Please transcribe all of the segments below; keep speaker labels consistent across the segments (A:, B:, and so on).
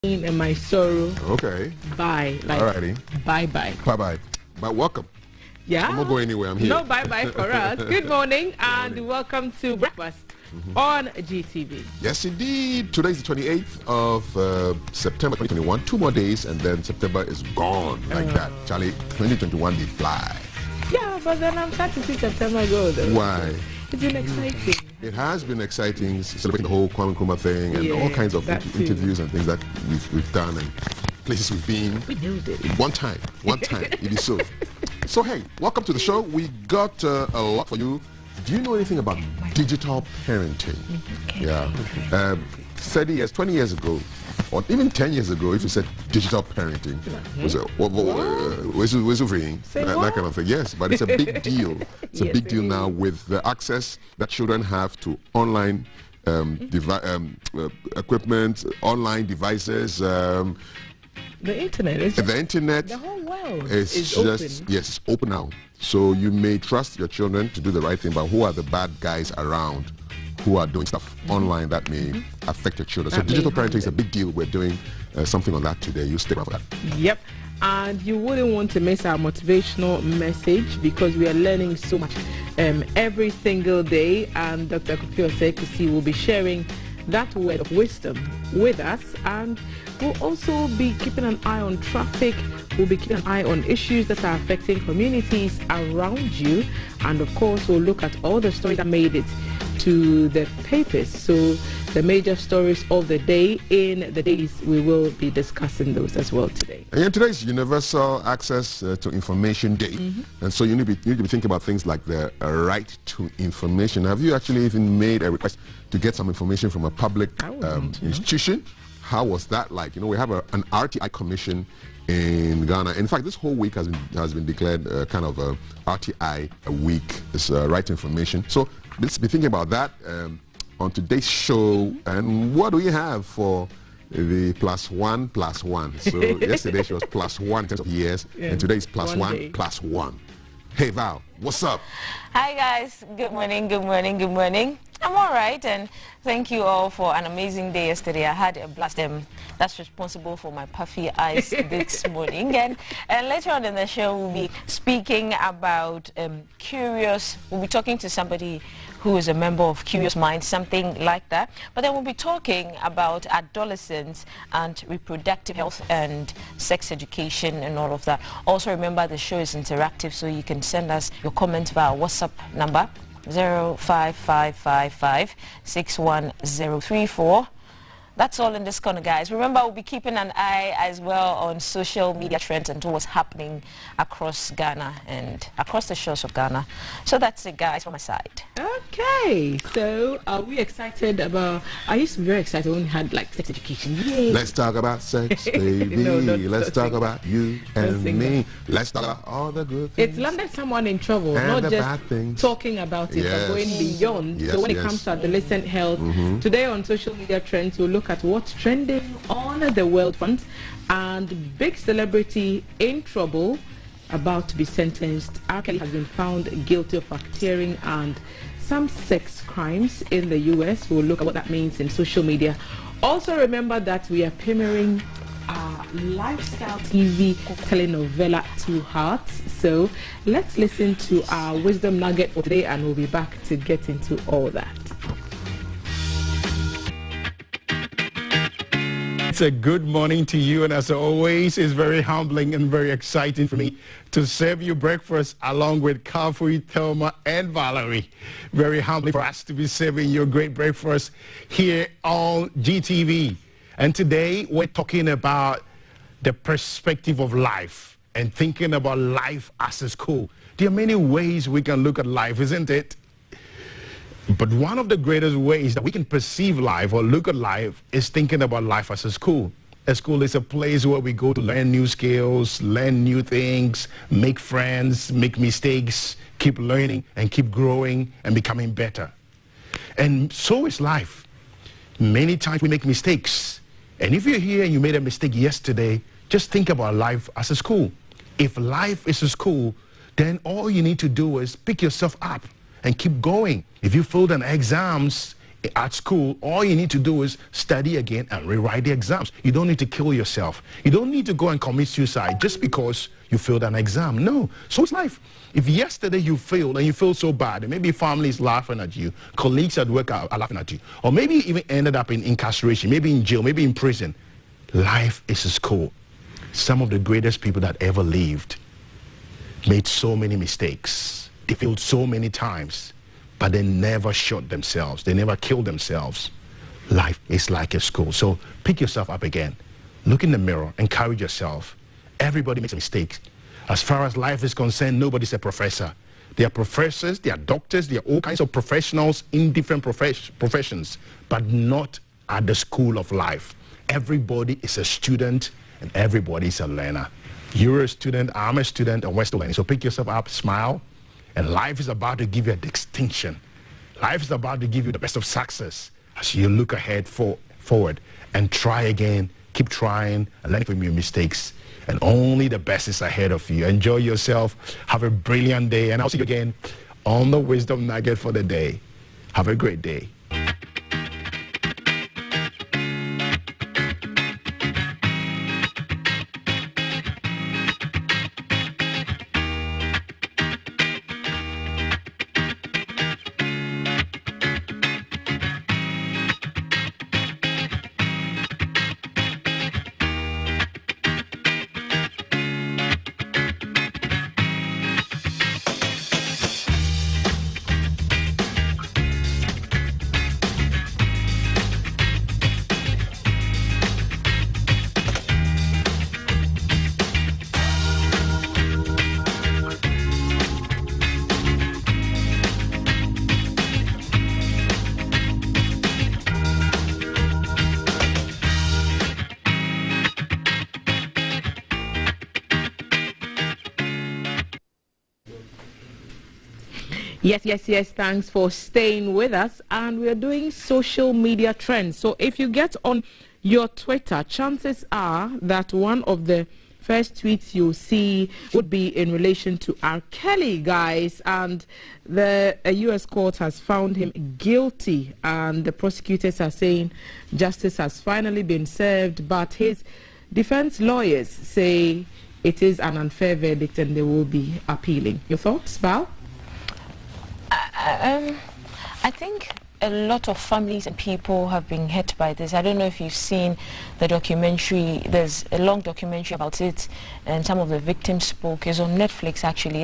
A: and my sorrow.
B: Okay.
A: Bye. Like,
B: alrighty.
A: Bye-bye.
B: Bye-bye. But welcome.
A: Yeah.
B: I'm not going anywhere. I'm here.
A: No bye-bye for us. Good morning and welcome to Breakfast on GTV.
B: Yes, indeed. Today's the 28th of September 2021. 2 more days and then September is gone like that. Charlie, 2021 they fly.
A: Yeah, but then I'm sad to see September go though.
B: Why?
A: It's been exciting.
B: It has been exciting, celebrating the whole Kwame Nkrumah thing and all kinds of interviews and things that we've done and places we've been.
A: We knew it.
B: One time, it is so. So hey, welcome to the show. We got a lot for you. Do you know anything about digital parenting? Yeah. 30 years, 20 years ago, or even 10 years ago, if you said digital parenting, was that kind of thing. Yes, but it's a big deal. It's a big deal now with the access that children have to online equipment, online devices.
A: The internet.
B: The
A: whole world
B: is
A: just
B: open. Yes, it's open now. So you may trust your children to do the right thing, but who are the bad guys around who are doing stuff online that may affect your children? So digital parenting is a big deal. We're doing something on that today. You stick around for that.
A: Yep. And you wouldn't want to miss our motivational message because we are learning so much every single day. And Dr. Kupio Sekusi will be sharing that word of wisdom with us, and we'll also be keeping an eye on traffic. We'll be keeping an eye on issues that are affecting communities around you, and of course we'll look at all the stories that made it to the papers. So the major stories of the day in the days, we will be discussing those as well today.
B: And today's Universal Access to Information Day, and so you need to be thinking about things like the right to information. Have you actually even made a request to get some information from a public institution? How was that like? You know, we have an RTI commission in Ghana. In fact, this whole week has been declared kind of a RTI week. It's right to information. So let's be thinking about that on today's show. And what do we have for the +1+1? So yesterday she was +1 in terms of years, and today is +1+1. Hey Val, what's up?
C: Hi guys, good morning, good morning, good morning. I'm all right, and thank you all for an amazing day yesterday. I had a blast. That's responsible for my puffy eyes this morning. And later on in the show, we'll be speaking about Curious. We'll be talking to somebody who is a member of Curious Minds, something like that. But then we'll be talking about adolescents and reproductive health and sex education and all of that. Also remember the show is interactive, so you can send us your comments via WhatsApp number 05555 61034. That's all in this corner, guys. Remember, we'll be keeping an eye as well on social media trends and what's happening across Ghana and across the shores of Ghana. So that's it, guys, from my side.
A: Okay, so are we excited about... I used to be very excited when we had, like, sex education. Yay!
B: Let's talk about sex, baby. Let's talk about you and me. Let's talk about all the good things.
A: It's landed someone in trouble,
B: and
A: not just talking about it, but going beyond. So when it comes to adolescent health, today on social media trends, we'll look at what's trending on the world front, and big celebrity in trouble, about to be sentenced. R. Kelly has been found guilty of racketeering and some sex crimes in the US. We'll look at what that means in social media. Also remember that we are premiering our lifestyle TV telenovela Two Hearts. So let's listen to our wisdom nugget for today, and we'll be back to get into all that.
D: It's a good morning to you, and as always, it's very humbling and very exciting for me to serve you breakfast along with Kafui, Thelma, and Valerie. Very humbling for us to be serving you great breakfast here on GTV. And today, we're talking about the perspective of life and thinking about life as a school. There are many ways we can look at life, isn't it? But one of the greatest ways that we can perceive life or look at life is thinking about life as a school. A school is a place where we go to learn new skills, learn new things, make friends, make mistakes, keep learning and keep growing and becoming better. And so is life. Many times we make mistakes. And if you're here and you made a mistake yesterday, just think about life as a school. If life is a school, then all you need to do is pick yourself up and keep going. If you failed an exams At school, all you need to do is study again and rewrite the exams. You don't need to kill yourself. You don't need to go and commit suicide just because you failed an exam. No. So it's life. If yesterday you failed and you feel so bad, and maybe family is laughing at you, colleagues at work are laughing at you, or maybe you even ended up in incarceration, maybe in jail, maybe in prison, life is a school. Some of the greatest people that ever lived made so many mistakes. They failed so many times, but they never shot themselves. They never killed themselves. Life is like a school. So pick yourself up again. Look in the mirror, encourage yourself. Everybody makes mistakes. As far as life is concerned, nobody's a professor. There are professors, there are doctors, there are all kinds of professionals in different professions, but not at the school of life. Everybody is a student and everybody is a learner. You're a student, I'm a student, and we're still learning. So pick yourself up, smile, and life is about to give you a distinction. Life is about to give you the best of success as you look ahead forward and try again, keep trying and learn from your mistakes. And only the best is ahead of you. Enjoy yourself. Have a brilliant day. And I'll see you again on the Wisdom Nugget for the day. Have a great day.
A: Yes. Thanks for staying with us. And we're doing social media trends. So if you get on your Twitter, chances are that one of the first tweets you'll see would be in relation to R. Kelly, guys. And the U.S. court has found him guilty. And the prosecutors are saying justice has finally been served. But his defense lawyers say it is an unfair verdict and they will be appealing. Your thoughts, Val?
C: I think a lot of families and people have been hit by this. I don't know if you've seen the documentary. There's a long documentary about it, and some of the victims spoke. It's on Netflix, actually.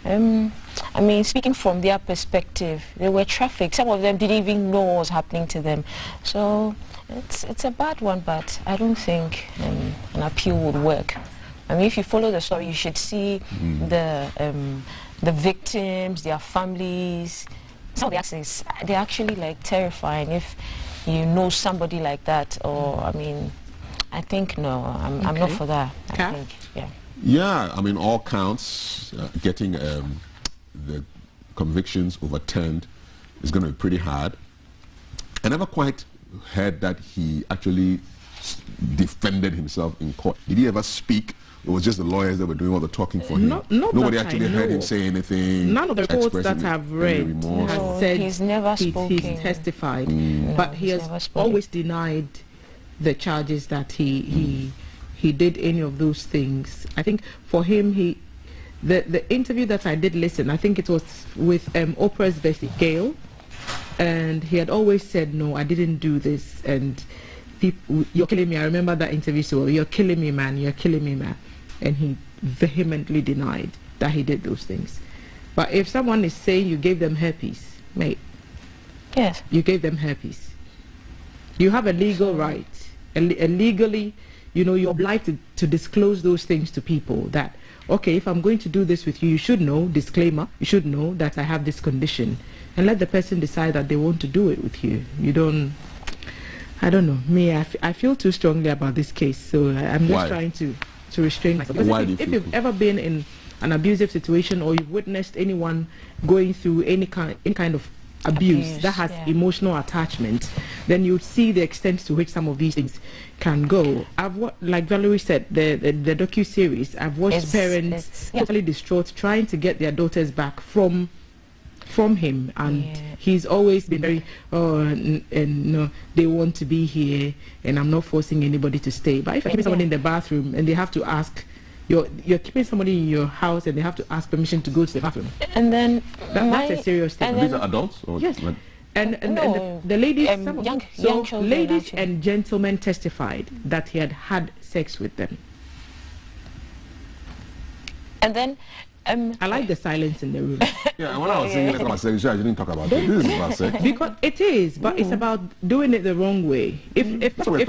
C: And I mean, speaking from their perspective, they were trafficked. Some of them didn't even know what was happening to them. So it's a bad one, but I don't think an appeal would work. I mean, if you follow the story, you should see the victims, their families. Some of the accidents, they're actually like terrifying if you know somebody like that. Or, I mean, I think no, I'm not for that. I think, yeah.
B: Yeah, I mean, all counts, getting the convictions overturned is going to be pretty hard. I never quite heard that he actually defended himself in court. Did he ever speak? It was just the lawyers that were doing all the talking for him. Nobody actually heard him say anything.
A: None of the reports that I've read has said
C: he's never spoken.
A: He's testified, but he has always denied the charges that he did any of those things. I think for him, the interview that I did listen, I think it was with Oprah's Bessie Gale, and he had always said, no, I didn't do this, and people, you're killing me. I remember that interview so well. You're killing me, man. You're killing me, man. And he vehemently denied that he did those things. But if someone is saying you gave them herpes, mate,
C: yes,
A: you gave them herpes. You have a legal right, legally, you know, you're obliged to disclose those things to people. That, okay, if I'm going to do this with you, you should know, disclaimer, you should know that I have this condition, and let the person decide that they want to do it with you. You don't, I don't know, me, I feel too strongly about this case, so I'm just trying to restrain myself. If you've ever been in an abusive situation, or you've witnessed anyone going through any kind of abuse that has emotional attachment, then you see the extent to which some of these things can go. Like Valerie said, the docu-series, I've watched parents totally distraught trying to get their daughters back from from him, and he's always been very no, they want to be here and I'm not forcing anybody to stay. But if I keep somebody in the bathroom and they have to ask, you're keeping somebody in your house and they have to ask permission to go to the bathroom,
C: and then
A: that's a serious thing.
B: These are adults, or
A: yes, and the ladies, young children, ladies actually. And gentlemen testified that he had sex with them.
C: And then
A: I like the silence in the room.
B: Yeah, when I was saying about sex, I didn't talk about it. This is about sex.
A: Because it is, but it's about doing it the wrong way. If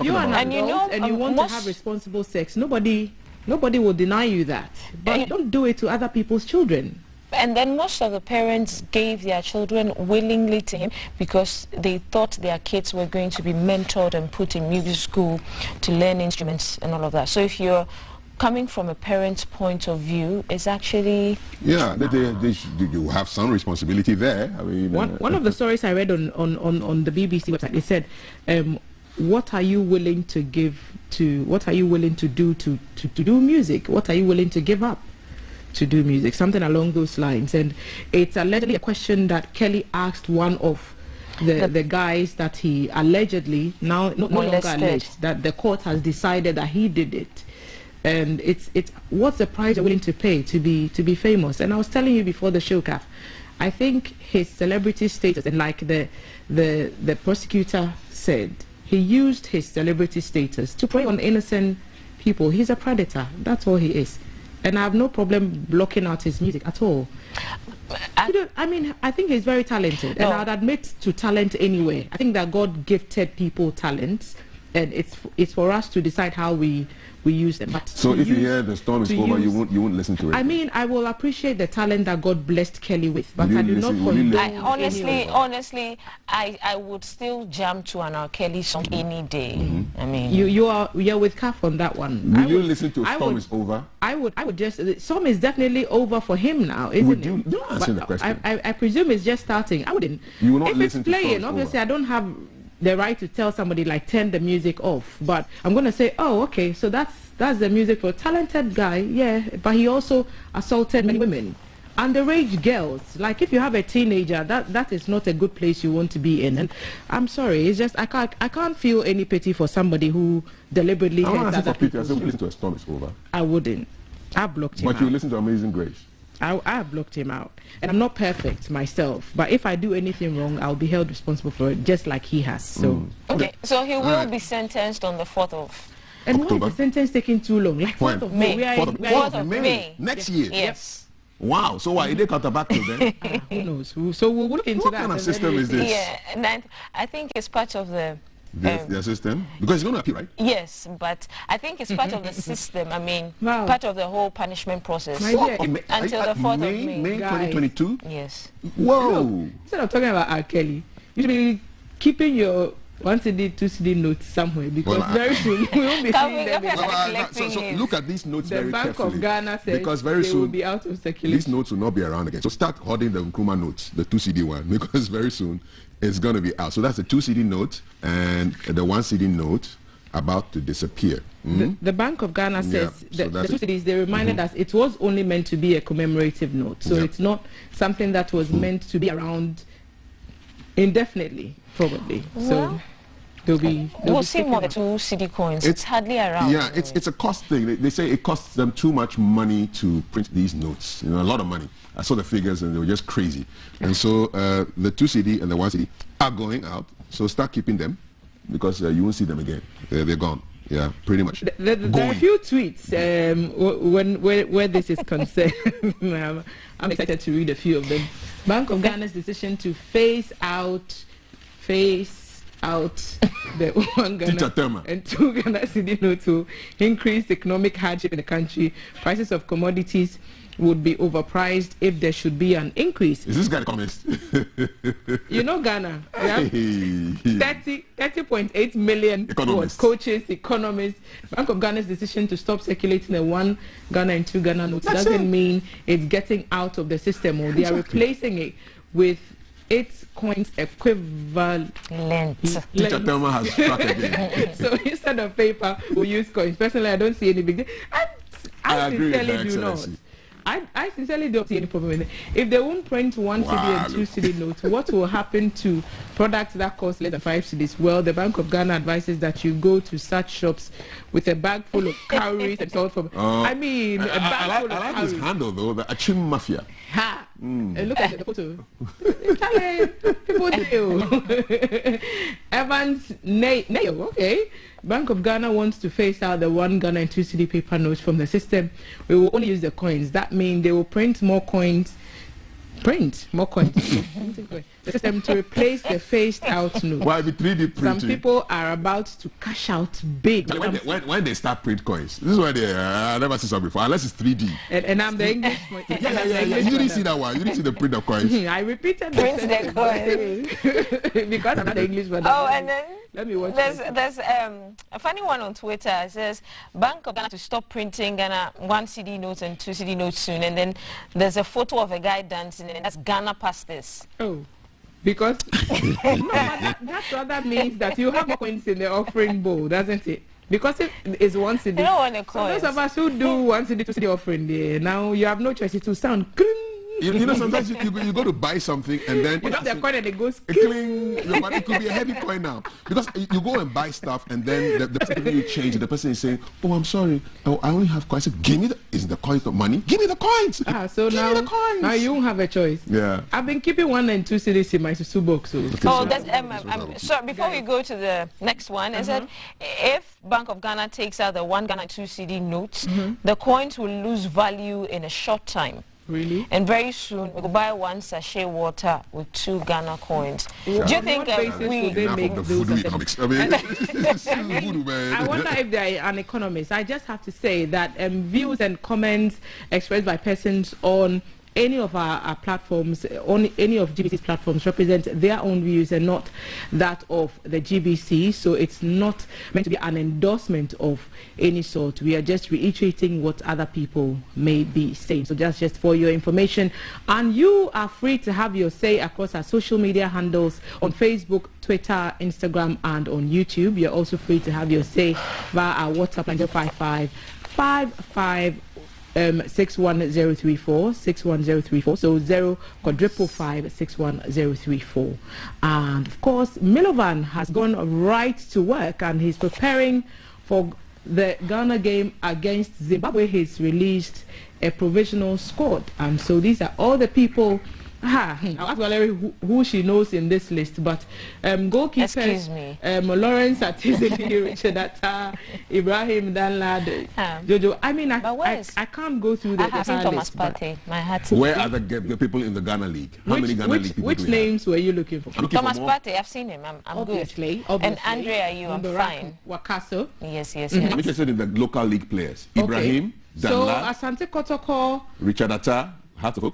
A: you're an adult and you want to have responsible sex, nobody will deny you that. But don't do it to other people's children.
C: And then most of the parents gave their children willingly to him because they thought their kids were going to be mentored and put in music school to learn instruments and all of that. So if you're coming from a parent's point of view, it's actually...
B: Yeah, you have some responsibility there. I mean,
A: one of the stories I read on the BBC website, it said, what are you willing to give to, what are you willing to do to do music? What are you willing to give up to do music? Something along those lines. And it's allegedly a question that Kelly asked one of the guys that he allegedly, now no longer alleged, that the court has decided that he did it. And it's what's the price you're willing to pay to be famous? And I was telling you before the show, Kath, I think his celebrity status, and like the prosecutor said, he used his celebrity status to prey on innocent people. He's a predator. That's all he is. And I have no problem blocking out his music at all. I mean, I think he's very talented, and I'd admit to talent anyway. I think that God gifted people talents, and it's for us to decide how we use them. But
B: so if you hear the storm is over, you won't listen to it.
A: I mean, I will appreciate the talent that God blessed Kelly with, but I do not condone.
C: Honestly, I would still jam to an R. Kelly song any day. I mean,
A: you're with Kath on that one.
B: Will you listen to Storm is Over?
A: I would just. Storm is definitely over for him now, isn't it?
B: Don't answer the question.
A: I presume it's just starting. I wouldn't.
B: You will not
A: if
B: listen
A: it's playing,
B: to
A: obviously I don't have the right to tell somebody like turn the music off, but I'm going to say, oh, okay, so that's the music for a talented guy, yeah, but he also assaulted many women, underage girls. Like if you have a teenager, that is not a good place you want to be in. And I'm sorry, it's just I can't feel any pity for somebody who deliberately hurts other people.
B: I said, listen to A Storm is Over.
A: I wouldn't. I blocked him out.
B: But you listen to Amazing Grace.
A: I blocked him out, and I'm not perfect myself, but if I do anything wrong, I'll be held responsible for it, just like he has. So
C: okay, so he will be sentenced on the 4th of
A: and October. Why is the sentence taking too long? Like 4th of May.
C: 4th of May
B: next year.
C: Yes.
B: Wow. So why they cut back to then?
A: Who knows? So we'll look into
B: what
A: that.
B: What kind of system is this?
C: Yeah, and I think it's part of the
B: system, because it's going to appeal, right?
C: Yes, but I think it's part of the system. I mean, part of the whole punishment process until the 4th of May.
B: May 2022.
C: Yes.
B: Whoa.
A: Instead of talking about R. Kelly, you should be keeping your 1 CD, 2 CD notes somewhere, because very soon we won't be seeing them.
B: So look at these notes very carefully.
A: The Bank of Ghana says
B: because very soon
A: will be out of circulation.
B: These notes will not be around again. So start holding the Nkrumah notes, the 2 CD one, because very soon it's going to be out. So that's the 2 CD note and the 1 CD note about to disappear.
A: The Bank of Ghana says the 2 CDs, they reminded us it was only meant to be a commemorative note. So it's not something that was meant to be around indefinitely, probably. So we'll see more
C: the 2 CD coins. It's hardly around.
B: Yeah, it's a cost thing. They say it costs them too much money to print these notes. You know, a lot of money. I saw the figures and they were just crazy. And so the 2 CD and the 1 CD are going out. So start keeping them, because you won't see them again. They're gone. Yeah, pretty much.
A: There are a few tweets where this is concerned. I'm excited to read a few of them. Bank of Ghana's decision to phase out the 1 Ghana and 2 Ghana CD notes to increase economic hardship in the country. Prices of commodities would be overpriced if there should be an increase.
B: Is this guy economist?
A: You know Ghana, we have 30.8 million coaches, economists. Bank of Ghana's decision to stop circulating the 1 Ghana and 2 Ghana notes doesn't mean it's getting out of the system, or they are replacing it with its coins equivalent.
B: Teacher Thelma has struck again.
A: So instead of paper, we'll use coins. Personally, I don't see any big deal. I agree with that, Excellency. I sincerely don't see any problem with it. If they won't print 1 cedi and 2 cedi notes, what will happen to products that cost less than 5 cedis? Well, the Bank of Ghana advises that you go to such shops with a bag full of cowries and salt from. I mean, a bag full of
B: I like
A: cowries.
B: this handle though, the Achim Mafia.
A: Ha! Look at the photo. People do. Evans Nail, okay. Bank of Ghana wants to phase out the 1 Ghana and 2 cedi paper notes from the system. We will only use the coins. That means they will print more coins. The system to replace the phased out note.
B: Why be 3D printing?
A: Some people are about to cash out big.
B: When they start print coins, this is why they I never seen something before, unless it's 3D.
A: And I'm the English.
B: Yeah. You didn't see that one. You didn't see the print of coins.
A: I repeated
C: the coins
A: because I'm not English. But
C: oh, and then
A: let me watch.
C: There's a funny one on Twitter. It says Bank of Ghana to stop printing Ghana 1 cedi notes and 2 cedi notes soon. And then there's a photo of a guy dancing, and that's Ghana past this.
A: Oh. Because that rather means that you have more coins in the offering bowl, doesn't it? Because it is 1 cedi.
C: You don't want the coins.
A: So those of us who do 1 cedi, 2 cedi offering there, now you have no choice to sound.
B: You know, sometimes you go to buy something and then
A: you know the coin and it goes
B: cling. But it could be a heavy coin now because you go and buy stuff and then the person you change, the person is saying, "Oh, I'm sorry, oh, I only have coins." Give me is the coins not money? Give me the coins.
A: So now you won't have a choice.
B: Yeah.
A: I've been keeping 1 and 2 cedis in my susu box. So.
B: Okay,
C: oh, that's so before we go to the next one, it said if Bank of Ghana takes out the 1 Ghana and 2 cedi notes, the coins will lose value in a short time.
A: Really?
C: And very soon we will buy 1 sachet water with 2 Ghana coins.
A: Yeah.
C: Do you think
A: they make
B: the voodoo economics? I mean, voodoo, man.
A: I wonder if they are an economist. I just have to say that views and comments expressed by persons on any of our platforms, on any of GBC's platforms, represent their own views and not that of the GBC. So it's not meant to be an endorsement of any sort. We are just reiterating what other people may be saying. So that's just for your information. And you are free to have your say across our social media handles on Facebook, Twitter, Instagram, and on YouTube. You're also free to have your say via our WhatsApp line 055 61034. So 0 61034. And of course, Milovan has gone right to work and he's preparing for the Ghana game against Zimbabwe. He's released a provisional squad, and so these are all the people. I'll ask Valerie who she knows in this list, but goalkeepers, Lawrence Atizeli, Richard Atta, Ibrahim Danlad, Jojo. I mean, I can't go through the entire list.
B: Where are the people in the Ghana League? How many Ghana League people
A: which names were you looking for?
C: Thomas Partey, I've seen him. I'm
A: obviously,
C: good. And Andrea, I'm fine.
A: Wakaso.
C: Yes.
B: I'm interested in the local league players. Ibrahim, Danlad,
A: so Asante Kotoko,
B: Richard Atta, Hartford.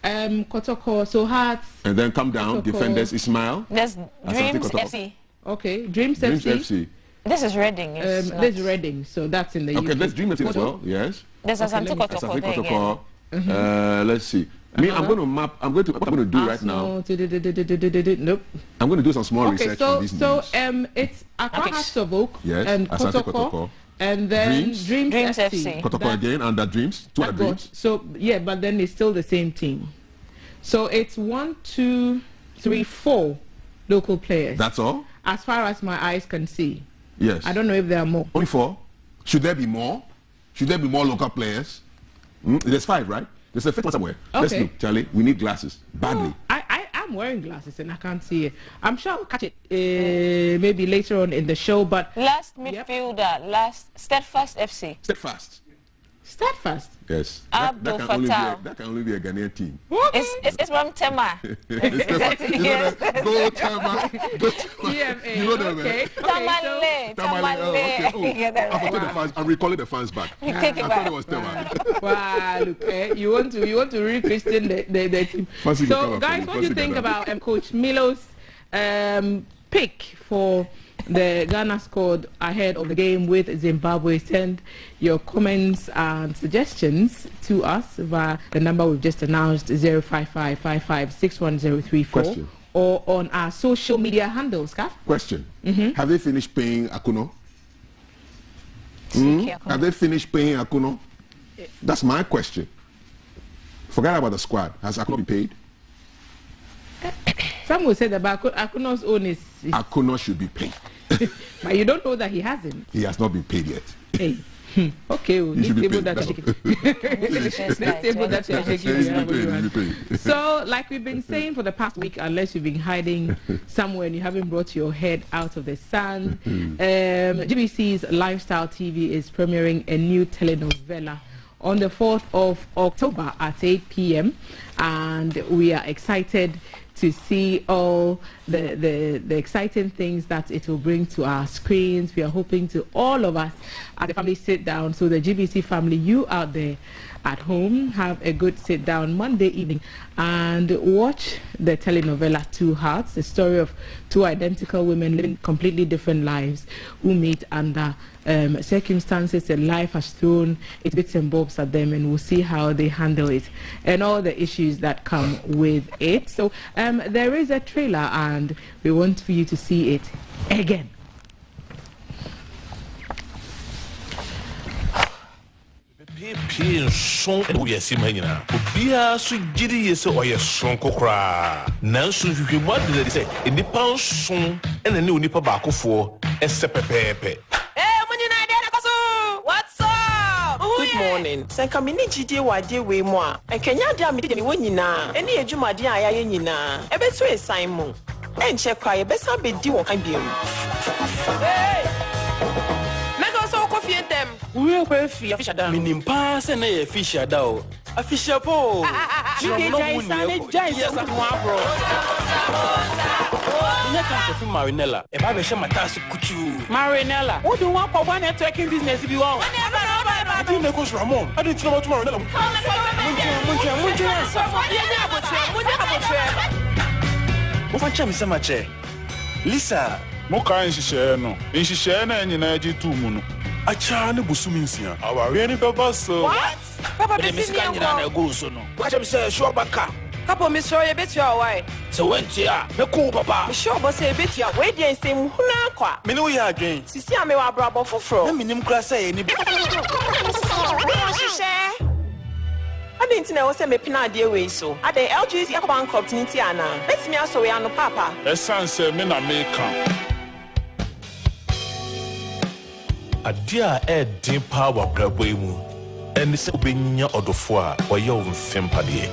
A: Kotoko, so Hearts.
B: And then come down, Kotoko. Defenders Ismail.
C: There's Dreams FC.
A: Okay, Dreams FC.
C: This is Reading.
A: This is Reading, so that's in the UK.
B: Okay, let's Dream FC as well, yes.
C: There's Asante Kotoko there.
B: Let's see. I'm going to map, what I'm going to do right now.
A: Nope.
B: I'm going to do some small research on these names.
A: It's Accra Hearts of Oak,
B: yes,
A: Asante Kotoko. And then Dreams FC.
B: Kotoko again under Dreams. 2 under Dreams.
A: So yeah, but then it's still the same team. So it's 1, 2, 3, 4 local players.
B: That's all?
A: As far as my eyes can see.
B: Yes.
A: I don't know if there are more.
B: Only 4? Should there be more? Should there be more local players? There's 5, right? There's a 5th one somewhere.
A: Okay.
B: Let's look, Charlie. We need glasses badly.
A: I'm wearing glasses and I can't see it. I'm sure I'll catch it maybe later on in the show. But
C: last midfielder, last Steadfast FC.
B: Steadfast. Yes. That can only be a Ghanaian team.
C: It's from Tema.
B: Go Tema. You know them,
C: okay. Tamale.
B: I'm recalling the fans back. I thought it was Tema.
A: Wow, look, you want to re-Christian the team. So, guys, what do you think about Coach Milo's pick for the Ghana squad ahead of the game with Zimbabwe? Send your comments and suggestions to us via the number we've just announced, 05555611034, or on our social media handles.
B: Question. Have they finished paying Akuno? Have they finished paying Akuno? That's my question. Forget about the squad. Has Akuno been paid?
A: Some will say that Akuno's own is...
B: Akuno should be paid.
A: But you don't know that he hasn't.
B: He has not been paid yet.
A: Hey. Okay, well,
B: let's table
A: that. So, like we've been saying for the past week, unless you've been hiding somewhere and you haven't brought your head out of the sand, GBC's Lifestyle TV is premiering a new telenovela on the 4th of October at 8 p.m. and we are excited to see all the exciting things that it will bring to our screens. We are hoping to all of us as a family sit down. So the GBC family, you out there at home, have a good sit down Monday evening and watch the telenovela Two Hearts, the story of two identical women living completely different lives who meet under circumstances that life has thrown its bits and bobs at them, and we'll see how they handle it and all the issues that come with it. So there is a trailer and we want for you to see it again.
E: Song and we are Simania. Bia so giddy yes or your song cocra. Nansu you what did they say? In the pound song and a new nipper back for a sepepe.
F: What's up? Good morning. Senka mini GD wadi we moi. And Kenya damn me winina. Any ejuma dia ayayina. Ebe so a Simon. And check cry besa be di won ambiem. Hey! Mega so coffee and them. We are coffee fish down.
G: Minim pass and a fish down. A fish po.
F: You can giant bro.
G: Marinella, if I wish my task kuchu.
F: Marinella, what do you want for one networking business if you want?
G: I didn't know Ramon. I didn't know what Marinella. Lisa,
H: Moka in Shishano. In Shishana and United Tumuno.
G: a charm Busuminsia.
H: Our really papa so.
F: What? Papa,
G: Miss Canada goes on. What I'm saying, sure, Baka.
F: Couple Miss Roy, a bit your way.
G: So went here, no cool, Papa.
F: Sure, but say a bit your way, dear, same Hunaqua.
G: Minuya again.
F: Sisi, I may have brought for fro.
G: Minim class any.
F: I didn't know what's a mepina dear way so. At the LG's Yakuban Continenty Anna. Let's me also, we are no papa.
H: A son said, Men are maker.
E: A dear Ed Dim Power Brabwemu and the Sabinia or the Four or your Fimpadi.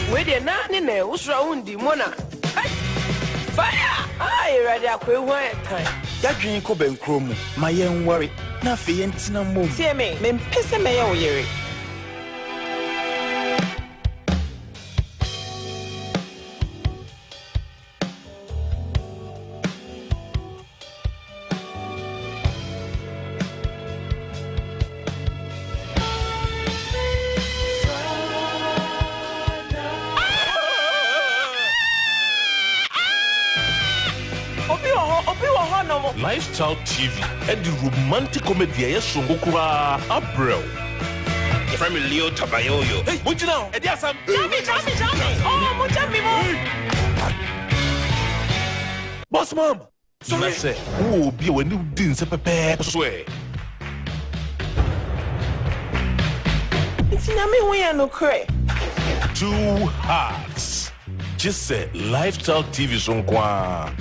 F: Where they're not in there, what's wrong, Dimona? Fire! I ready a quick one time.
G: That drink of Ben Chrome, my young worry, nothing in a move.
F: See me, men piss a mayo, Yeri.
E: Lifestyle TV and the romantic comedy I saw Abrel.
G: Your friend Leo Tabayoyo.
E: Hey, what you know?
F: Jammy. Oh, Jammy.
E: Boss mom. So I say, oh, be when you didn't say pepe swear.
F: It's Yami way no cray.
E: Two Hearts. Just say Lifestyle TV son kwa.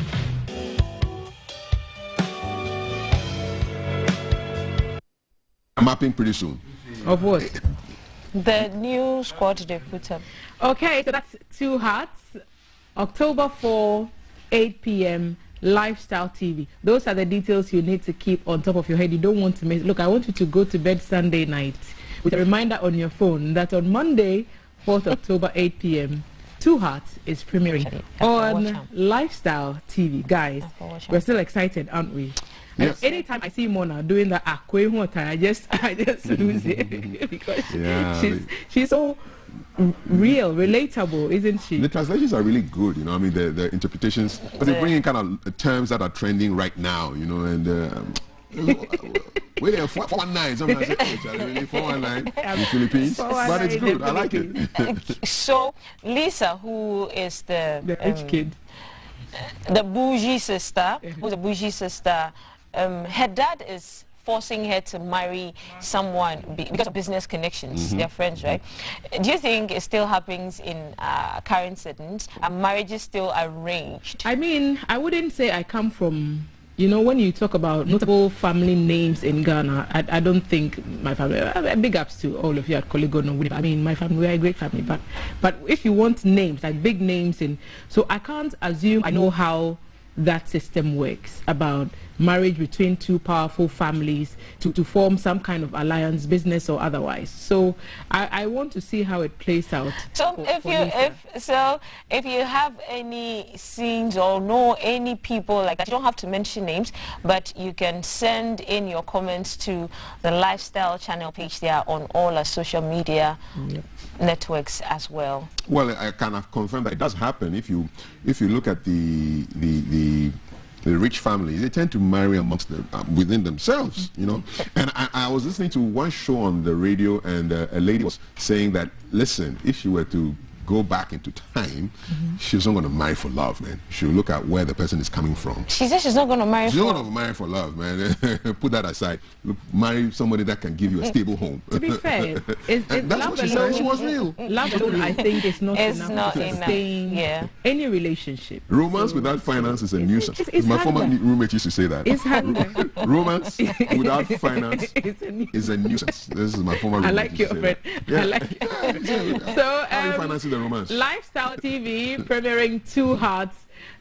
B: I'm mapping pretty soon.
A: Of what?
C: The new squad they put up.
A: Okay, so that's Two Hearts, October 4, 8 p.m. Lifestyle TV. Those are the details you need to keep on top of your head. You don't want to miss. Look, I want you to go to bed Sunday night with a reminder on your phone that on Monday, 4th October, 8 p.m., Two Hearts is premiering on Lifestyle TV. Guys, we're still excited, aren't we? Yes. Anytime I see Mona doing the I just lose it because she's so real, relatable, isn't she?
B: The translations are really good, you know. I mean, the interpretations, but they bring in kind of terms that are trending right now, you know, and. Wait there, 419. Somebody said, oh, really 419 in Philippines, but it's good. I like it.
C: So Lisa, who is the
A: rich kid.
C: the bougie sister, who's a bougie sister, her dad is forcing her to marry someone because of business connections. They're friends, right? Do you think it still happens in current settings? Are marriages still arranged?
A: I mean, I wouldn't say I come from, you know, when you talk about notable family names in Ghana, I don't think my family, big ups to all of you at Koligono. I mean, my family, we're a great family, but if you want names, like big names, so I can't assume I know how that system works about marriage between two powerful families to form some kind of alliance, business or otherwise. So I want to see how it plays out.
C: So if you have any scenes or know any people like that, you don't have to mention names, but you can send in your comments to the Lifestyle channel page. They are on all our social media networks as well.
B: Well, I kind of confirm that it does happen. If you look at the rich families, they tend to marry amongst them within themselves, you know. And I was listening to one show on the radio, and a lady was saying that, listen, if she were to go back into time, she's not going to marry for love, man. She'll look at where the person is coming from.
C: She said she's not going to marry.
B: She's not going to marry for love, man. Put that aside. Marry somebody that can give you a stable home.
A: To be fair,
B: that's what she said. She was real.
A: Love alone, I think, is not enough to sustain any relationship.
B: Romance without finance is a nuisance. My former roommate used to say that.
A: It's
B: romance without finance is a nuisance. This is my former roommate.
A: I like your friend. I like it. So,
B: how are you financing the romance?
A: Lifestyle TV premiering Two Hearts,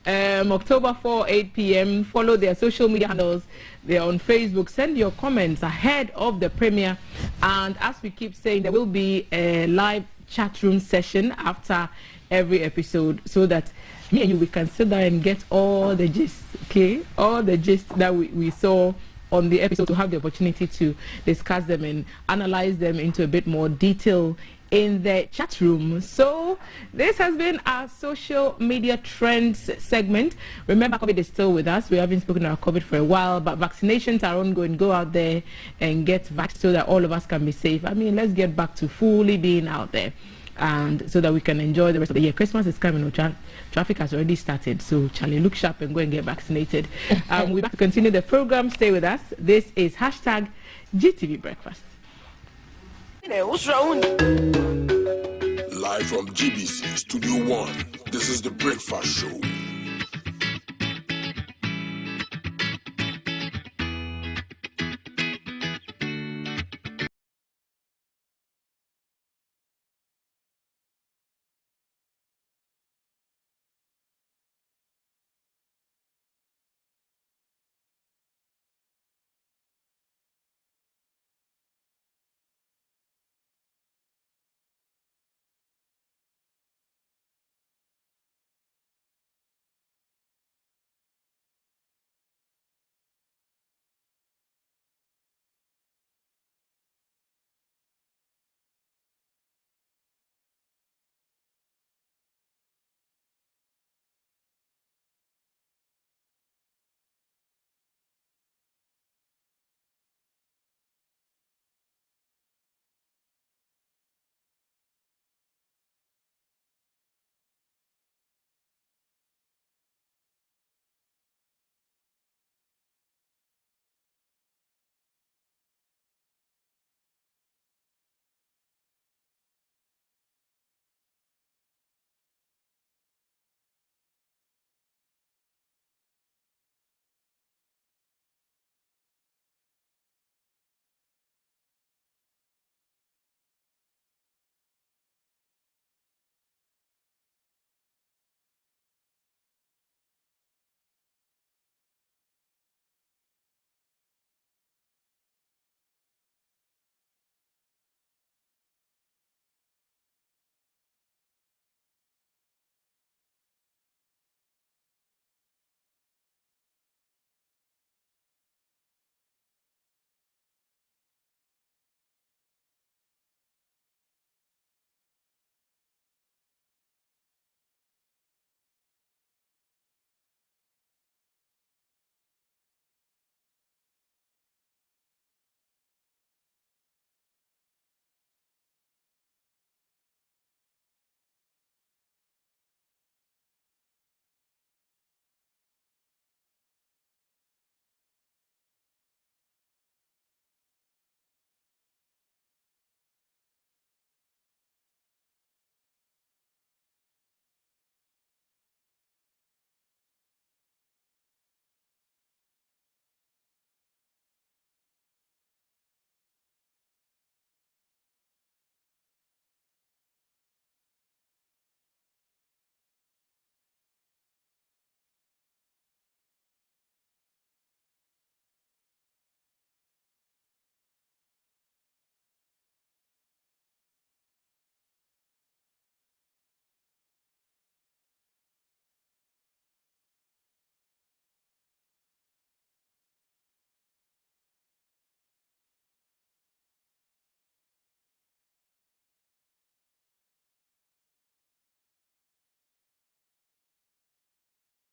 A: October 4, 8 p.m. Follow their social media handles. They're on Facebook. Send your comments ahead of the premiere. And as we keep saying, there will be a live chat room session after every episode, so that me and you, we can sit there and get all the gist, okay? All the gist that we saw on the episode, to have the opportunity to discuss them and analyze them into a bit more detail in the chat room. So this has been our social media trends segment. Remember, COVID is still with us. We haven't spoken about COVID for a while, but vaccinations are ongoing. Go out there and get vaccinated so that all of us can be safe. I mean, let's get back to fully being out there, and so that we can enjoy the rest of the year. Christmas is coming. Traffic has already started, so Charlie, look sharp and go and get vaccinated. We're back to continue the program. Stay with us. This is #GTV Breakfast.
F: What's wrong?
I: Live from GBC Studio 1, this is the Breakfast Show.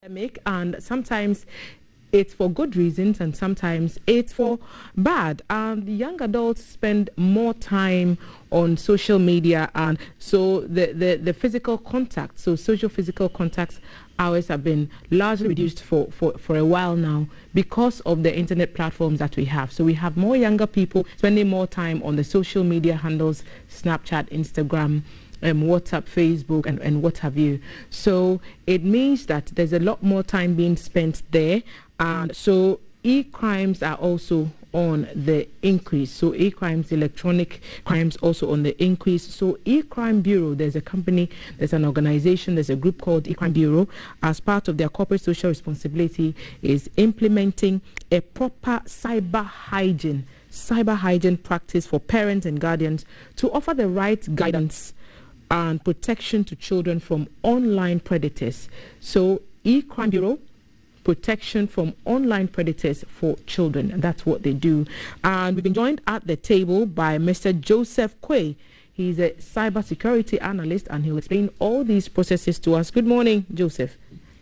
A: And sometimes it's for good reasons and sometimes it's for bad. And the young adults spend more time on social media, and so the physical contact, so social physical contacts hours have been largely reduced for a while now because of the internet platforms that we have. So we have more younger people spending more time on the social media handles, Snapchat, Instagram, WhatsApp, Facebook, and what have you. So it means that there's a lot more time being spent there, and so e-crimes are also on the increase. So e-crimes, electronic crimes also on the increase. So ECrime Bureau, there's a company, there's an organization, there's a group called ECrime Bureau, as part of their corporate social responsibility, is implementing a proper cyber hygiene practice for parents and guardians to offer the right guidance and protection to children from online predators. So ECrime Bureau, protection from online predators for children, and that's what they do. And we've been joined at the table by Mr. Joseph Quay. He's a cybersecurity analyst, and he'll explain all these processes to us. Good morning, Joseph.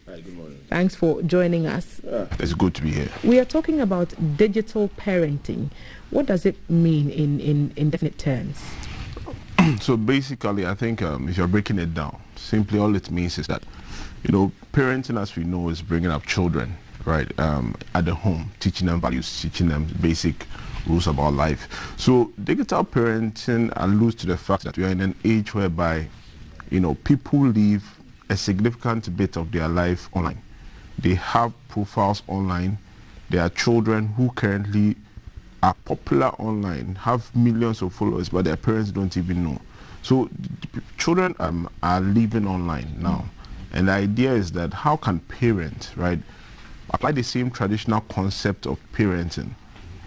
J: Hi, good morning.
A: Thanks for joining us.
J: It's good to be here.
A: We are talking about digital parenting. What does it mean in definite terms?
J: So basically, I think if you're breaking it down, simply all it means is that, parenting, as we know, is bringing up children, right, at the home, teaching them values, teaching them basic rules about life. So digital parenting alludes to the fact that we are in an age whereby, people live a significant bit of their life online. They have profiles online. There are children who currently are popular online, have millions of followers, but their parents don't even know. So children are living online now. And the idea is that how can parents, right, apply the same traditional concept of parenting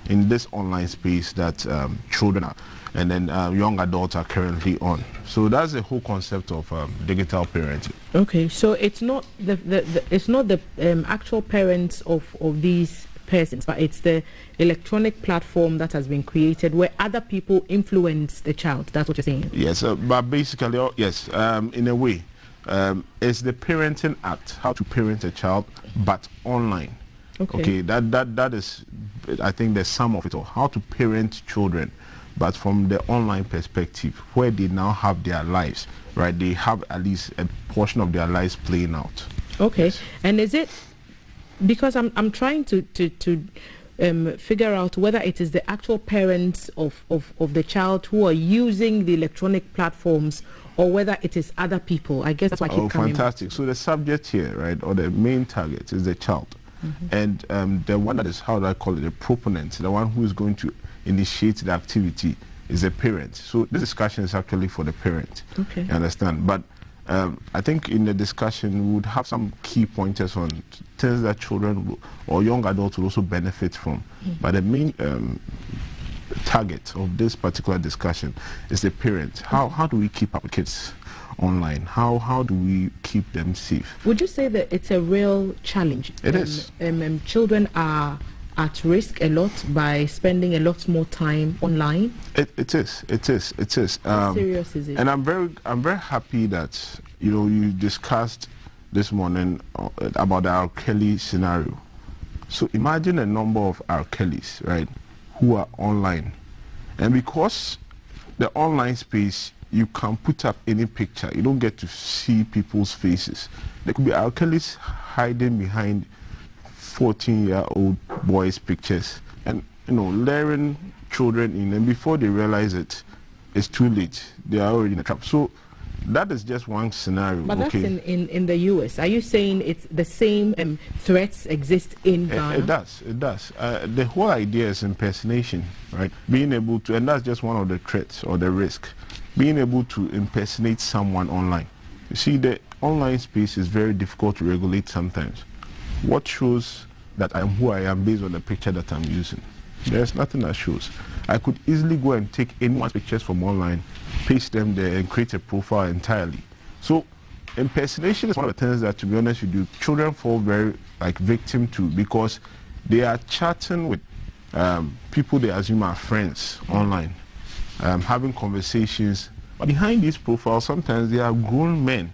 J: in this online space that children are, and then young adults are currently on. So that's the whole concept of digital parenting.
A: Okay, so it's not the actual parents of these persons, but it's the electronic platform that has been created where other people influence the child. That's what you're saying?
J: Yes, but basically, yes, in a way. It's the parenting act, how to parent a child, but online. Okay, that is, I think, the sum of it all. How to parent children, but from the online perspective, where they now have their lives, right? They have at least a portion of their lives playing out.
A: Okay,
J: yes.
A: And is it, because I'm trying to figure out whether it is the actual parents of the child who are using the electronic platforms, or whether it is other people. I guess that's why I keep coming.
J: Oh, fantastic. So the subject here, right, or the main target is the child. And the one that is, how do I call it, the proponent, the one who is going to initiate the activity is the parent. So this discussion is actually for the parent.
A: Okay.
J: You understand? But I think in the discussion we would have some key pointers on things that children or young adults will also benefit from. But the main target of this particular discussion is the parent. How do we keep our kids online? How do we keep them safe?
A: Would you say that it's a real challenge?
J: It is.
A: Children are at risk a lot by spending a lot more time online.
J: It is.
A: How serious is it?
J: And I'm very happy that you discussed this morning about the R. Kelly scenario. So imagine a number of R. Kellys, right, who are online, and because the online space, you can put up any picture. You don't get to see people's faces. There could be R. Kellys hiding behind 14-year-old boys' pictures, and luring children in, and before they realize it, it's too late. They are already in a trap. So that is just one scenario.
A: But that's in the US. Are you saying it's the same threats exist in Ghana?
J: It does. The whole idea is impersonation, right? Being able to, and that's just one of the threats or the risk, being able to impersonate someone online. You see, the online space is very difficult to regulate sometimes. What shows that I'm who I am based on the picture that I'm using? There's nothing that shows. I could easily go and take anyone's pictures from online, paste them there, and create a profile entirely. So impersonation is one of the things that, to be honest with you, children fall very victim to, because they are chatting with people they assume are friends online, having conversations. But behind these profiles, sometimes they are grown men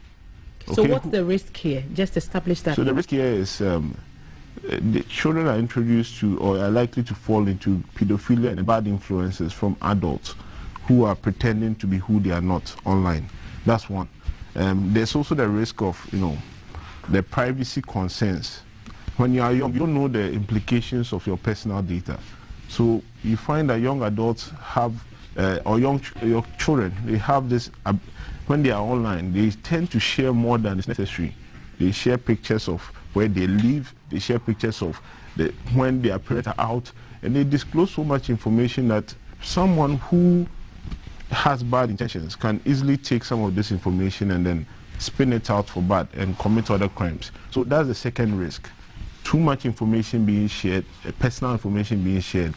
A: Okay. So what's the risk here? Just establish that.
J: So the risk here is the children are introduced to or are likely to fall into pedophilia and bad influences from adults who are pretending to be who they are not online. That's one. There's also the risk of, the privacy concerns. When you are young, you don't know the implications of your personal data. So you find that young adults have, or your children, they have this, when they are online, they tend to share more than is necessary. They share pictures of where they live, they share pictures of when their parents are out, and they disclose so much information that someone who has bad intentions can easily take some of this information and then spin it out for bad and commit other crimes. So that's the second risk. Too much information being shared, personal information being shared,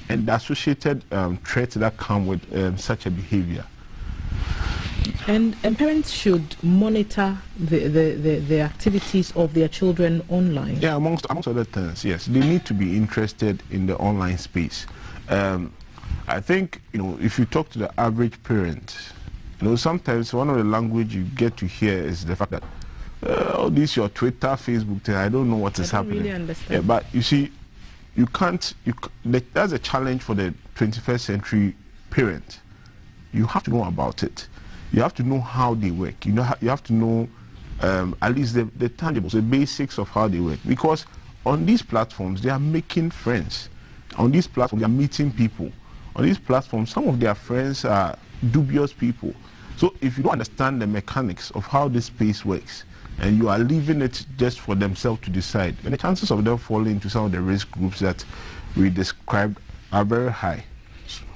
J: and the associated threats that come with such a behavior.
A: And parents should monitor the activities of their children online.
J: Yeah, amongst other things, yes. They need to be interested in the online space. I think, if you talk to the average parent, sometimes one of the language you get to hear is the fact that, oh, this your Twitter, Facebook thing, I don't know what is happening.
A: Really understand.
J: Yeah, but you see, that's a challenge for the 21st century parent. You have to know about it. You have to know how they work. You have to know at least the tangibles, the basics of how they work. Because on these platforms, they are making friends. On these platforms, they are meeting people. On these platforms, some of their friends are dubious people. So if you don't understand the mechanics of how this space works, and you are leaving it just for themselves to decide, then the chances of them falling into some of the risk groups that we described are very high.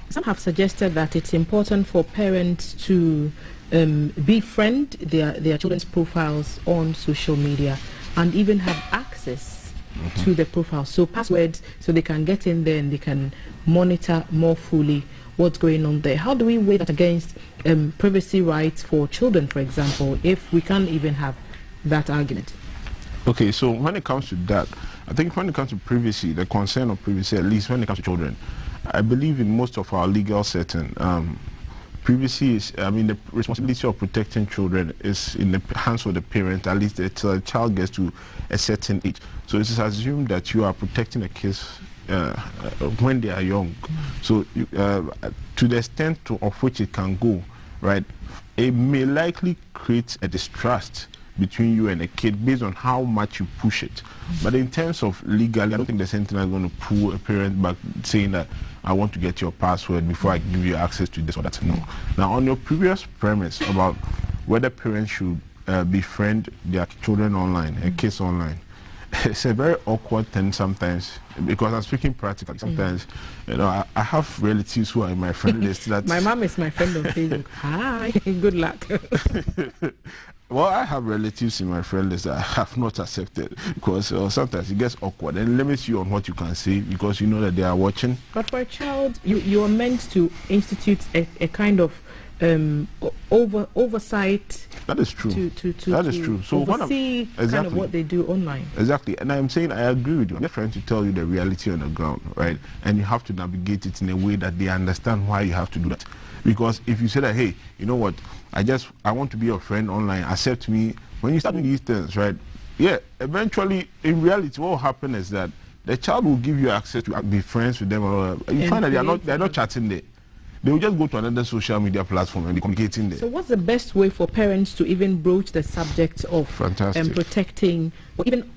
A: Some have suggested that it's important for parents to befriend their children's profiles on social media and even have access to the profile. So passwords, so they can get in there and they can monitor more fully what's going on there. How do we weigh that against privacy rights for children, for example, if we can't even have that argument?
J: Okay, so when it comes to that, I think when it comes to privacy, the concern of privacy, at least when it comes to children, I believe in most of our legal setting, privacy is, the responsibility of protecting children is in the hands of the parent, at least until a child gets to a certain age. So it is assumed that you are protecting the kids when they are young. So to the extent of which it can go, right, it may likely create a distrust between you and a kid based on how much you push it. But in terms of legally, I don't think there's anything that's going to pull a parent back saying that I want to get your password before I give you access to this or that. No. Now, on your previous premise about whether parents should befriend their children online, kids online, it's a very awkward thing sometimes, because I'm speaking practically. Sometimes, I have relatives who are in my friend list.
A: My mom is my friend on Facebook. Hi, good luck.
J: Well, I have relatives in my friend list that I have not accepted, because sometimes it gets awkward and limits you on what you can say because you know that they are watching.
A: But for a child, you are meant to institute a kind of oversight.
J: That is true. That is true. So
A: oversee kind of what they do online.
J: Exactly. And I'm saying I agree with you. I'm just trying to tell you the reality on the ground, right? And you have to navigate it in a way that they understand why you have to do that. Because if you say that, hey, you know what, I want to be your friend online, accept me, when you start doing these things, right, yeah, eventually, in reality, what will happen is that the child will give you access to be friends with them, or you find that they're not chatting there. They will just go to another social media platform and be communicating there.
A: So what's the best way for parents to even broach the subject of protecting, or even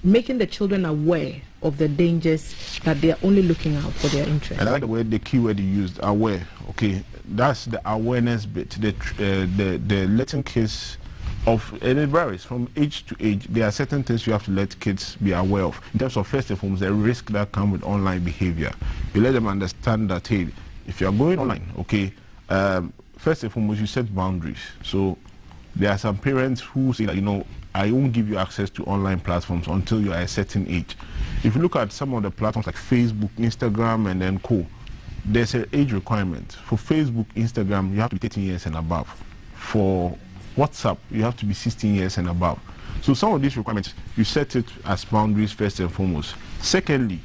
A: making the children aware of the dangers that they are only looking out for their interests?
J: And I like the key word you used, aware. Okay, that's the awareness bit. The letting kids of, and it varies from age to age. There are certain things you have to let kids be aware of. In terms of, first and foremost, the risk that comes with online behavior. You let them understand that, hey, if you are going online, okay, first and foremost, you set boundaries. So there are some parents who say that, I won't give you access to online platforms until you are a certain age. If you look at some of the platforms like Facebook, Instagram, and then co, there's an age requirement. For Facebook, Instagram, you have to be 13 years and above. For WhatsApp, you have to be 16 years and above. So some of these requirements, you set it as boundaries first and foremost. Secondly,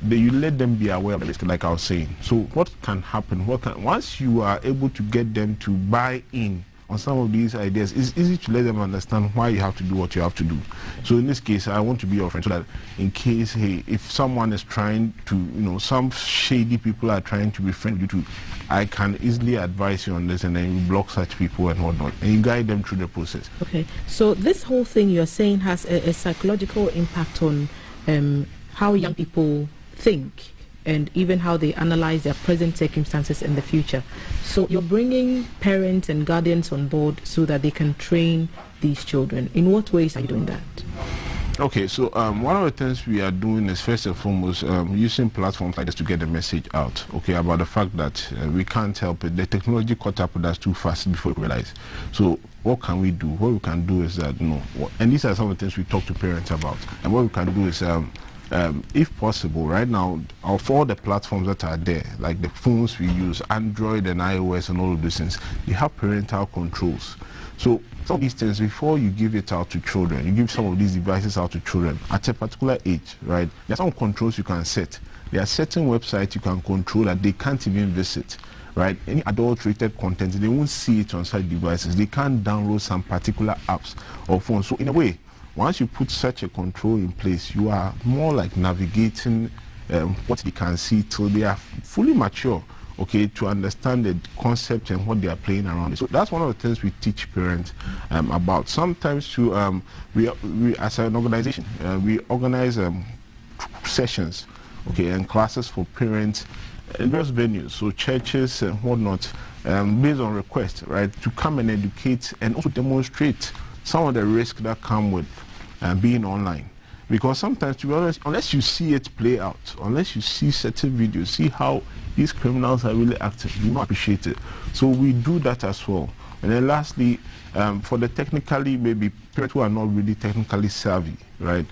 J: you let them be aware of the risk, like I was saying. So what can happen? Once you are able to get them to buy in on some of these ideas, it's easy to let them understand why you have to do what you have to do. So in this case, I want to be your friend so that in case, hey, if someone is trying to, some shady people are trying to befriend you too, I can easily advise you on this, and then you block such people and whatnot, and you guide them through the process.
A: Okay, so this whole thing you're saying has a psychological impact on how young people think and even how they analyze their present circumstances in the future. So you're bringing parents and guardians on board so that they can train these children. In what ways are you doing that?
J: Okay, so one of the things we are doing is first and foremost using platforms like this to get the message out, okay, about the fact that we can't help it. The technology caught up with us too fast before we realize. So what can we do? What we can do is that, and these are some of the things we talk to parents about. And what we can do is, if possible, right now, of all the platforms that are there, like the phones we use, Android and iOS and all of these things, they have parental controls. So some of these things, before you give it out to children, you give some of these devices out to children at a particular age, right? There are some controls you can set. There are certain websites you can control that they can't even visit, right? Any adult-rated content, they won't see it on such devices. They can't download some particular apps or phones. So in a way, once you put such a control in place, you are more like navigating what they can see till they are fully mature, okay, to understand the concept and what they are playing around. So that's one of the things we teach parents about. Sometimes to we as an organization, we organize sessions, okay, and classes for parents in various venues, so churches and whatnot, based on request, right, to come and educate and also demonstrate some of the risks that come with being online. Because sometimes, to be honest, unless you see it play out, unless you see certain videos, see how these criminals are really acting, you don't appreciate it. So we do that as well. And then lastly, for the technically, maybe parents who are not really technically savvy, right,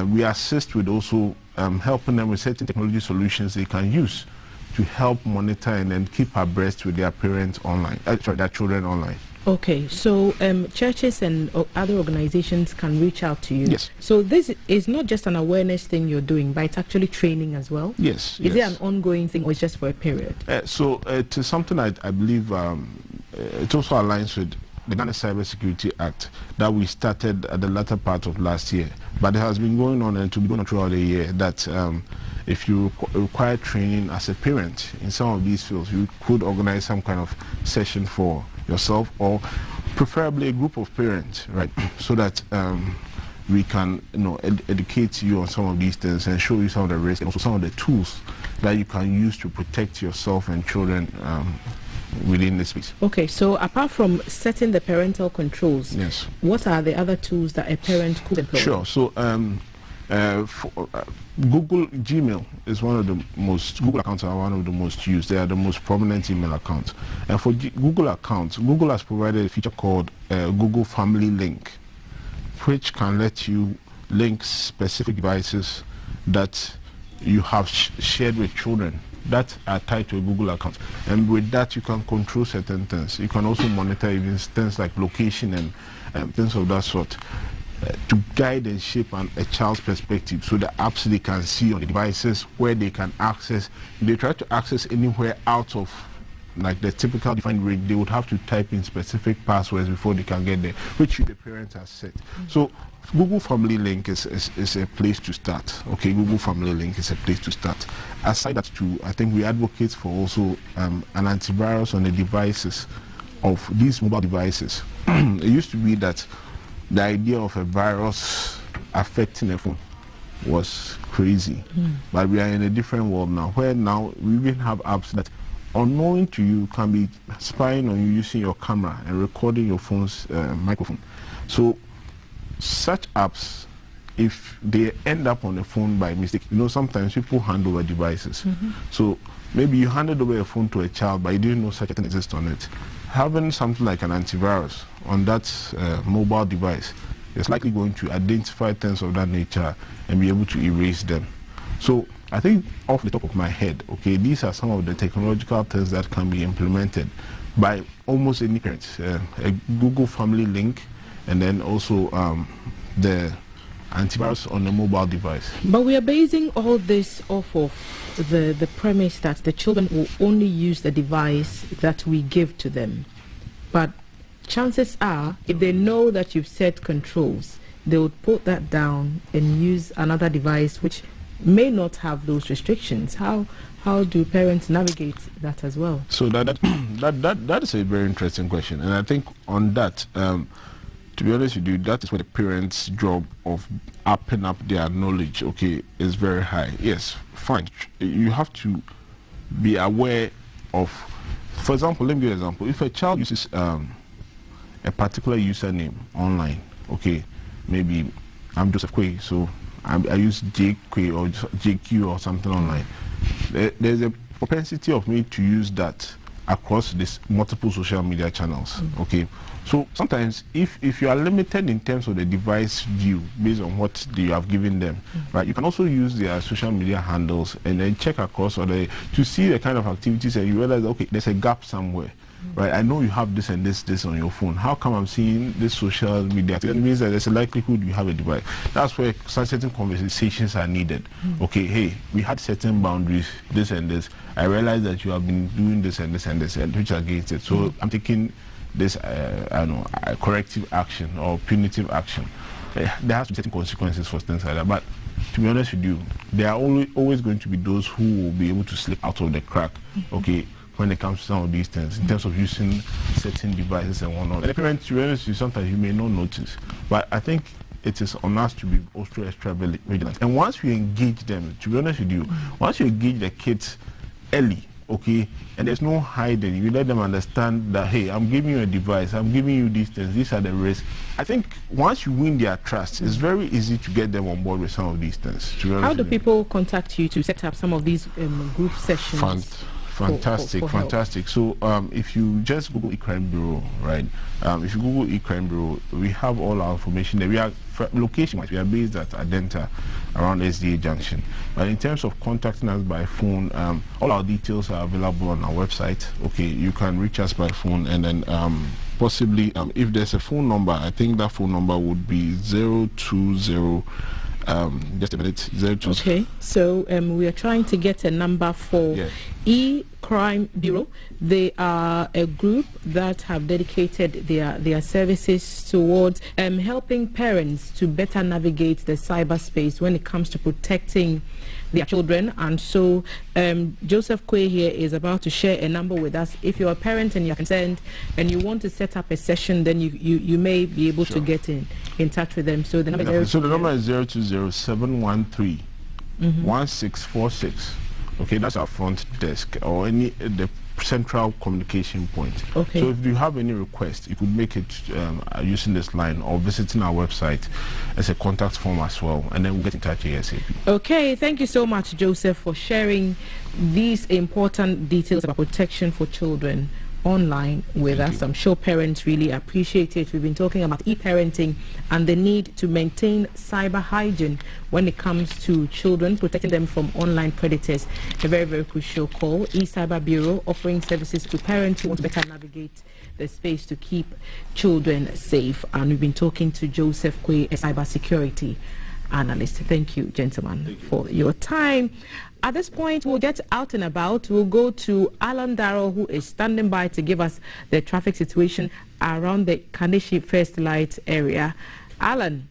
J: we assist with also helping them with certain technology solutions they can use to help monitor and then keep abreast with their parents online, their children online.
A: Okay, so churches and other organizations can reach out to you.
J: Yes.
A: So this is not just an awareness thing you're doing, but it's actually training as well?
J: Yes.
A: Is it an ongoing thing or it's just for a period?
J: So it is something I believe it also aligns with the Ghana Cybersecurity Act that we started at the latter part of last year. But it has been going on and to be going on throughout the year that if you require training as a parent in some of these fields, you could organize some kind of session for yourself or preferably a group of parents, right, so that we can educate you on some of these things and show you some of the risks and also some of the tools that you can use to protect yourself and children within this space.
A: Okay, so apart from setting the parental controls,
J: yes,
A: what are the other tools that a parent could employ?
J: Sure. So Google Gmail is one of the most, Google accounts are one of the most used. They are the most prominent email accounts. And for Google accounts, Google has provided a feature called Google Family Link, which can let you link specific devices that you have shared with children that are tied to a Google account. And with that, you can control certain things. You can also monitor even things like location and things of that sort. To guide and shape a child's perspective, so the apps they can see on the devices where they can access. If they try to access anywhere out of like the typical defined range, they would have to type in specific passwords before they can get there, which the parents have set. So Google Family Link is a place to start. Okay, Google Family Link is a place to start. Aside that too, I think we advocate for also an antivirus on the devices of these mobile devices. It used to be that the idea of a virus affecting a phone was crazy. But we are in a different world now, where now we even have apps that, unknowing to you, can be spying on you using your camera and recording your phone's microphone. So such apps, if they end up on a phone by mistake, sometimes people hand over devices. So maybe you handed over a phone to a child, but you didn't know such a thing exists on it. Having something like an antivirus on that mobile device is likely going to identify things of that nature and be able to erase them. So I think off the top of my head, okay, these are some of the technological things that can be implemented by almost any parent. A Google Family Link, and then also the antivirus on the mobile device.
A: But we are basing all this off of the premise that the children will only use the device that we give to them. But chances are, if they know that you've set controls, they would put that down and use another device which may not have those restrictions. How do parents navigate that as well?
J: So that is a very interesting question, and I think on that, to be honest with you, that is where the parents' job of upping up their knowledge, okay, is very high. Yes, fine. You have to be aware of, for example, let me give you an example. If a child uses a particular username online, okay, maybe I'm Joseph Quay, so I use JQ or JQ or something online. There's a propensity of me to use that across this multiple social media channels, okay? So sometimes if you are limited in terms of the device view based on what you have given them, right, you can also use their social media handles and then check across to see the kind of activities, and you realize, okay, there's a gap somewhere. Right, I know you have this and this on your phone. How come I'm seeing this social media? It means that there's a likelihood you have a device. That's where certain conversations are needed. Okay, hey, we had certain boundaries, this and this. I realize that you have been doing this and this and this, and which are against it. So I'm taking this, corrective action or punitive action. There has to be certain consequences for things like that. But to be honest with you, there are always going to be those who will be able to slip out of the crack. Okay. When it comes to some of these things, in terms of using certain devices and whatnot. And the parents, to be honest, sometimes you may not notice. But I think it is on us to be also extra vigilant. And once we engage them, to be honest with you, once you engage the kids early, okay, and there's no hiding, you let them understand that, hey, I'm giving you a device, I'm giving you these things, these are the risks. I think once you win their trust, it's very easy to get them on board with some of these things.
A: How do people contact you to set up some of these group sessions?
J: Fantastic. So if you just Google ECrime Bureau, right? If you Google ECrime Bureau, we have all our information there. We are location-wise, we are based at Adenta, around SDA Junction. But in terms of contacting us by phone, all our details are available on our website. Okay, you can reach us by phone, and then possibly, if there's a phone number, I think that phone number would be 020. Just a minute. 020.
A: Okay, so we are trying to get a number for ECrime Bureau. They are a group that have dedicated their services towards helping parents to better navigate the cyberspace when it comes to protecting their children. And so Joseph Quay here is about to share a number with us. If you're a parent and you're concerned and you want to set up a session, then you may be able to get in touch with them. So the number is
J: the number is 020-713-1646. Okay, that's our front desk or the central communication point.
A: Okay.
J: So if you have any request, you could make it using this line or visiting our website as a contact form as well, and then we'll get in touch ASAP.
A: Okay, thank you so much, Joseph, for sharing these important details about protection for children online with us. I'm sure parents really appreciate it. We've been talking about e-parenting and the need to maintain cyber hygiene when it comes to children, protecting them from online predators. A very, very crucial call. ECrime Bureau offering services to parents who want to better navigate the space to keep children safe. And we've been talking to Joseph Quay, a cybersecurity analyst. Thank you, gentlemen, for your time. At this point, we'll get out and about. We'll go to Alan Darrow, who is standing by to give us the traffic situation around the Kanishi First Light area. Alan.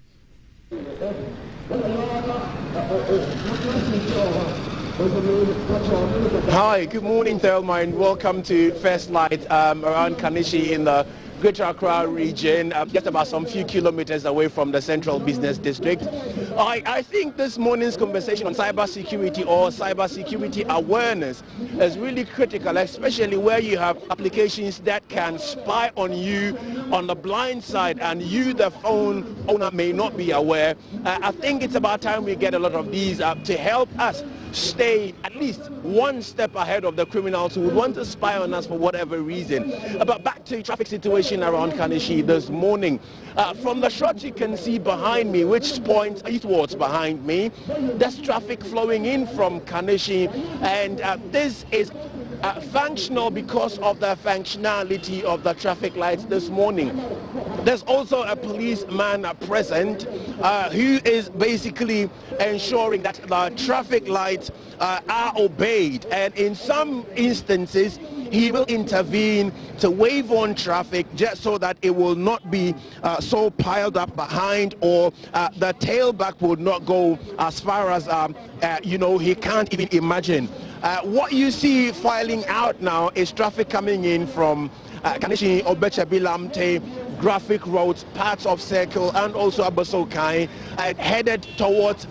K: Hi, good morning, Thelma, and welcome to First Light around Kanishi in the Greater Accra region, just about some few kilometers away from the central business district. I think this morning's conversation on cybersecurity or cybersecurity awareness is really critical, especially where you have applications that can spy on you on the blind side and you, the phone owner, may not be aware. I think it's about time we get a lot of these to help us stay at least one step ahead of the criminals who would want to spy on us for whatever reason. But back to traffic situation around Kanishi this morning. From the shot you can see behind me, which points eastwards behind me, there's traffic flowing in from Kanishi, and this is functional because of the functionality of the traffic lights this morning. There's also a policeman present who is basically ensuring that the traffic lights are obeyed, and in some instances he will intervene to wave on traffic just so that it will not be so piled up behind, or the tailback would not go as far as he can't even imagine. What you see filing out now is traffic coming in from Kanishi, Obechebilamte, Graphic Roads, parts of Circle, and also Abosokai, headed towards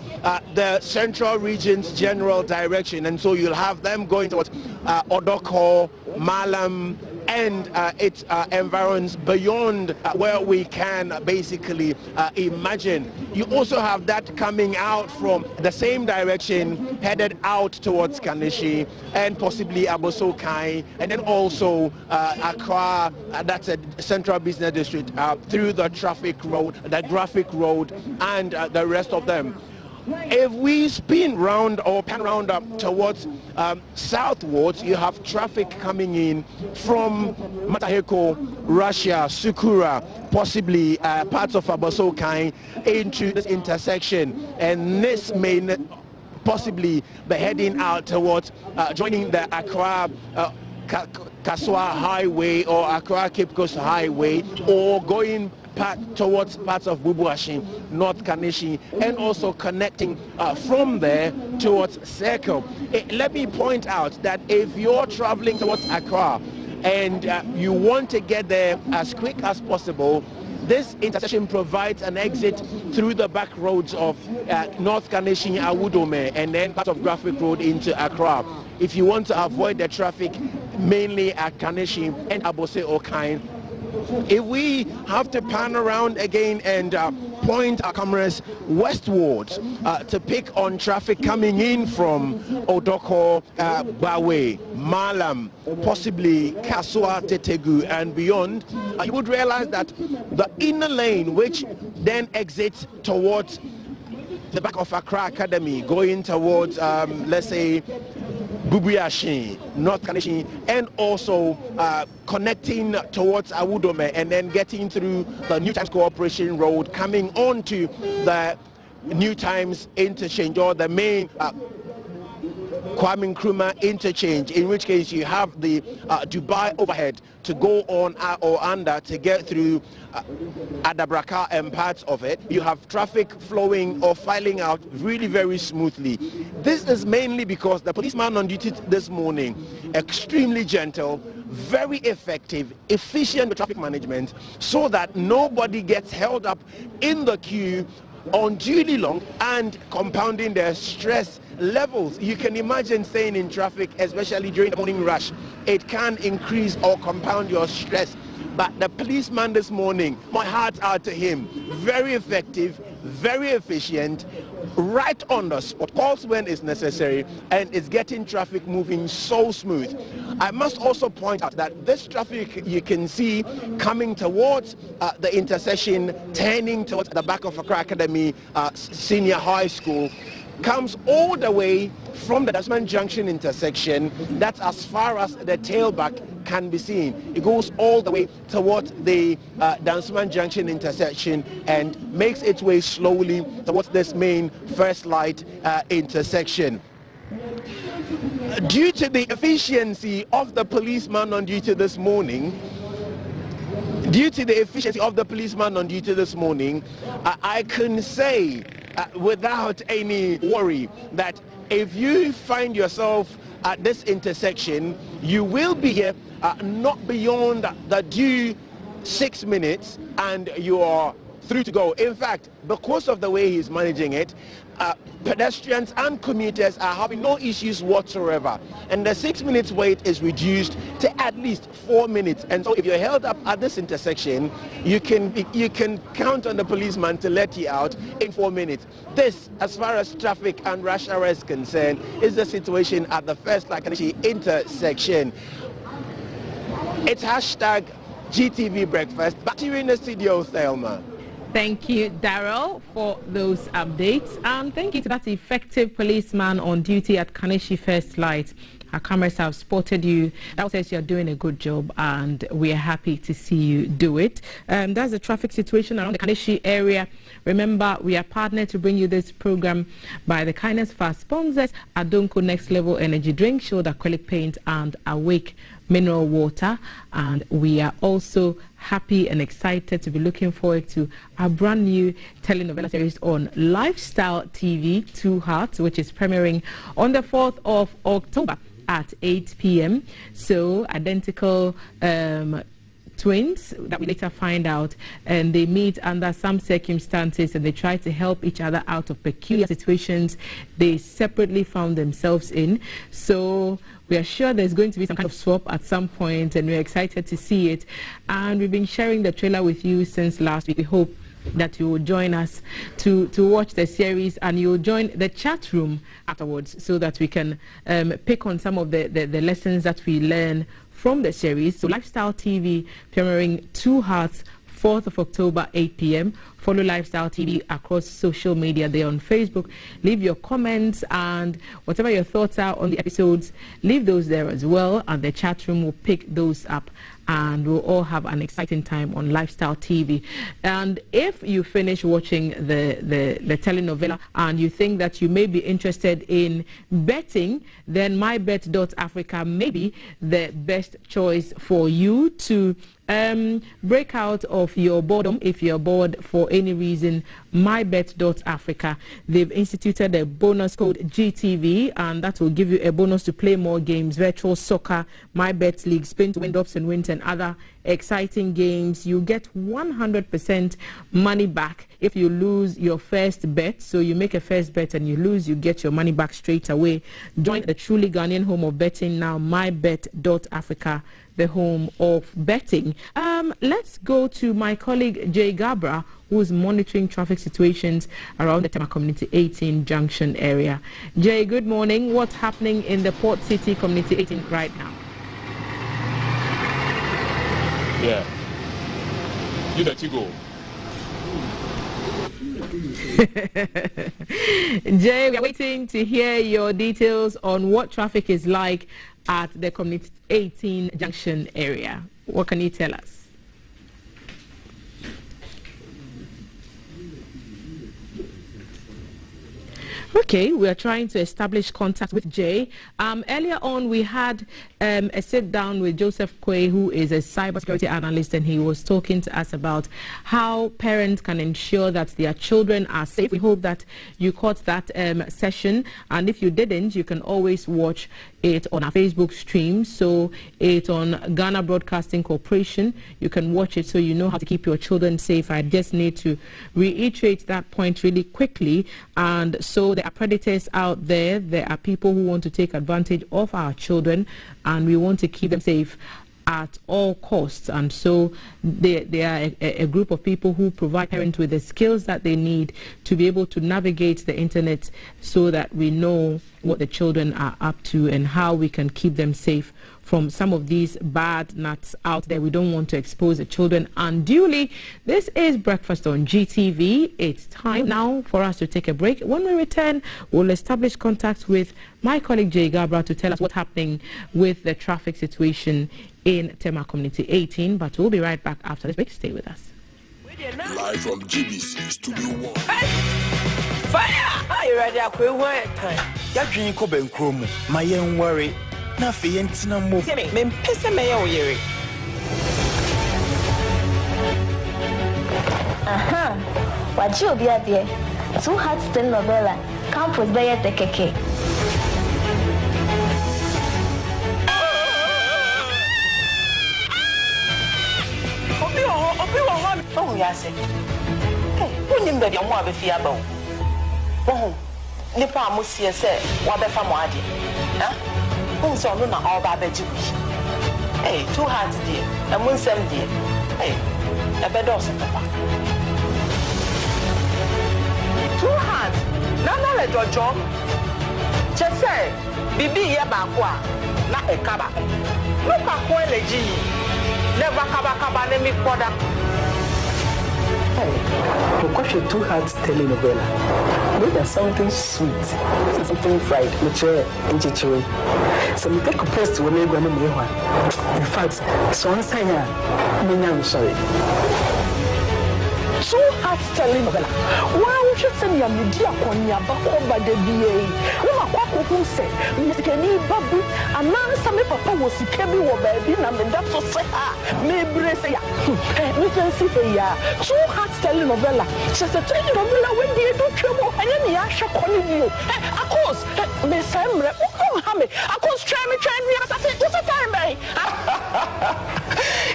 K: the Central Region's general direction. And so you'll have them going towards Odoko, Malam, and its environs beyond where we can basically imagine. You also have that coming out from the same direction, headed out towards Kanishi and possibly Abosokai, and then also Accra, that's a Central Business District, through the Traffic Road, the Graphic Road, and the rest of them. If we spin round or pan round up towards southwards, you have traffic coming in from Mataheko, Russia, Sukura, possibly parts of Abosokai into this intersection, and this may possibly be heading out towards joining the Accra Kaswa Highway or Accra Cape Coast Highway, or going towards parts of Bubuashi, North Kanishi, and also connecting from there towards Circle. Let me point out that if you're traveling towards Accra and you want to get there as quick as possible, this intersection provides an exit through the back roads of North Kanishi, Awudome, and then part of Graphic Road into Accra. If you want to avoid the traffic, mainly at Kanishi and Abose Okai. If we have to pan around again and point our cameras westwards to pick on traffic coming in from Odoko, Bawe, Malam, possibly Kasua, Tetegu, and beyond, you would realize that the inner lane, which then exits towards the back of Accra Academy, going towards, let's say, Bubuashi, North Kanishi, and also connecting towards Awudome, and then getting through the New Times Corporation Road, coming onto the New Times interchange, or the main Kwame Nkrumah interchange, in which case you have the Dubai overhead to go on or under to get through Adabraka and parts of it. You have traffic flowing or filing out really very smoothly. This is mainly because the policeman on duty this morning, extremely gentle, very effective, efficient traffic management, so that nobody gets held up in the queue unduly long and compounding their stress levels. You can imagine staying in traffic, especially during the morning rush. It can increase or compound your stress. But the policeman this morning, my heart out to him, very effective, very efficient, right on the spot, calls when it's necessary, and it's getting traffic moving so smooth. I must also point out that this traffic you can see coming towards the intersection, turning towards the back of Accra Academy Senior High School, comes all the way from the Dansman Junction intersection. That's as far as the tailback can be seen. It goes all the way towards the Dansman Junction intersection and makes its way slowly towards this main First Light intersection. Due to the efficiency of the policeman on duty this morning, I can say without any worry that if you find yourself at this intersection, you will be here not beyond the due 6 minutes, and you are through to go. In fact, because of the way he's managing it, pedestrians and commuters are having no issues whatsoever, and the 6 minutes wait is reduced to at least 4 minutes. And so if you're held up at this intersection, you can count on the policeman to let you out in 4 minutes. This, as far as traffic and rush hour is concerned, is the situation at the First Light intersection. It's hashtag GTV Breakfast. Back to you in the studio, Thelma.
A: Thank you, Daryl, for those updates. And thank you to that effective policeman on duty at Kanishi First Light. Our cameras have spotted you. That says you're doing a good job, and we are happy to see you do it. That's the traffic situation around the Kanishi area. Remember, we are partnered to bring you this program by the kindness of our sponsors, Adonko Next Level Energy Drink, Shoulder Acrylic Paint, and Awake mineral water. And we are also happy and excited to be looking forward to our brand new telenovela series on Lifestyle TV, Two Hearts, which is premiering on the 4th of October at 8 p.m. So identical twins that we later find out, and they meet under some circumstances and they try to help each other out of peculiar situations they separately found themselves in. So we are sure there's going to be some kind of swap at some point, and we're excited to see it. And we've been sharing the trailer with you since last week. We hope that you will join us to watch the series, and you'll join the chat room afterwards so that we can pick on some of the lessons that we learn from the series. So Lifestyle TV premiering Two Hearts, 4th of October, 8 p.m. Follow Lifestyle TV across social media. They're on Facebook. Leave your comments and whatever your thoughts are on the episodes, leave those there as well, and the chat room will pick those up, and we'll all have an exciting time on Lifestyle TV. And if you finish watching the telenovela and you think that you may be interested in betting, then mybet.africa may be the best choice for you to break out of your boredom. If you're bored for any reason, mybet.africa, they've instituted a bonus code GTV, and that will give you a bonus to play more games: virtual soccer, MyBet League, spin to win, drops and wins, and other exciting games. You get 100% money back if you lose your first bet. So you make a first bet and you lose, you get your money back straight away. Join the truly Ghanaian home of betting now, mybet.africa, the home of betting. Let's go to my colleague Jay Gabra, who's monitoring traffic situations around the Tema Community 18 Junction area. Jay, good morning. What's happening in the Port City Community 18 right now?
H: Yeah. You let you go.
A: Jay, we are waiting to hear your details on what traffic is like at the Community 18 Junction area. What can you tell us? Okay, we are trying to establish contact with Jay. Earlier on, we had a sit down with Joseph Quay, who is a cybersecurity analyst, and he was talking to us about how parents can ensure that their children are safe. We hope that you caught that session, and if you didn't, you can always watch it on our Facebook stream. So it's on Ghana Broadcasting Corporation. You can watch it so you know how to keep your children safe. I just need to reiterate that point really quickly. And so there are predators out there. There are people who want to take advantage of our children, and we want to keep them safe at all costs. And so they are a group of people who provide parents with the skills that they need to be able to navigate the internet so that we know what the children are up to and how we can keep them safe from some of these bad nuts out there. We don't want to expose the children unduly. This is Breakfast on GTV. It's time now for us to take a break. When we return, we'll establish contact with my colleague Jay Gabra to tell us what's happening with the traffic situation in Tema Community 18. But we'll be right back after this break. Stay with us.
I: Live from GBC Studio 1.
F: Fire! Are you ready?
G: Ya dream ko ben kromu. Ma yen worry. Na fe yentina mo.
F: Me mpese me ye oyere.
L: Aha. Waji obi ade. Two Hearts telenovela. Campus Bayer Tekeke.
F: Obi wo ho. Oh ya se. Hey, unim be de mo abefi aba wo. Oh. Nipa amusie se wa befa mo ade. Ha? So no na all baba ji. Hey, Two Hearts dear. And mun sem dear. Hey, a bed of papa. Two Hearts. Na na le jojo. Che say, bibi ye ba kwa na e kaba. No pa ko eleji. Never kaba ne mi koda.
M: To watch a Two Hearts telenovela. Maybe something sweet, something fried, mature, and chichery. So we take a post when we're going to make one. In fact, so I'm saying, I'm sorry. Two Hearts telenovela. Wow, just send your media konya bako ba de BA. No makwako who say, Miskeni babu, and now some papa was kebi wo baby, na me that so say me brace ya. We can see here. Two Hearts telenovela. Just a telenovela when they do trouble, and then the Asha calling you. Of course, me Samre, oh, Hammy, of course, try me, I said, what's the time, babe?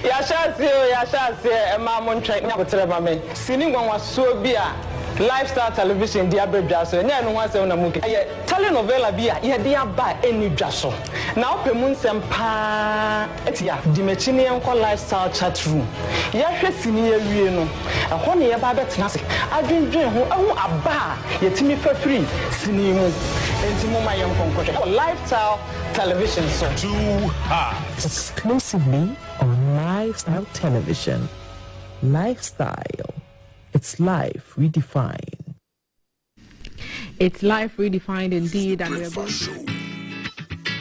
M: Yashasi, and Mamma train never tell me. Singing one was so beer. Lifestyle television, dear baby, and then once on a movie. Telenovela beer, yeah, dear buy any jasso. Now, Pemun Sempa, Etia, Dimechinian lifestyle chat room. Yasha senior, you know, a honey about Nasi. I didn't drink who own a bar, yet me for free, cinema, and Timo my young concoction. Lifestyle television, so too hard. Exclusively on Lifestyle Television. Lifestyle. It's life redefined.
A: It's life redefined indeed, and we're going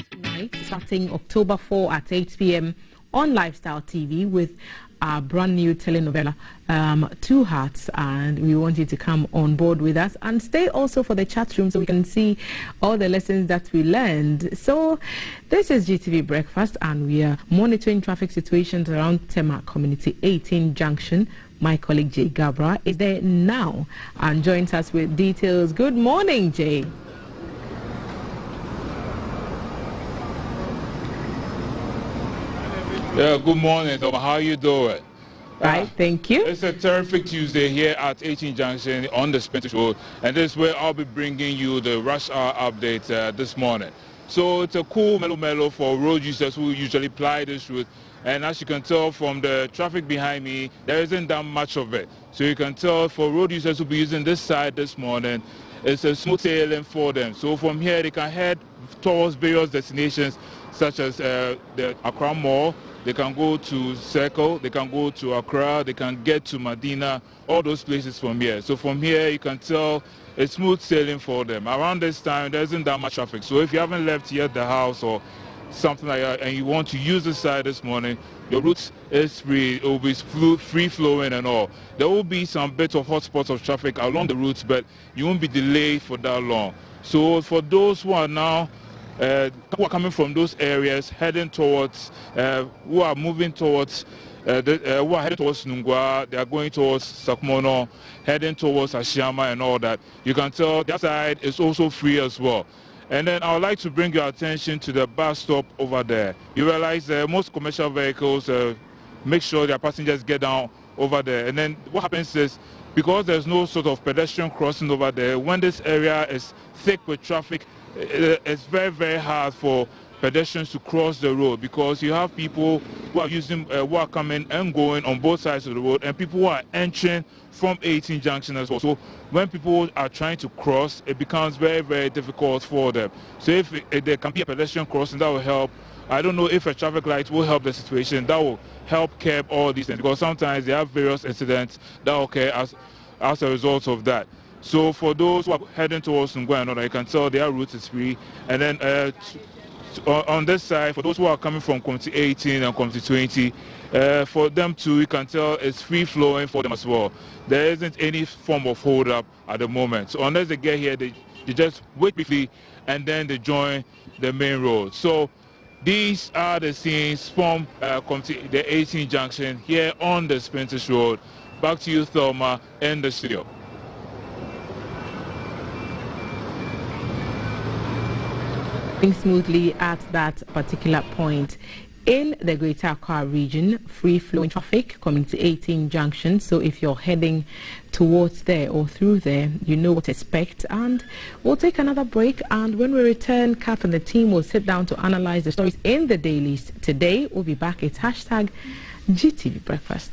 A: tonight, starting October 4 at 8 p.m. on Lifestyle TV with our brand new telenovela, Two Hearts, and we want you to come on board with us and stay also for the chat room so we can see all the lessons that we learned. So this is GTV Breakfast, and we are monitoring traffic situations around Tema Community 18 Junction. My colleague Jay Gabra is there now and joins us with details. Good morning, Jay.
H: Yeah, good morning, Tom. How you doing?
A: Right, thank you.
H: It's a terrific Tuesday here at 18 Junction on the Spanish Road, and this is where I'll be bringing you the rush hour update this morning. So it's a cool mellow for road users who usually ply this route. And as you can tell from the traffic behind me, there isn't that much of it. So you can tell for road users who will be using this side this morning, it's a smooth sailing for them. So from here, they can head towards various destinations, such as the Accra Mall. They can go to Circle, they can go to Accra, they can get to Medina, all those places from here. So from here, you can tell it's smooth sailing for them. Around this time, there isn't that much traffic. So if you haven't left yet the house or something like that, and you want to use the side this morning, your route is free. It will be free flowing and all. There will be some bit of hotspots of traffic along the routes, but you won't be delayed for that long. So for those who are now who are coming from those areas, heading towards, who are moving towards, who are heading towards Nungwa, they are going towards Sakmono, heading towards Ashiyama and all that. You can tell that side is also free as well. And then I would like to bring your attention to the bus stop over there. You realize most commercial vehicles make sure their passengers get down over there. And then what happens is, because there's no sort of pedestrian crossing over there, when this area is thick with traffic, it's very, very hard for pedestrians to cross the road, because you have people who are using, who are coming and going on both sides of the road, and people who are entering from 18 Junction as well. So when people are trying to cross, it becomes very, very difficult for them. So if there can be a pedestrian crossing, that will help. I don't know if a traffic light will help the situation. That will help curb all these things, because sometimes there are various incidents that occur as a result of that. So for those who are heading towards Ngwa, you can tell their route is free. And then on this side, for those who are coming from Community 18 and Community 20, for them too, you can tell it's free flowing for them as well. There isn't any form of hold up at the moment. So unless they get here, they just wait briefly and then they join the main road. So these are the scenes from the 18 Junction here on the Spintis Road. Back to you, Thelma, in the studio.
A: Smoothly at that particular point in the Greater Accra region, free flowing traffic, Community 18 Junction. So if you're heading towards there or through there, you know what to expect. And we'll take another break, and when we return, Kath and the team will sit down to analyze the stories in the dailies. Today we'll be back. It's hashtag GTV Breakfast.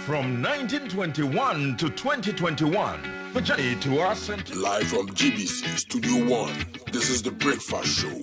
N: From 1921 to 2021, the journey to our center.
I: Live from GBC Studio 1, this is The Breakfast Show.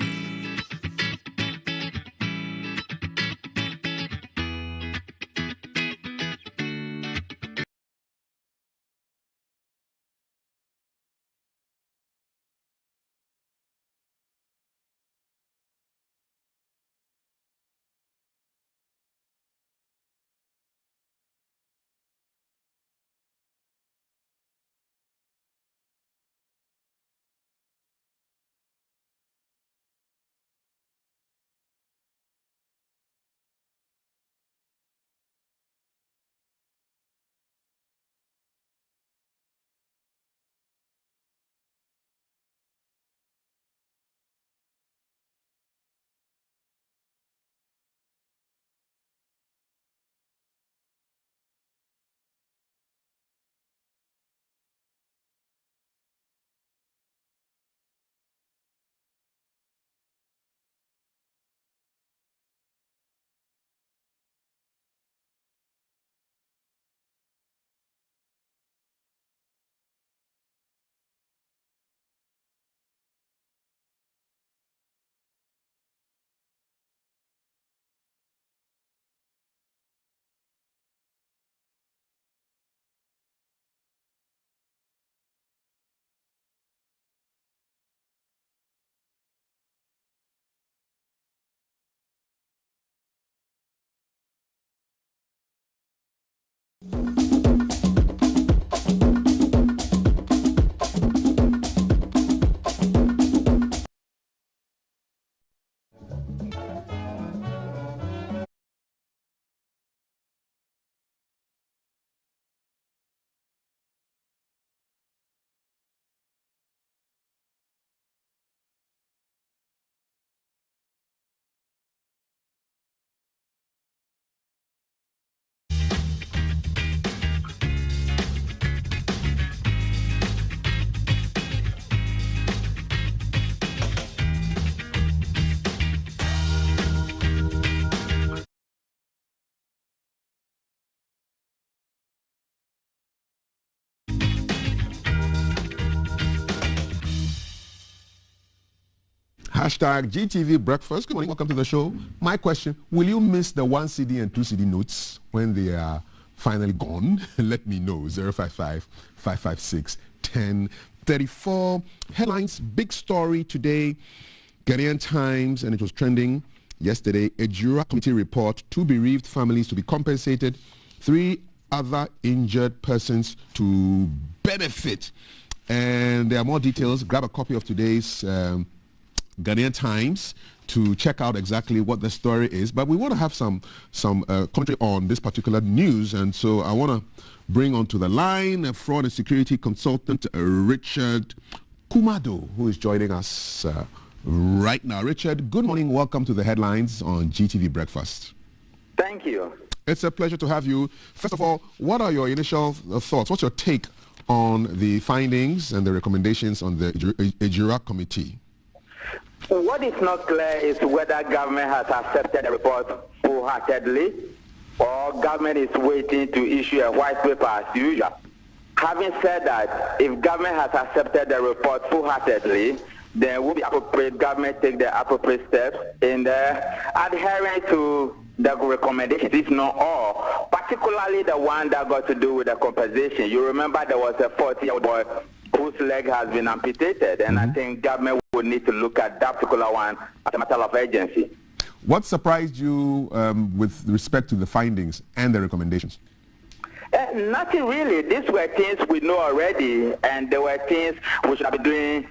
B: Hashtag GTV Breakfast. Good morning, welcome to the show. My question, will you miss the 1 CD and 2 CD notes when they are finally gone? Let me know. 055-556-1034. Headlines, big story today. Ghanaian Times, and it was trending yesterday. A Jura committee report, 2 bereaved families to be compensated, 3 other injured persons to benefit. And there are more details. Grab a copy of today's Ghanaian Times to check out exactly what the story is. But we want to have some commentary on this particular news, and so I want to bring onto the line a fraud and security consultant, Richard Kumado, who is joining us right now. Richard, good morning. Welcome to the headlines on GTV Breakfast.
O: Thank you.
B: It's a pleasure to have you. First of all, what are your initial thoughts? What's your take on the findings and the recommendations on the Jura committee?
O: What is not clear is whether government has accepted the report wholeheartedly or government is waiting to issue a white paper as usual. Having said that, if government has accepted the report wholeheartedly, then will be appropriate government take the appropriate steps in adhering to the recommendations, if not all, particularly the one that got to do with the compensation. You remember there was a 40-year-old boy whose leg has been amputated, and I think government would need to look at that particular one as a matter of urgency.
B: What surprised you with respect to the findings and the recommendations?
O: Nothing really. These were things we know already, and they were things we should have been doing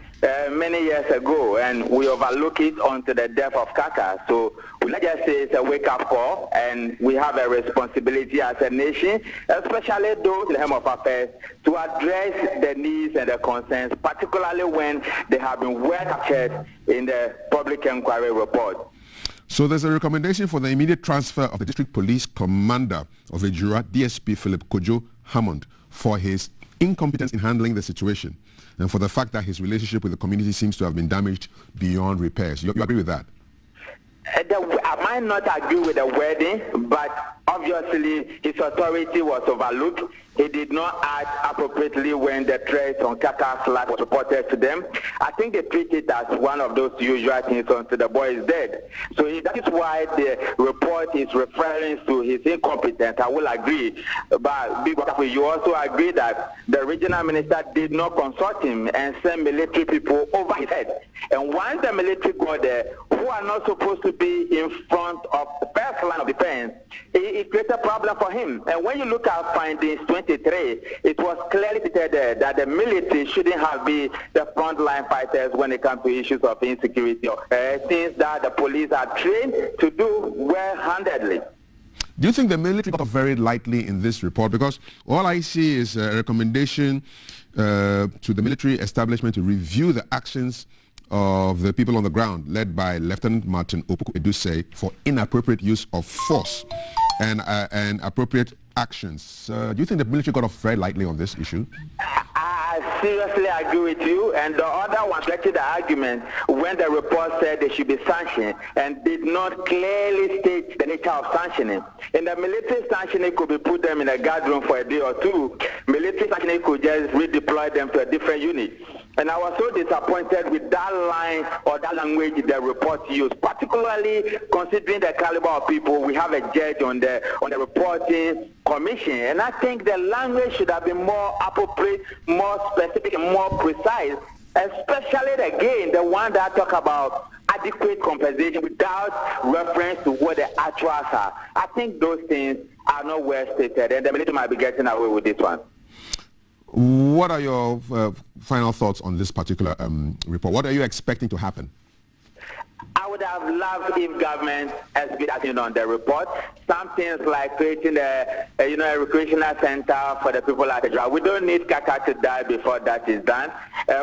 O: many years ago, and we overlook it until the death of Kaka. So let's just say it's a wake-up call, and we have a responsibility as a nation, especially those in the Home of Affairs, to address the needs and the concerns, particularly when they have been well captured in the public inquiry report.
B: So there's a recommendation for the immediate transfer of the district police commander of Ejura, DSP Philip Kojo Hammond, for his incompetence in handling the situation and for the fact that his relationship with the community seems to have been damaged beyond repairs. You agree with that?
O: I might not agree with the wording, but obviously his authority was overlooked. He did not act appropriately when the threat on Kaka's life was reported to them. I think they treat it as one of those usual things until the boy is dead. So that is why the report is referring to his incompetence. I will agree. But you also agree that the regional minister did not consult him and send military people over his head. And once the military go there, who are not supposed to be in front of the first line of defense, it creates a problem for him. And when you look at findings 23, it was clearly stated there that the military shouldn't have been the frontline fighters when it comes to issues of insecurity. Things that the police are trained to do well-handedly.
B: Do you think the military got off very lightly in this report? Because all I see is a recommendation to the military establishment to review the actions of the people on the ground, led by Lieutenant Martin Opoku Edusei, for inappropriate use of force and appropriate actions. Do you think the military got off very lightly on this issue?
O: I seriously agree with you, and the other one rejected the argument when the report said they should be sanctioned and did not clearly state the nature of sanctioning. In the military sanctioning could be put them in a guard room for a day or two. Military sanctioning could just redeploy them to a different unit. And I was so disappointed with that line or that language the report used, particularly considering the caliber of people. We have a judge on the reporting commission, and I think the language should have been more appropriate, more specific, and more precise, especially, again, the one that talk about adequate compensation without reference to what the actuals are. I think those things are not well stated, and the military might be getting away with this one.
B: What are your final thoughts on this particular report? What are you expecting to happen?
O: I would have loved if government has been acting on the report. Some things like creating a recreational center for the people at the drive. We don't need Kaka to die before that is done.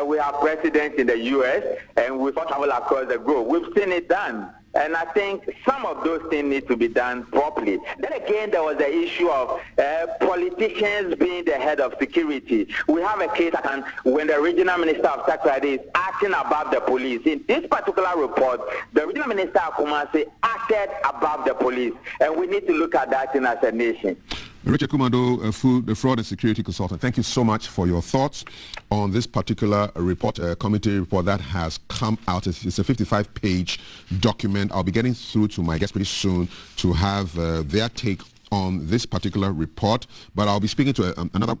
O: We have presidents in the U.S. and we travel across the globe. We've seen it done. And I think some of those things need to be done properly. Then again, there was the issue of politicians being the head of security. We have a case when the regional minister of Sakrade is acting above the police. In this particular report, the regional minister of Kumasi acted above the police. And we need to look at that in as a nation.
B: Richard Kumado, the fraud and security consultant, thank you so much for your thoughts on this particular report, committee report that has come out. It's a 55-page document. I'll be getting through to my guests pretty soon to have their take on this particular report, but I'll be speaking to another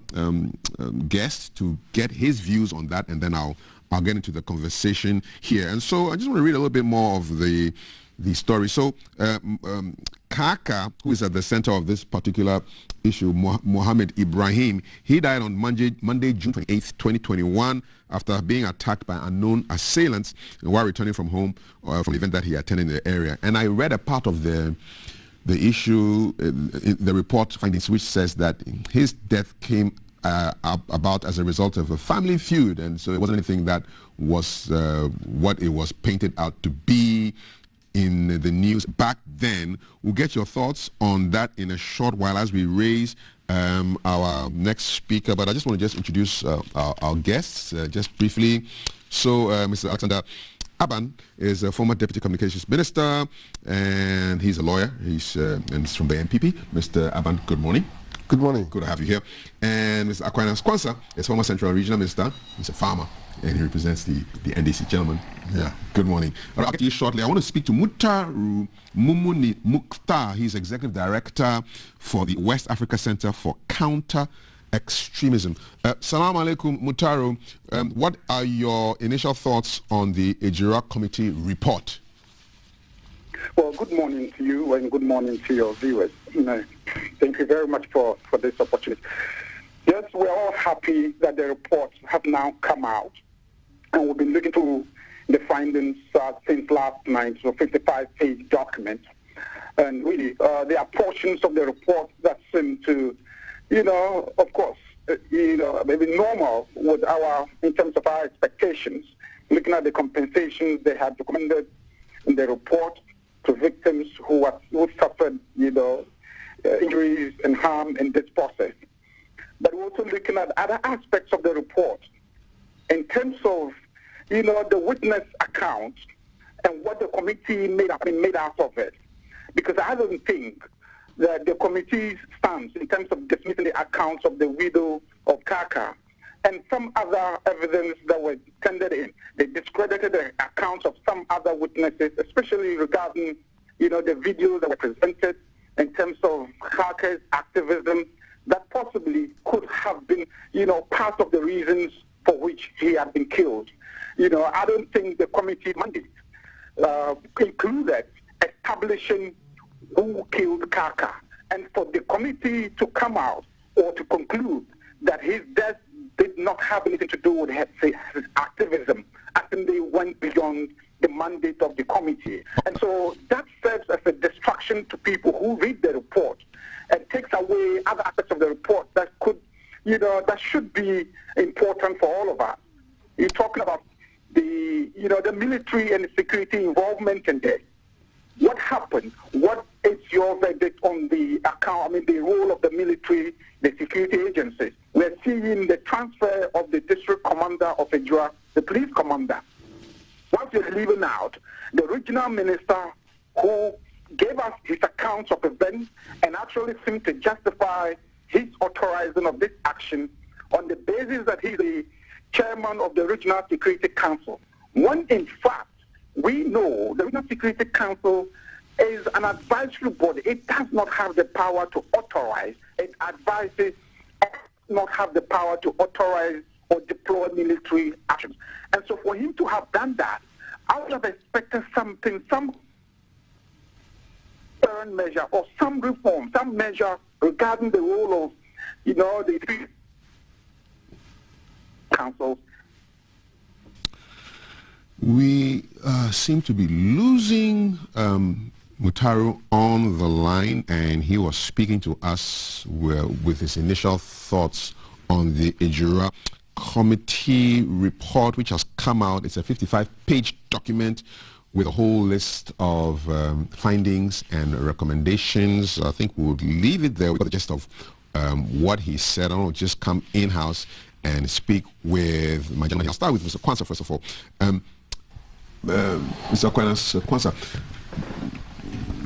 B: guest to get his views on that, and then I'll get into the conversation here. And so I just want to read a little bit more of the story. So Kaka, who is at the center of this particular issue, Mohammed Ibrahim, he died on Monday, June 28th, 2021, after being attacked by unknown assailants while returning from home from the event that he attended in the area. And I read a part of the issue, the report findings, which says that his death came about as a result of a family feud, and so it wasn't anything that was what it was painted out to be in the news back then. We'll get your thoughts on that in a short while as we raise our next speaker, but I just want to introduce our guests just briefly. So Mr. Alexander Aban is a former Deputy Communications Minister, and he's a lawyer. He's from the NPP. Mr. Aban, good morning.
P: Good morning.
B: Good to have you here. And Mr. Aquinas Kwanzaa is former Central Regional Minister. He's a farmer, and he represents the NDC. Gentlemen, yeah, good morning. I'll get to you shortly. I want to speak to Mutaru Mumuni Mukhtar. He's Executive Director for the West Africa Center for Counter-Extremism. Salam alaikum, Mutaru. What are your initial thoughts on the Ejira Committee report?
P: Well, good morning to you and good morning to your viewers. Thank you very much for this opportunity. Yes, we're all happy that the reports have now come out, and we've been looking through the findings since last night, so 55-page document. And really, there are portions of the report that seem to, of course, maybe normal in terms of our expectations, looking at the compensations they had recommended in the report to victims who suffered, injuries and harm in this process. But we're also looking at other aspects of the report in terms of, the witness account and what the committee made out of it. because I don't think that the committee's stance in terms of dismissing the accounts of the widow of Kaka and some other evidence that was tendered in, they discredited the accounts of some other witnesses, especially regarding, the videos that were presented in terms of Kaka's activism that possibly could have been, part of the reasons for which he had been killed. I don't think the committee mandate included establishing who killed Kaka, and for the committee to come out or to conclude that his death did not have anything to do with his activism, I think they went beyond the mandate of the committee. And so that serves as a distraction to people who read the report and takes away other aspects of the report that could, that should be important for all of us. You're talking about the military and security involvement in this. What happened? What is your verdict on the account, the role of the military, the security agencies? We're seeing the transfer of the district commander of Ejura, the police commander. Once you're leaving out, the regional minister who gave us his accounts of events and actually seemed to justify his authorizing of this action on the basis that he's the chairman of the Regional Security Council, when in fact, we know the Regional Security Council is an advisory body. It does not have the power to authorize. It advises, it does not have the power to authorize or deploy military actions. And so for him to have done that, I would have expected something, some current measure or some reform, some measure regarding the role of, the three councils.
B: We seem to be losing Mutaru on the line, and he was speaking to us with his initial thoughts on the Ejura Committee report, which has come out. It's a 55-page document with a whole list of findings and recommendations. I think we'll leave it there with the gist of what he said. I'll just come in-house and speak with my gentleman. I'll start with Mr. Kwanzaa, first of all. Mr. Kwanzaa,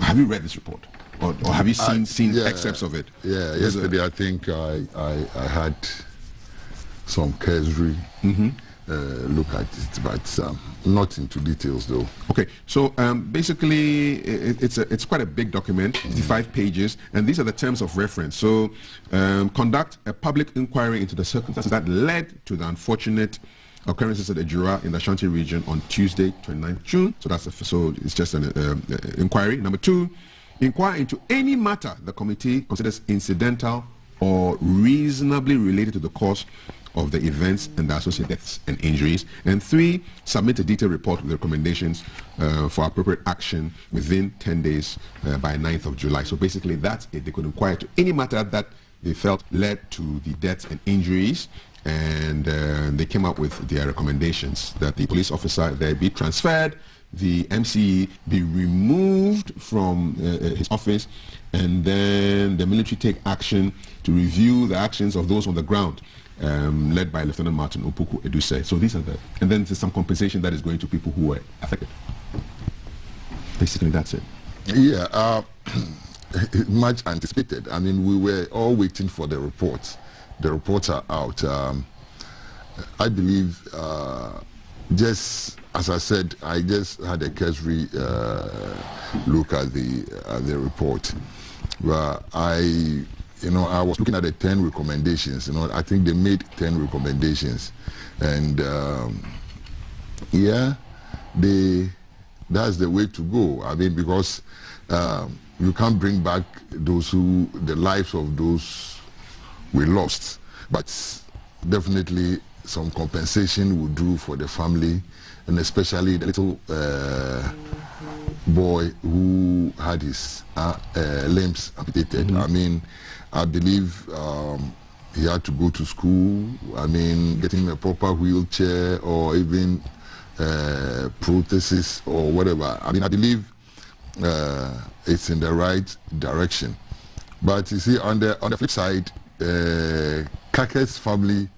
B: have you read this report? Or have you seen excerpts of it?
Q: Yeah, yesterday I think I had some cursory look at it, but not into details though.
B: Okay, so basically it's quite a big document, 55 pages, and these are the terms of reference. So conduct a public inquiry into the circumstances that led to the unfortunate occurrences at Ejura in the Ashanti region on Tuesday, 29th June. So it's just an inquiry. Number 2, inquire into any matter the committee considers incidental or reasonably related to the cause of the events and the associated deaths and injuries. And 3, submit a detailed report with recommendations for appropriate action within 10 days by 9th of July. So basically that's it. They could inquire to any matter that they felt led to the deaths and injuries, and they came up with their recommendations that the police officer there be transferred, the MCE be removed from his office, and then the military take action to review the actions of those on the ground, led by Lieutenant Martin Opoku Eduse. So these are and then there's some compensation that is going to people who were affected. Basically, that's it.
Q: Yeah, much anticipated. I mean, we were all waiting for the reports. The reports are out. I believe, just as I said, I just had a cursory look at the report. But I was looking at the 10 recommendations. I think they made 10 recommendations, and that's the way to go. I mean, because you can't bring back the lives of those we lost, but definitely some compensation will do for the family, and especially the little boy who had his limbs amputated. I mean, I believe he had to go to school. I mean, getting a proper wheelchair or even prosthesis or whatever. I mean, I believe it's in the right direction. But you see, on the flip side, Kake's family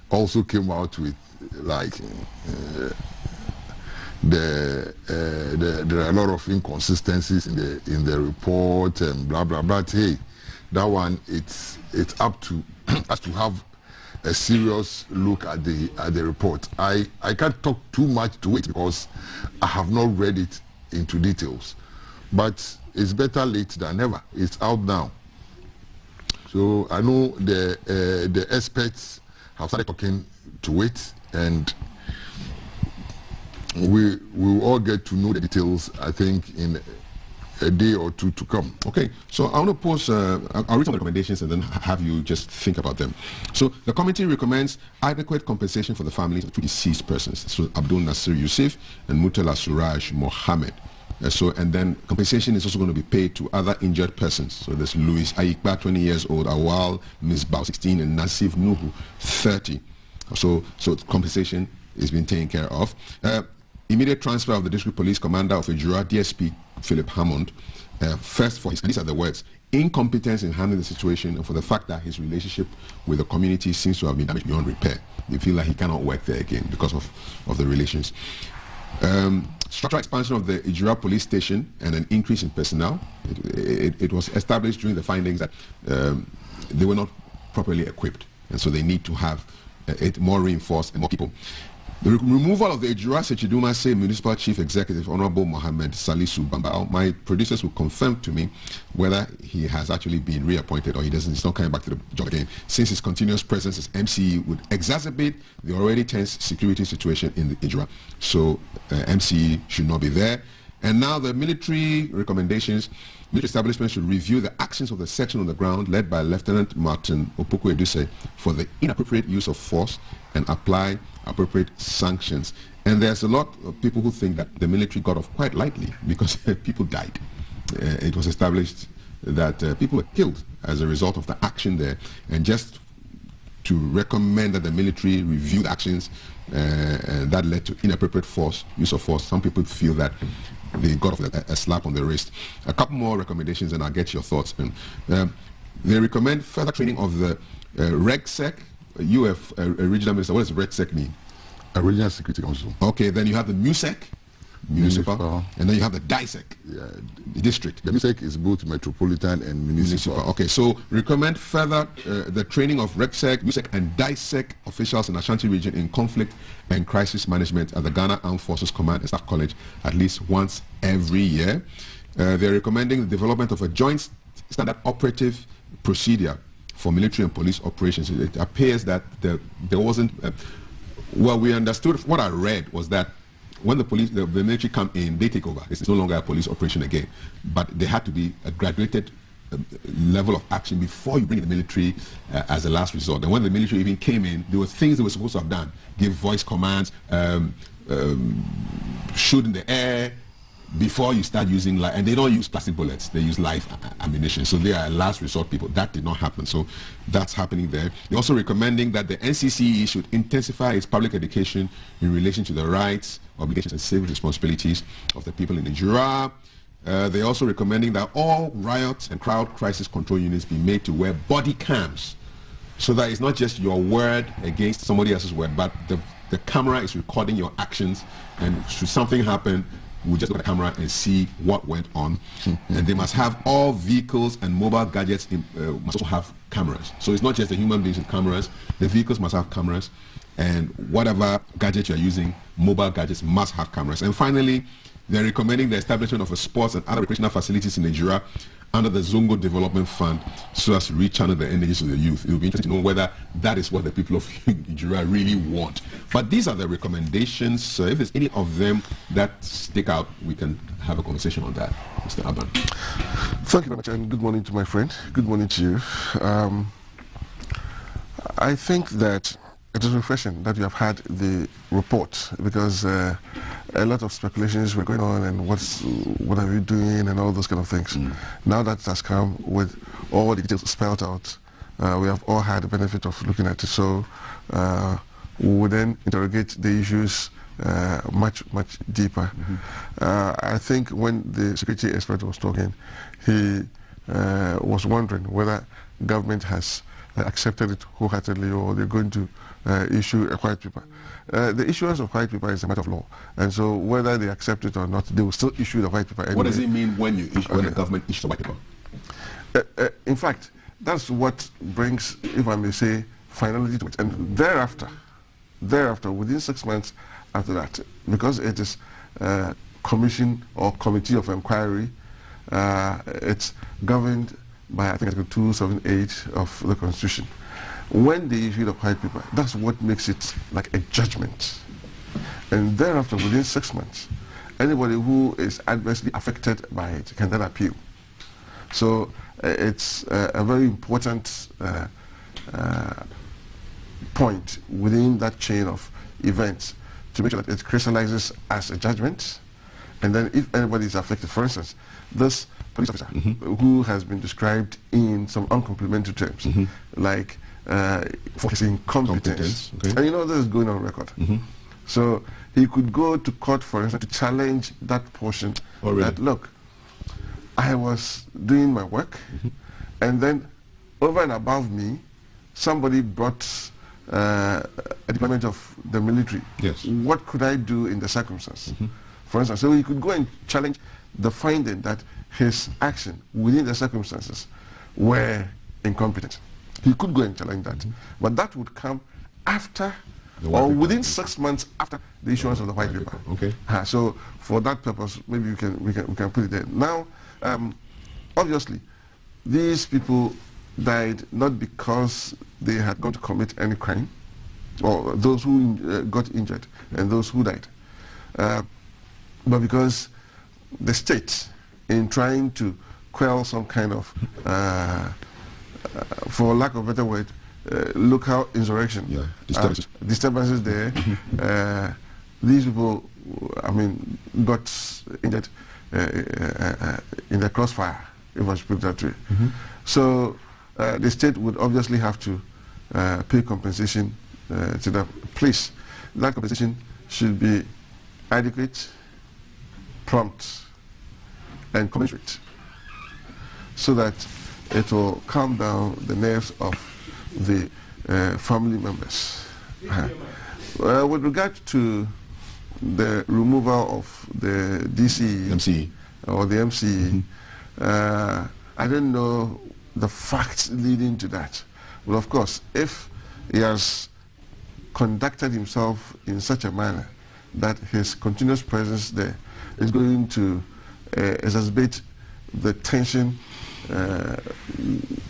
Q: also came out with there are a lot of inconsistencies in the report and blah blah blah. But hey, that one it's up to us to have a serious look at the report. I can't talk too much to it because I have not read it into details, but it's better late than never. It's out now, so I know the experts have started talking to it, and we will all get to know the details, I think, in a day or two to come.
B: Okay, so I want to pose, I'll read some recommendations and then have you just think about them. So the committee recommends adequate compensation for the families of two deceased persons, so Abdul Nasir Yusuf and Mutala Suraj Mohammed. And then compensation is also going to be paid to other injured persons. So there's Louis Ayikba, 20 years old, Awal Misbah, 16, and Nasif Nuhu, 30. So compensation is being taken care of. Immediate transfer of the district police commander of Ejura, DSP Philip Hammond, first for his, and these are the words, incompetence in handling the situation, and for the fact that his relationship with the community seems to have been damaged beyond repair. They feel like he cannot work there again because of the relations. Structural expansion of the Ejura police station and an increase in personnel. It was established during the findings that they were not properly equipped, and so they need to have it more reinforced and more people. The removal of the Ejura Sechiduma Say Municipal Chief Executive, Honorable Mohammed Salisu Bambao. My producers will confirm to me whether he has actually been reappointed or he's not coming back to the job again, since his continuous presence as MCE would exacerbate the already tense security situation in the Ejura. So MCE should not be there. And now the military recommendations. Military establishments should review the actions of the section on the ground led by Lieutenant Martin Opoku Eduse for the inappropriate use of force and apply appropriate sanctions. And there's a lot of people who think that the military got off quite lightly because people died. It was established that people were killed as a result of the action there, and just to recommend that the military review the actions that led to inappropriate use of force. Some people feel that they got off a slap on the wrist. A couple more recommendations and I'll get your thoughts. They recommend further training of the RegSec. You have a regional minister. What does RegSec mean?
Q: A regional security council.
B: Okay, then you have the MUSEC, municipal, and then you have the DISEC, the district.
Q: The MUSEC is both metropolitan and municipal.
B: Okay, so recommend further the training of RegSec, MUSEC, and DISEC officials in Ashanti region in conflict and crisis management at the Ghana Armed Forces Command and Staff College at least once every year. They're recommending the development of a joint standard operative procedure for military and police operations. It appears that there wasn't, well, we understood, what I read was that when the military come in, they take over. It's no longer a police operation again, but there had to be a graduated level of action before you bring the military as a last resort. And when the military even came in, there were things they were supposed to have done: give voice commands, shoot in the air, before you start using, and they don't use plastic bullets, they use live ammunition. So they are last resort people. That did not happen. So that's happening there. They're also recommending that the NCCE should intensify its public education in relation to the rights, obligations, and civil responsibilities of the people in the Ejura. They're also recommending that all riot and crowd crisis control units be made to wear body cams, so that it's not just your word against somebody else's word, but the camera is recording your actions, and should something happen, we'll just look at the camera and see what went on. And they must have all vehicles and mobile gadgets must also have cameras. So it's not just the human beings with cameras, the vehicles must have cameras, and whatever gadget you're using, mobile gadgets must have cameras. And finally, they're recommending the establishment of a sports and other recreational facilities in Nigeria under the Zongo Development Fund, so as to rechannel the energies of the youth. It will be interesting to know whether that is what the people of Nigeria really want. But these are the recommendations. So if there's any of them that stick out, we can have a conversation on that. Mr. Aban.
Q: Thank you very much, and good morning to my friend. Good morning to you. I think that it is refreshing that you have had the report, because a lot of speculations were going on, and what are we doing and all those kind of things. Now that it has come with all the details spelled out, we have all had the benefit of looking at it. So we will then interrogate the issues much deeper. I think when the security expert was talking, he was wondering whether government has
B: accepted it wholeheartedly or they're going to issue a white paper. The issuance of white paper is a matter of law, and so whether they accept it or not, they will still issue the white paper anyway.
Q: What does it mean when when the government issues a white paper?
B: In fact, that's what brings, if I may say, finality to it. And thereafter, within 6 months after that, because it is commission or committee of inquiry, it's governed by, I think, Article 278 of the Constitution. When they issue the white paper, that's what makes it like a judgment. And thereafter, within 6 months, anybody who is adversely affected by it can then appeal. So it's a very important point within that chain of events to make sure that it crystallizes as a judgment. And then if anybody is affected, for instance, this police officer who has been described in some uncomplimentary terms, like for his incompetence. Okay. And you know this is going on record. So he could go to court, for instance, to challenge that portion. Oh, really? That, look, I was doing my work, and then over and above me, somebody brought a deployment of the military. Yes. What could I do in the circumstance? For instance, so he could go and challenge the finding that his action within the circumstances were incompetent. He could go and challenge that. But that would come after or within 6 months after the issuance of the white paper. Okay. So for that purpose, maybe we can put it there. Now, obviously, these people died not because they had gone to commit any crime, or those who got injured and those who died, but because the state, in trying to quell some kind of, for lack of a better word, local insurrection, disturbances there, these people, I mean, got injured in the crossfire, if I should put it that way. So the state would obviously have to pay compensation to the police. That compensation should be adequate, prompt, and commensurate, so that it will calm down the nerves of the family members. With regard to the removal of the MC or the MC, I don't know the facts leading to that. Well, of course, if he has conducted himself in such a manner that his continuous presence there is going to exacerbate the tension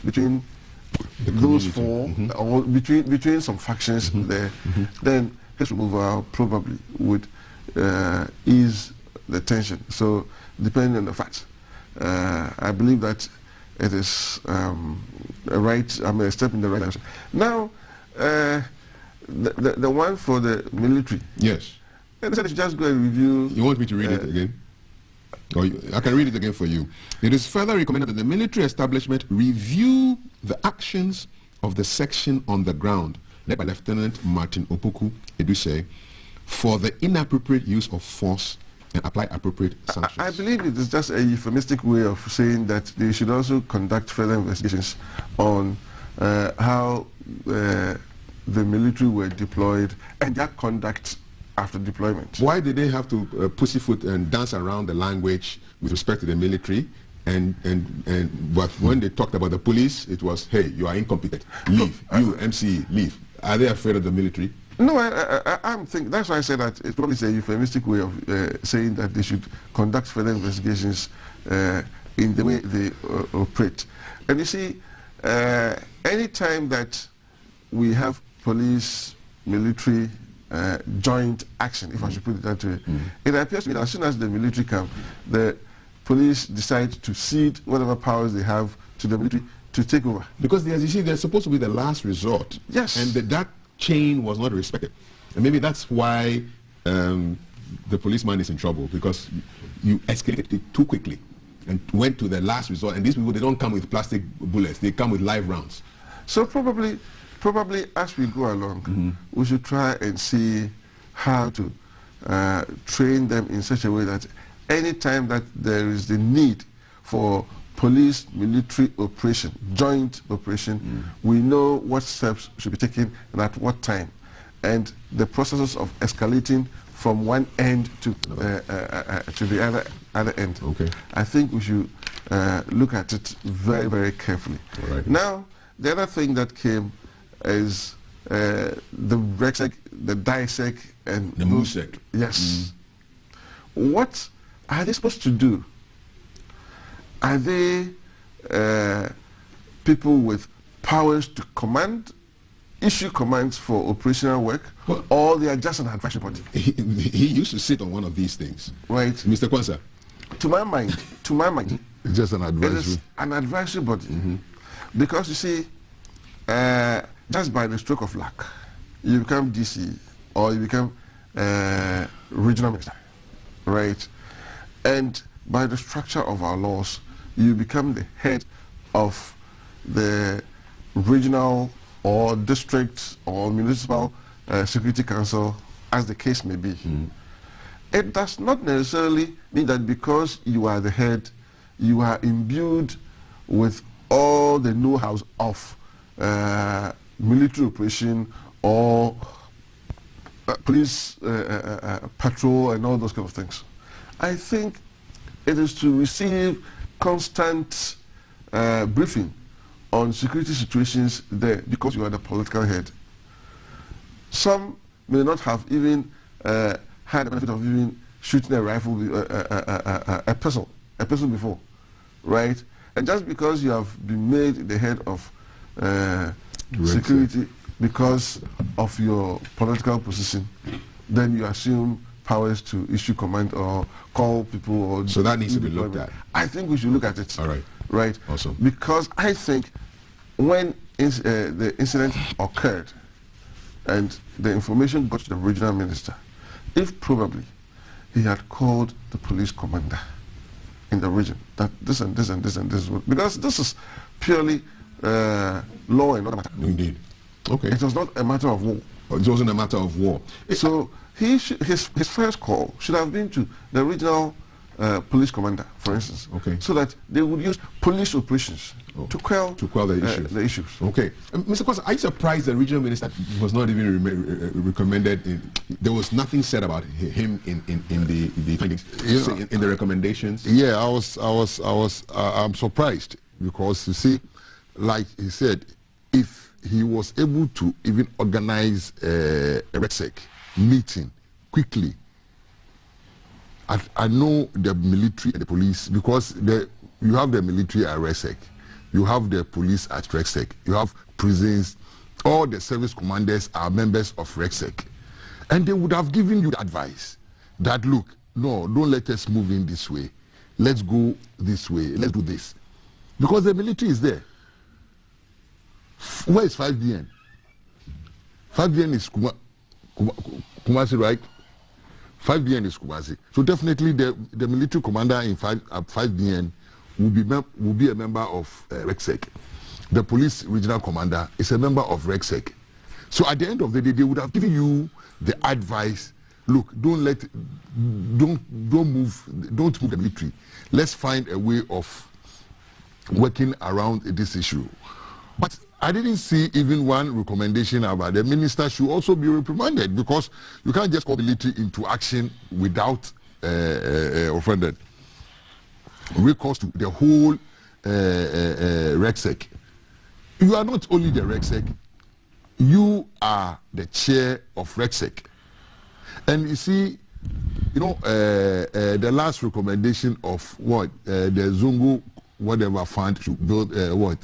B: between those four, or between some factions there, then his removal probably would ease the tension. So, depending on the facts, I believe that it is a step in the right direction. Now, the one for the military.
Q: Yes.
B: And I should just go and review.
Q: You want me to read it again? Or I can read it again for you. It is further recommended that the military establishment review the actions of the section on the ground led by Lieutenant Martin Opoku Eduse for the inappropriate use of force and apply appropriate sanctions.
B: I believe it is just a euphemistic way of saying that they should also conduct further investigations on how the military were deployed and their conduct after deployment.
Q: Why did they have to pussyfoot and dance around the language with respect to the military? But when they talked about the police, it was, hey, you are incompetent, leave. You, MC, leave. Are they afraid of the military?
B: No, I'm thinking, that's why I said that it's probably a euphemistic way of saying that they should conduct further investigations in the way they operate. And you see, any time that we have police, military, joint action, if I should put it that way, it appears to me that as soon as the military come, the police decide to cede whatever powers they have to the military to take over.
Q: Because as you see, they're supposed to be the last resort.
B: Yes.
Q: And that chain was not respected. And maybe that's why the policeman is in trouble, because you escalated it too quickly and went to the last resort. And these people, they don't come with plastic bullets, they come with live rounds.
B: So probably as we go along, we should try and see how to train them in such a way that any time that there is the need for
J: police military operation, joint operation. We know what steps should be taken and at what time, and the processes of escalating from one end to the other end.
B: Okay.
J: I think we should look at it very, very carefully.
B: Right.
J: Now, the other thing that came is the RECSEC, the DISEC, and
B: the MUSEC.
J: Yes. What are they supposed to do? Are they people with powers to command, issue commands for operational work, or they are just an advisory body?
B: He used to sit on one of these things.
J: Right.
B: Mr. Kwanzaa.
J: To my mind,
B: it's just an advisory.
J: It is an advisory body. Because you see, just by the stroke of luck, you become DC or you become regional minister, right? And by the structure of our laws, you become the head of the regional or district or municipal security council, as the case may be. It does not necessarily mean that because you are the head, you are imbued with all the know-how of military operation or police patrol and all those kind of things. I think it is to receive constant briefing on security situations there because you are the political head. Some may not have even had the benefit of even shooting a rifle, a person before, right? And just because you have been made the head of security because of your political position, then you assume powers to issue command or call people. Or
B: so that needs to be looked at.
J: I think we should look at it.
B: All right.
J: Right.
B: Awesome.
J: Because I think when the incident occurred and the information got to the regional minister, if probably he had called the police commander in the region that this and this and this and this, because this is purely law and order matter.
B: Indeed. Okay.
J: It was not a matter of war.
B: It wasn't a matter of war.
J: So his first call should have been to the regional police commander, for instance, so that they would use police operations to quell the issues.
B: Okay. Mr. Kwanzaa, are you surprised the regional minister was not even recommended? There was nothing said about him in the findings, in the recommendations?
Q: Yeah, I'm surprised because, you see, like he said, if he was able to even organize a RECSEC meeting quickly, I know the military and the police, because you have the military at RECSEC, you have the police at RECSEC, you have prisons, all the service commanders are members of RECSEC. And they would have given you the advice that, look, no, don't let us move in this way. Let's go this way. Let's do this. Because the military is there. Where is 5BN? 5BN is Kumasi, right? 5BN is Kumasi. So definitely the military commander in 5BN will be a member of RECSEC. The police regional commander is a member of RECSEC. So at the end of the day, they would have given you the advice, look, don't move the military. Let's find a way of working around this issue. But I didn't see even one recommendation about the minister should also be reprimanded, because you can't just call the military into action without offended recourse to the whole RECSEC. You are not only the RECSEC, you are the chair of RECSEC. And you see, the last recommendation of what the Zungu whatever fund should build what?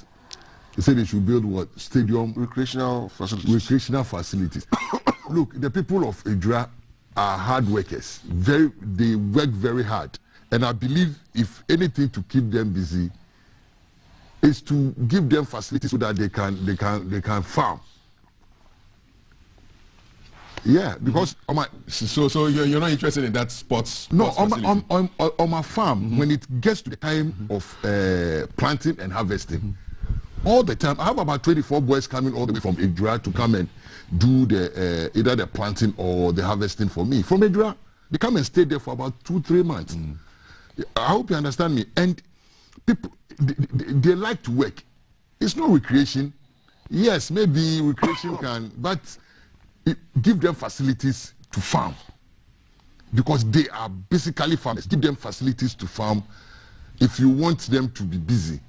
Q: They said they should build what? Stadium? Recreational facilities. Look, the people of Idra are hard workers. They work very hard. And I believe if anything to keep them busy is to give them facilities so that they can farm. Yeah, because
B: so you're not interested in that sports?
Q: No, on my farm, when it gets to the time of planting and harvesting, all the time I have about 24 boys coming all the way from Idra to come and do either the planting or the harvesting for me. From Idra, they come and stay there for about 2-3 months. I hope you understand me. And people, they like to work. It's not recreation. Yes, maybe recreation can, but give them facilities to farm. Because they are basically farmers. Give them facilities to farm if you want them to be busy.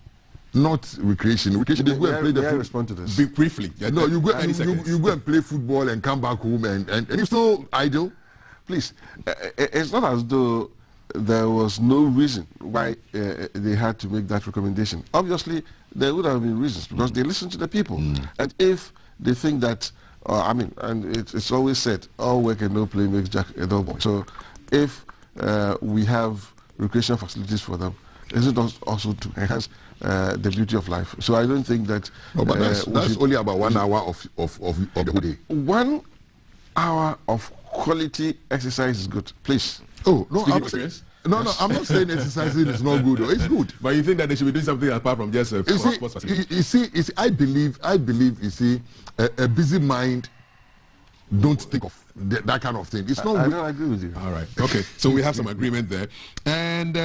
Q: Not recreation. Recreation, they go and play the football.
B: Respond to this. Briefly.
Q: No, you go and play football and come back home and you're so idle.
J: Please, it's not as though there was no reason why they had to make that recommendation. Obviously, there would have been reasons because they listen to the people. And if they think that, and it's always said, all work and no play makes Jack a dull boy. So if we have recreational facilities for them, is it also to enhance the beauty of life? So I don't think that...
Q: No, but that's only about 1 hour of the whole day.
J: 1 hour of quality exercise is good. Please.
Q: Oh, no, I'm not saying exercising is not good. It's good.
B: But you think that they should be doing something apart from just sports facilities?
Q: You see, I believe, you see, a busy mind don't think of that kind of thing. It's not.
J: I don't agree with you.
B: All right. Okay. So we have some agreement there. And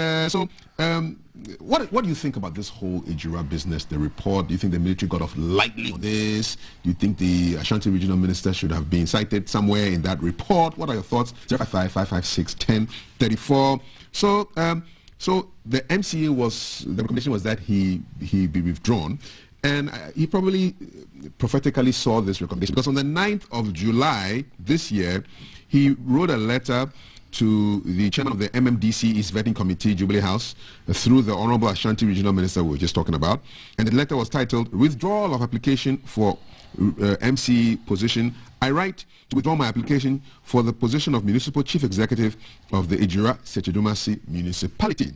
B: what do you think about this whole Ejura business? The report. Do you think the military got off lightly on this? Do you think the Ashanti Regional Minister should have been cited somewhere in that report? What are your thoughts? 055-556-1034. So the MCA the recommendation was that he be withdrawn. And he probably prophetically saw this recommendation because on the 9th of July this year, he wrote a letter to the chairman of the MMDC East Vetting Committee, Jubilee House, through the Honorable Ashanti Regional Minister we were just talking about. And the letter was titled, Withdrawal of Application for MC Position. I write to withdraw my application for the position of Municipal Chief Executive of the Ejura Setchedumasi Municipality.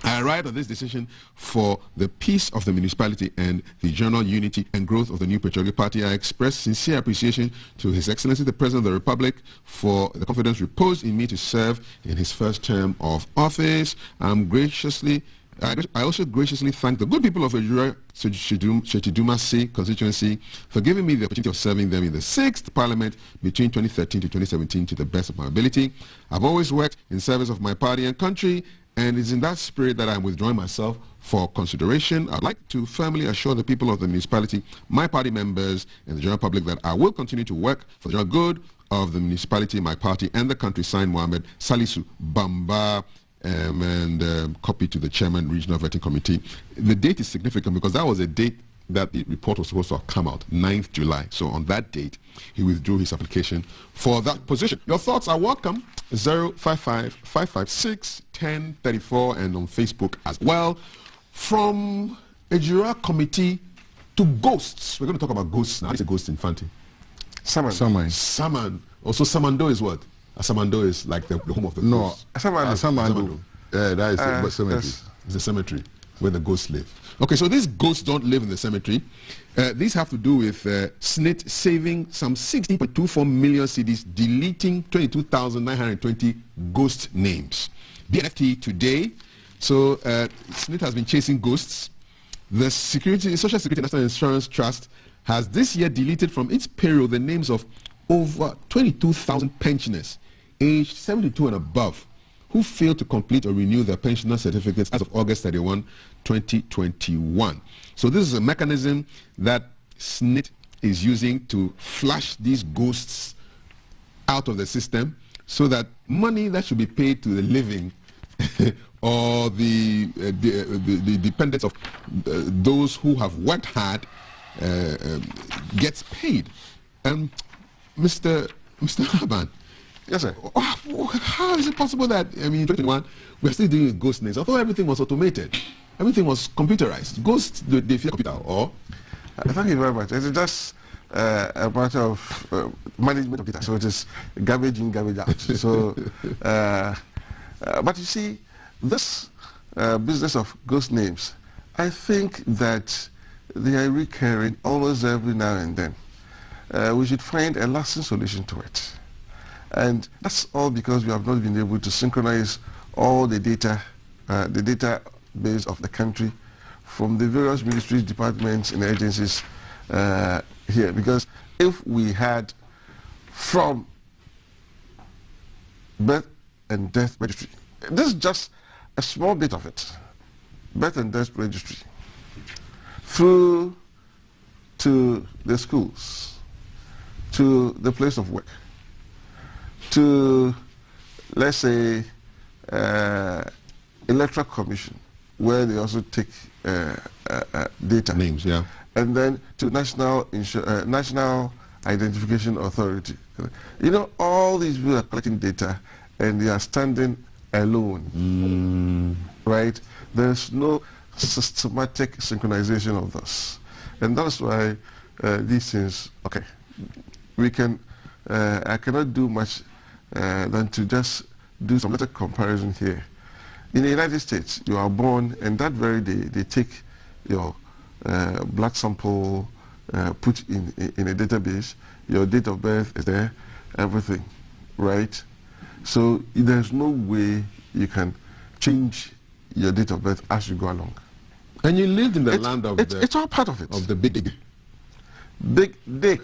B: I write on this decision for the peace of the municipality and the general unity and growth of the new Patriotic Party. I express sincere appreciation to His Excellency the President of the Republic for the confidence reposed in me to serve in his first term of office. I also graciously thank the good people of Ejura Setchedumasi constituency for giving me the opportunity of serving them in the 6th Parliament between 2013 to 2017 to the best of my ability. I've always worked in service of my party and country, and it's in that spirit that I'm withdrawing myself for consideration. I'd like to firmly assure the people of the municipality, my party members, and the general public that I will continue to work for the general good of the municipality, my party, and the country. Signed, Mohammed Salisu Bamba, copy to the chairman, Regional Vetting Committee. The date is significant because that was a date that the report was supposed to have come out, 9th July. So on that date, he withdrew his application for that position. Your thoughts are welcome. 055-556-1034 and on Facebook as well. From Ejura Committee to ghosts. We're going to talk about ghosts now. It's a ghost Infante. Saman. Also, Samando is what? Samando is like the home of the ghosts.
Q: Samando. That is a cemetery.
B: Yes. It's a cemetery where the ghosts live. Okay, so these ghosts don't live in the cemetery. These have to do with SNIT saving some 60.24 million CDs, deleting 22,920 ghost names. BNFT today. So SNIT has been chasing ghosts. The Social Security National Insurance Trust has this year deleted from its payroll the names of over 22,000 pensioners aged 72 and above who failed to complete or renew their pensioner certificates as of August 31, 2021. So this is a mechanism that SNIT is using to flush these ghosts out of the system so that money that should be paid to the living or the dependents of those who have worked hard gets paid. Mr. Haban,
J: yes, sir.
B: How is it possible that, in 2021, we're still dealing with ghost names? I thought everything was automated. Everything was computerized. Ghosts, they feel computer, or?
J: Thank you very much. It's just a matter of management of data. So it is garbage in, garbage out. So, but you see, this business of ghost names, I think that they are recurring almost every now and then. We should find a lasting solution to it. And that's all because we have not been able to synchronize all the database of the country from the various ministries, departments, and agencies here. Because if we had from birth and death registry, this is just a small bit of it. birth and death registry through to the schools, to the place of work, to, let's say, electoral commission, where they also take data
B: names, yeah,
J: and then to national identification authority. You know, all these people are collecting data, and they are standing alone, right? There's no systematic synchronization of this, and that's why these things. Okay, we can. I cannot do much than to just do some little comparison here. In the United States, you are born, and that very day they take your blood sample, put in a database. Your date of birth is there, everything, right? So there's no way you can change your date of birth as you go along.
B: And you lived in the land of
J: it's all part of it.
B: Of the big dick.
J: Big dick.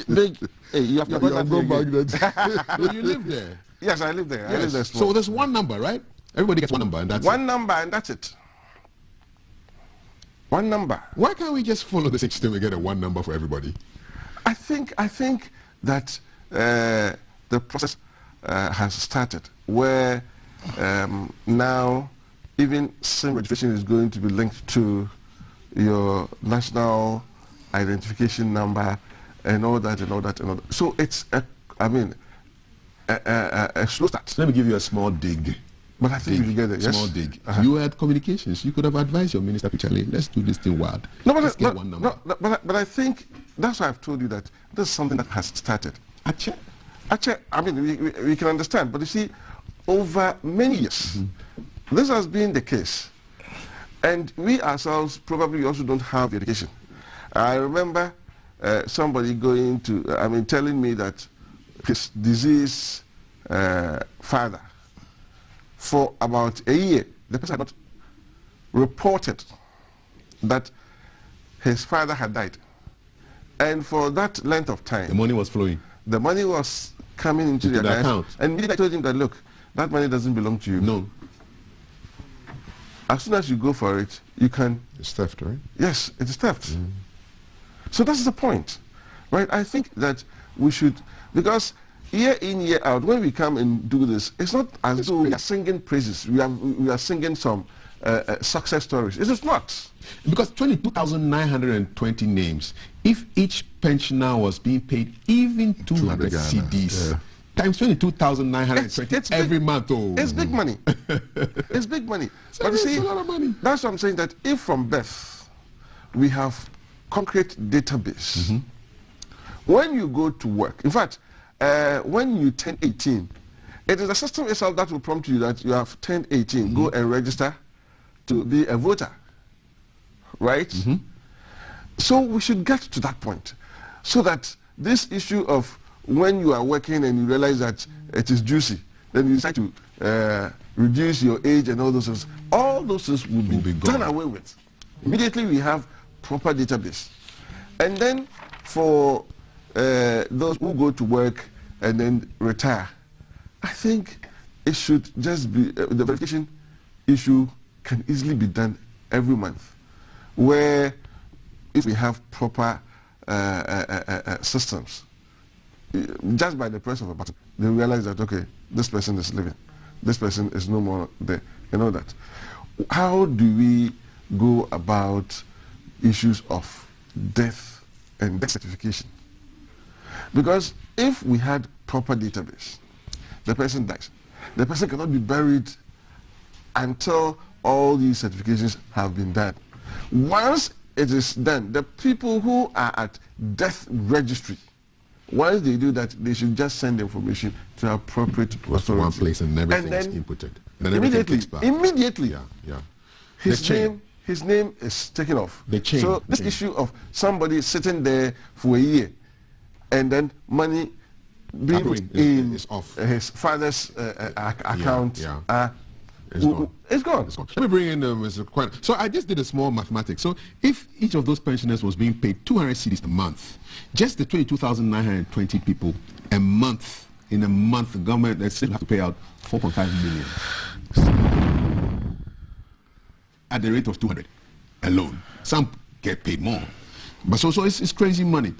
J: Big. Hey, you have to go back
B: then. So you lived there.
J: Yes, I live there.
B: Yes.
J: I live there.
B: So there's one number, right? Everybody gets one number, and that's
J: one number, and that's it. One number.
B: Why can't we just follow the system and get a one number for everybody?
J: I think that the process has started where now even SIM registration is going to be linked to your national identification number and all that and all that and all that. So it's a slow start.
B: Let me give you a small dig.
J: But I think you get it. Yes?
B: Small dig. You had communications. You could have advised your minister to Charlie, let's do this thing wild.
J: No, but I think that's why I've told you that this is something that has started. I mean, we can understand, but you see, over many years, this has been the case. And we ourselves probably also don't have the education. I remember somebody telling me that his deceased father, for about a year, the person had not reported that his father had died. And for that length of time,
B: the money was flowing.
J: The money was coming into the account. And I told him that, look, that money doesn't belong to you.
B: No.
J: As soon as you go for it, you can...
B: It's theft, right?
J: Yes, it's theft. So that's the point, right? I think that we should, because year in, year out, when we come and do this, it's not as though we are singing praises. We are singing some success stories. It is not.
B: Because 22,920 names, if each pensioner was being paid even 200 CDs, times 22,920 every month. Oh.
J: It's big money. It's big money. But you see,
B: a lot of money.
J: That's what I'm saying, that if from birth we have concrete database, when you go to work, in fact, when you turn 18, it is the system itself that will prompt you that you have turned 18, go and register to be a voter, right? So we should get to that point, so that this issue of when you are working and you realize that it is juicy, then you decide to reduce your age and all those things will be done away with. Immediately we have proper database. And then for those who go to work and then retire, I think it should just be, the verification issue can easily be done every month, where if we have proper systems, just by the press of a button, they realize that, okay, this person is living, this person is no more there, and all that. How do we go about issues of death and death certification? Because if we had proper database, the person dies. The person cannot be buried until all these certifications have been done. Once it is done, the people who are at death registry, once they do that, they should just send information to appropriate authority.
B: One place and everything is inputted. Then
J: immediately,
B: yeah.
J: His name is taken off. So this issue of somebody sitting there for a year and then money being put in his father's account, it's gone.
B: Let me bring in Mr. Kwan. So I just did a small mathematics. So if each of those pensioners was being paid 200 cedis a month, just the 22,920 people a month, in a month, the government still have to pay out 4.5 million. at the rate of 200 alone. Some get paid more. But so it's crazy money.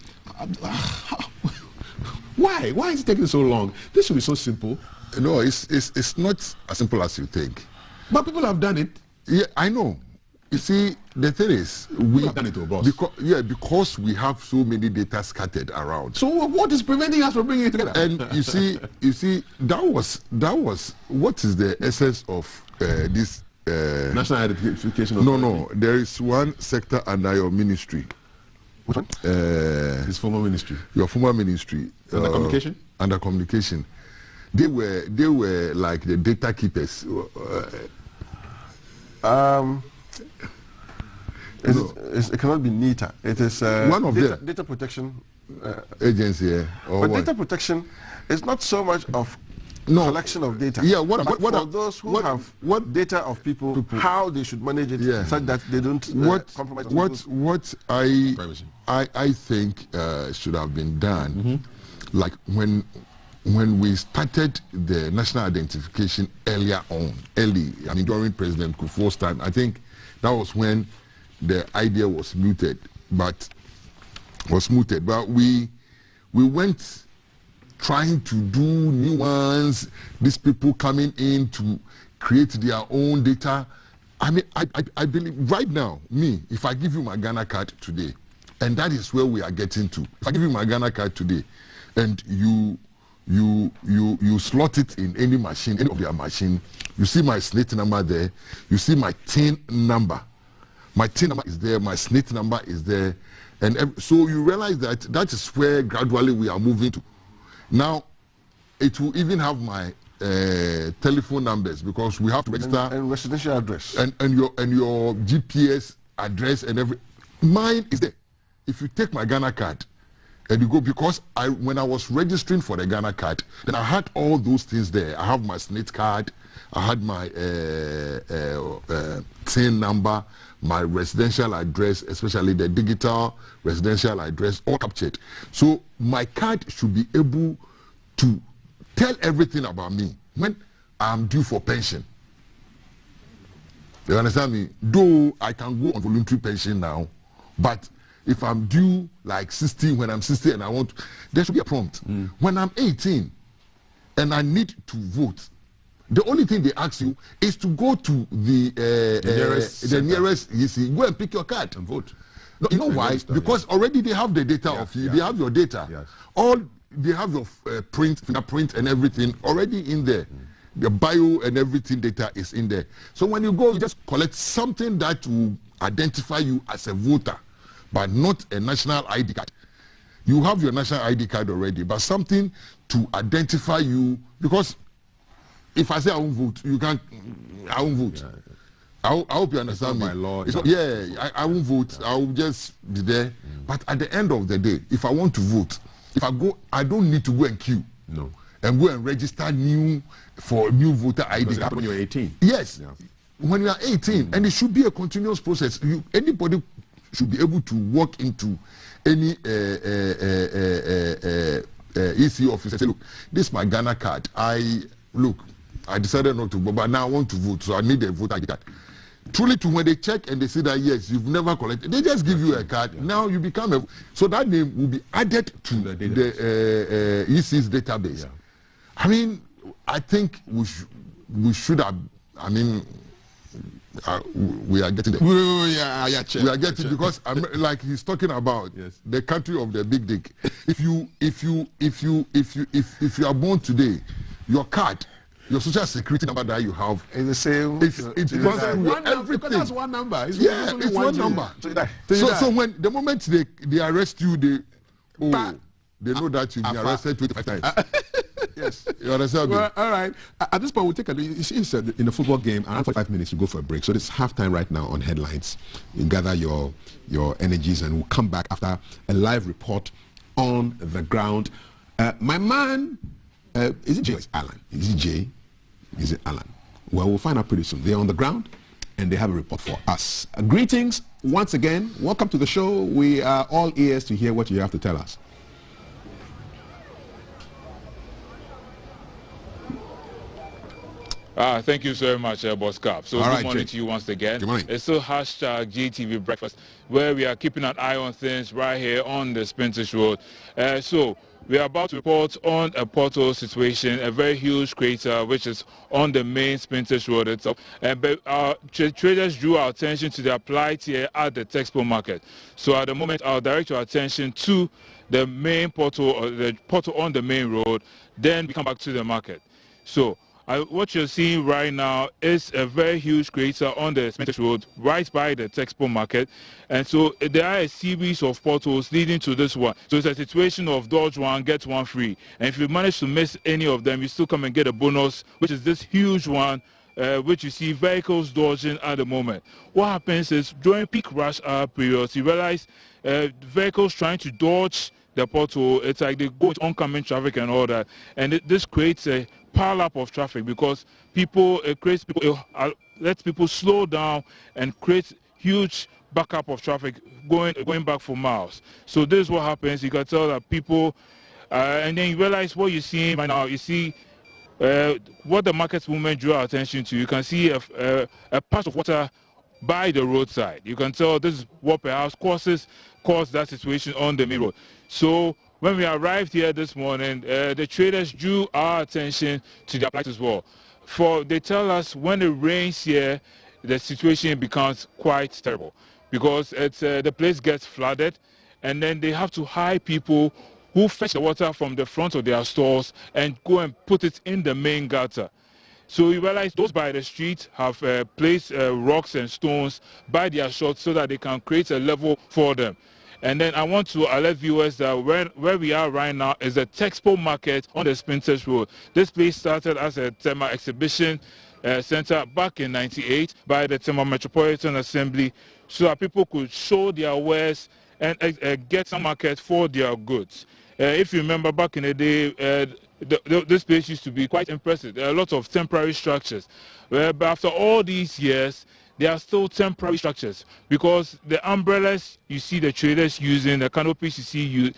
B: Why? Why is it taking so long? This should be so simple.
Q: No, it's not as simple as you think.
B: But people have done it.
Q: Yeah, I know. You see, the thing is, we have done it, boss. Because we have so many data scattered around.
B: So what is preventing us from bringing it together?
Q: And you see, that was what is the essence of this
B: national identification?
Q: No, there is one sector under your ministry.
B: Which one? His former ministry.
Q: Your former ministry.
B: Under communication.
Q: Under communication. They were like the data keepers.
B: It cannot be NITA. It is
Q: one of
B: data protection
Q: agency.
B: But data protection is not so much of collection of data.
Q: Yeah,
B: for those who have data of people, how they should manage it, such that they don't compromise.
Q: What I think should have been done, like when we started the national identification early, I mean during President Kufuor's time, I think that was when the idea was mooted. But we went trying to do new ones, these people coming in to create their own data. I mean, I believe right now, if I give you my Ghana card today, and that is where we are getting to. If I give you my Ghana card today, and you slot it in any machine, any of their machine, you see my SNIT number there, you see my TIN number. My TIN number is there, my SNIT number is there, and so you realize that is where gradually we are moving to. Now, it will even have my telephone numbers, because we have to register
B: and residential address
Q: and your GPS address and every. Mine is there. If you take my Ghana card and you go, because when I was registering for the Ghana card, then I had all those things there. I have my SNIT card, I had my TIN number, my residential address, especially the digital residential address, all captured. So my card should be able to tell everything about me when I'm due for pension. You understand me? Though I can go on voluntary pension now, but if I'm due like 60, when I'm 60 and I want, there should be a prompt. When I'm 18 and I need to vote, the only thing they ask you is to go to the nearest EC, go and pick your card and vote. No, you know why? Because already they have the data of you. They have your data. All they have your fingerprint and everything already in there. The bio and everything data is in there. So when you go, you just collect something that will identify you as a voter, but not a national ID card. You have your national ID card already, but something to identify you, because if I say I won't vote, you can't, I won't vote. I hope you understand me.
B: Law,
Q: I won't vote. I will just be there. But at the end of the day, if I want to vote, if I go, I don't need to go and queue.
B: No.
Q: And go and register for new voter ID card.
B: When you're 18.
Q: Yes. When you are 18, and it should be a continuous process. Anybody should be able to walk into any EC office and say, look, this is my Ghana card. I decided not to vote, but now I want to vote, so I need a voter ID card. Truly, when they check and they see that, yes, you've never collected, they just give you a card. Now you become a... So that name will be added to the EC's database. I mean, I think we should have... I mean... we are getting there. We are getting, because like he's talking about the country of the big dick. If you are born today, your card, your social security number that you have
B: is the same.
Q: It's because everything.
B: Because that's one number.
Q: It's one number. So when the moment they arrest you, they know that you've been arrested 25 times. Yes, you understand me?
B: Well, all right. At this point, we'll take a look. You see, in a football game, around 45 minutes, you go for a break. So it's halftime right now on Headlines. You gather your energies, and we'll come back after a live report on the ground. My man, is it Jay or is Alan? Is it Jay? Is it Alan? Well, we'll find out pretty soon. They're on the ground, and they have a report for us. Greetings once again. Welcome to the show. We are all ears to hear what you have to tell us.
H: Thank you so much, Boss Cap. So good morning to you once again.
B: Good morning.
H: It's still hashtag GTV Breakfast, where we are keeping an eye on things right here on the Spintesh Road. So we are about to report on a pothole situation, a very huge crater which is on the main Spintesh Road itself. But traders drew our attention to their plight here at the Texpo Market. So at the moment, I'll direct your attention to the main pothole, or the pothole on the main road. Then we come back to the market. So what you're seeing right now is a very huge crater on the Spintesh Road right by the Texpo Market, and so there are a series of potholes leading to this one. So it's a situation of dodge one, get one free, and if you manage to miss any of them, you still come and get a bonus, which is this huge one, which you see vehicles dodging at the moment. What happens is during peak rush hour periods, you realize vehicles trying to dodge the pothole, it's like they go with oncoming traffic and all that, and this creates a pile up of traffic because lets people slow down and create huge backup of traffic going back for miles. So this is what happens. You can tell that people, and then you realize what you're seeing right now. You see what the market movement drew our attention to. You can see a patch of water by the roadside. You can tell this is what perhaps caused that situation on the main road. So when we arrived here this morning, the traders drew our attention to their plight as well. For they tell us when it rains here, the situation becomes quite terrible because the place gets flooded, and then they have to hire people who fetch the water from the front of their stores and go and put it in the main gutter. So you realize those by the street have placed rocks and stones by their shots so that they can create a level for them. And then I want to alert viewers that where we are right now is the Texpo Market on the Spintesh Road. This place started as a Tema exhibition center back in '98 by the Tema Metropolitan Assembly so that people could show their wares and get some market for their goods. If you remember back in the day, this place used to be quite impressive. There are a lot of temporary structures. But after all these years, there are still temporary structures because the umbrellas you see the traders using, the canopies you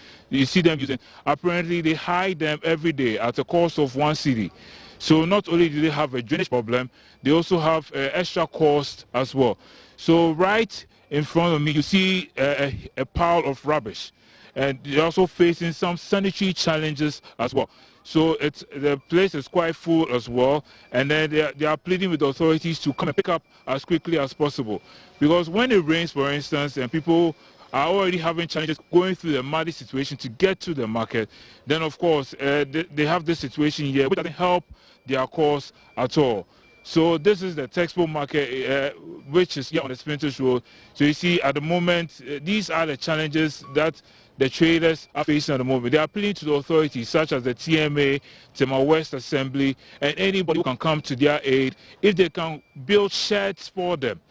H: see them using, apparently they hide them every day at a cost of 1 cedi. So not only do they have a drainage problem, they also have extra cost as well. So right in front of me, you see a pile of rubbish, and they're also facing some sanitary challenges as well. So the place is quite full as well, and then they are pleading with the authorities to come and pick up as quickly as possible. Because when it rains, for instance, and people are already having challenges going through the muddy situation to get to the market, then of course they have this situation here which doesn't help their cause at all. So this is the Texpo Market, which is here on the Spintesh Road. So you see at the moment, these are the challenges that the traders are facing at the moment. They are appealing to the authorities such as the TMA, Tema West Assembly, and anybody who can come to their aid if they can build sheds for them.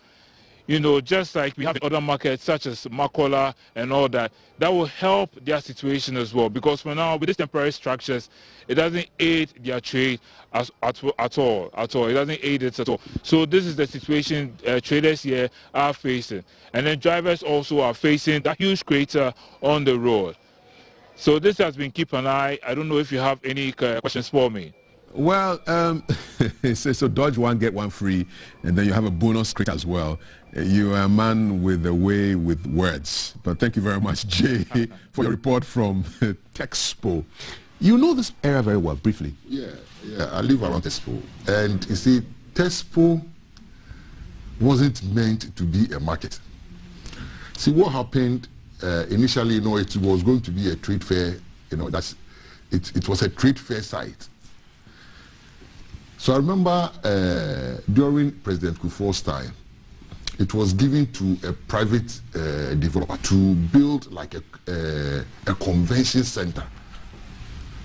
H: You know, just like we have in other markets such as Makola and all that, that will help their situation as well. Because for now, with these temporary structures, it doesn't aid their trade at all. It doesn't aid it at all. So this is the situation traders here are facing. And then drivers also are facing that huge crater on the road. So this has been Keep an Eye. I don't know if you have any questions for me.
B: Well, so dodge one, get one free, and then you have a bonus crit as well. You are a man with a way with words. But thank you very much, Jay, for your report from Texpo. You know this area very well, briefly.
Q: Yeah, I live around Texpo. And you see, Texpo wasn't meant to be a market. See, what happened initially, it was going to be a trade fair. It was a trade fair site. So I remember during President Kufuor's time, it was given to a private developer to build like a convention center,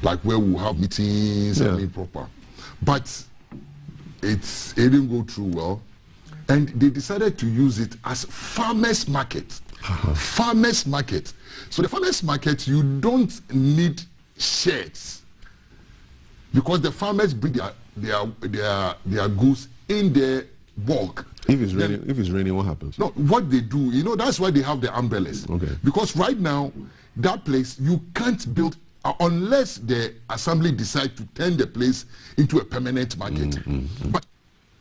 Q: like where we have meetings and proper. But it didn't go through well, and they decided to use it as farmers market. Farmers market. So the farmers market, you don't need sheds because the farmers bring their goods in their bulk.
B: If it's raining, what happens?
Q: No, what they do, that's why they have the umbrellas.
B: Okay.
Q: Because right now, that place, you can't build unless the assembly decide to turn the place into a permanent market. But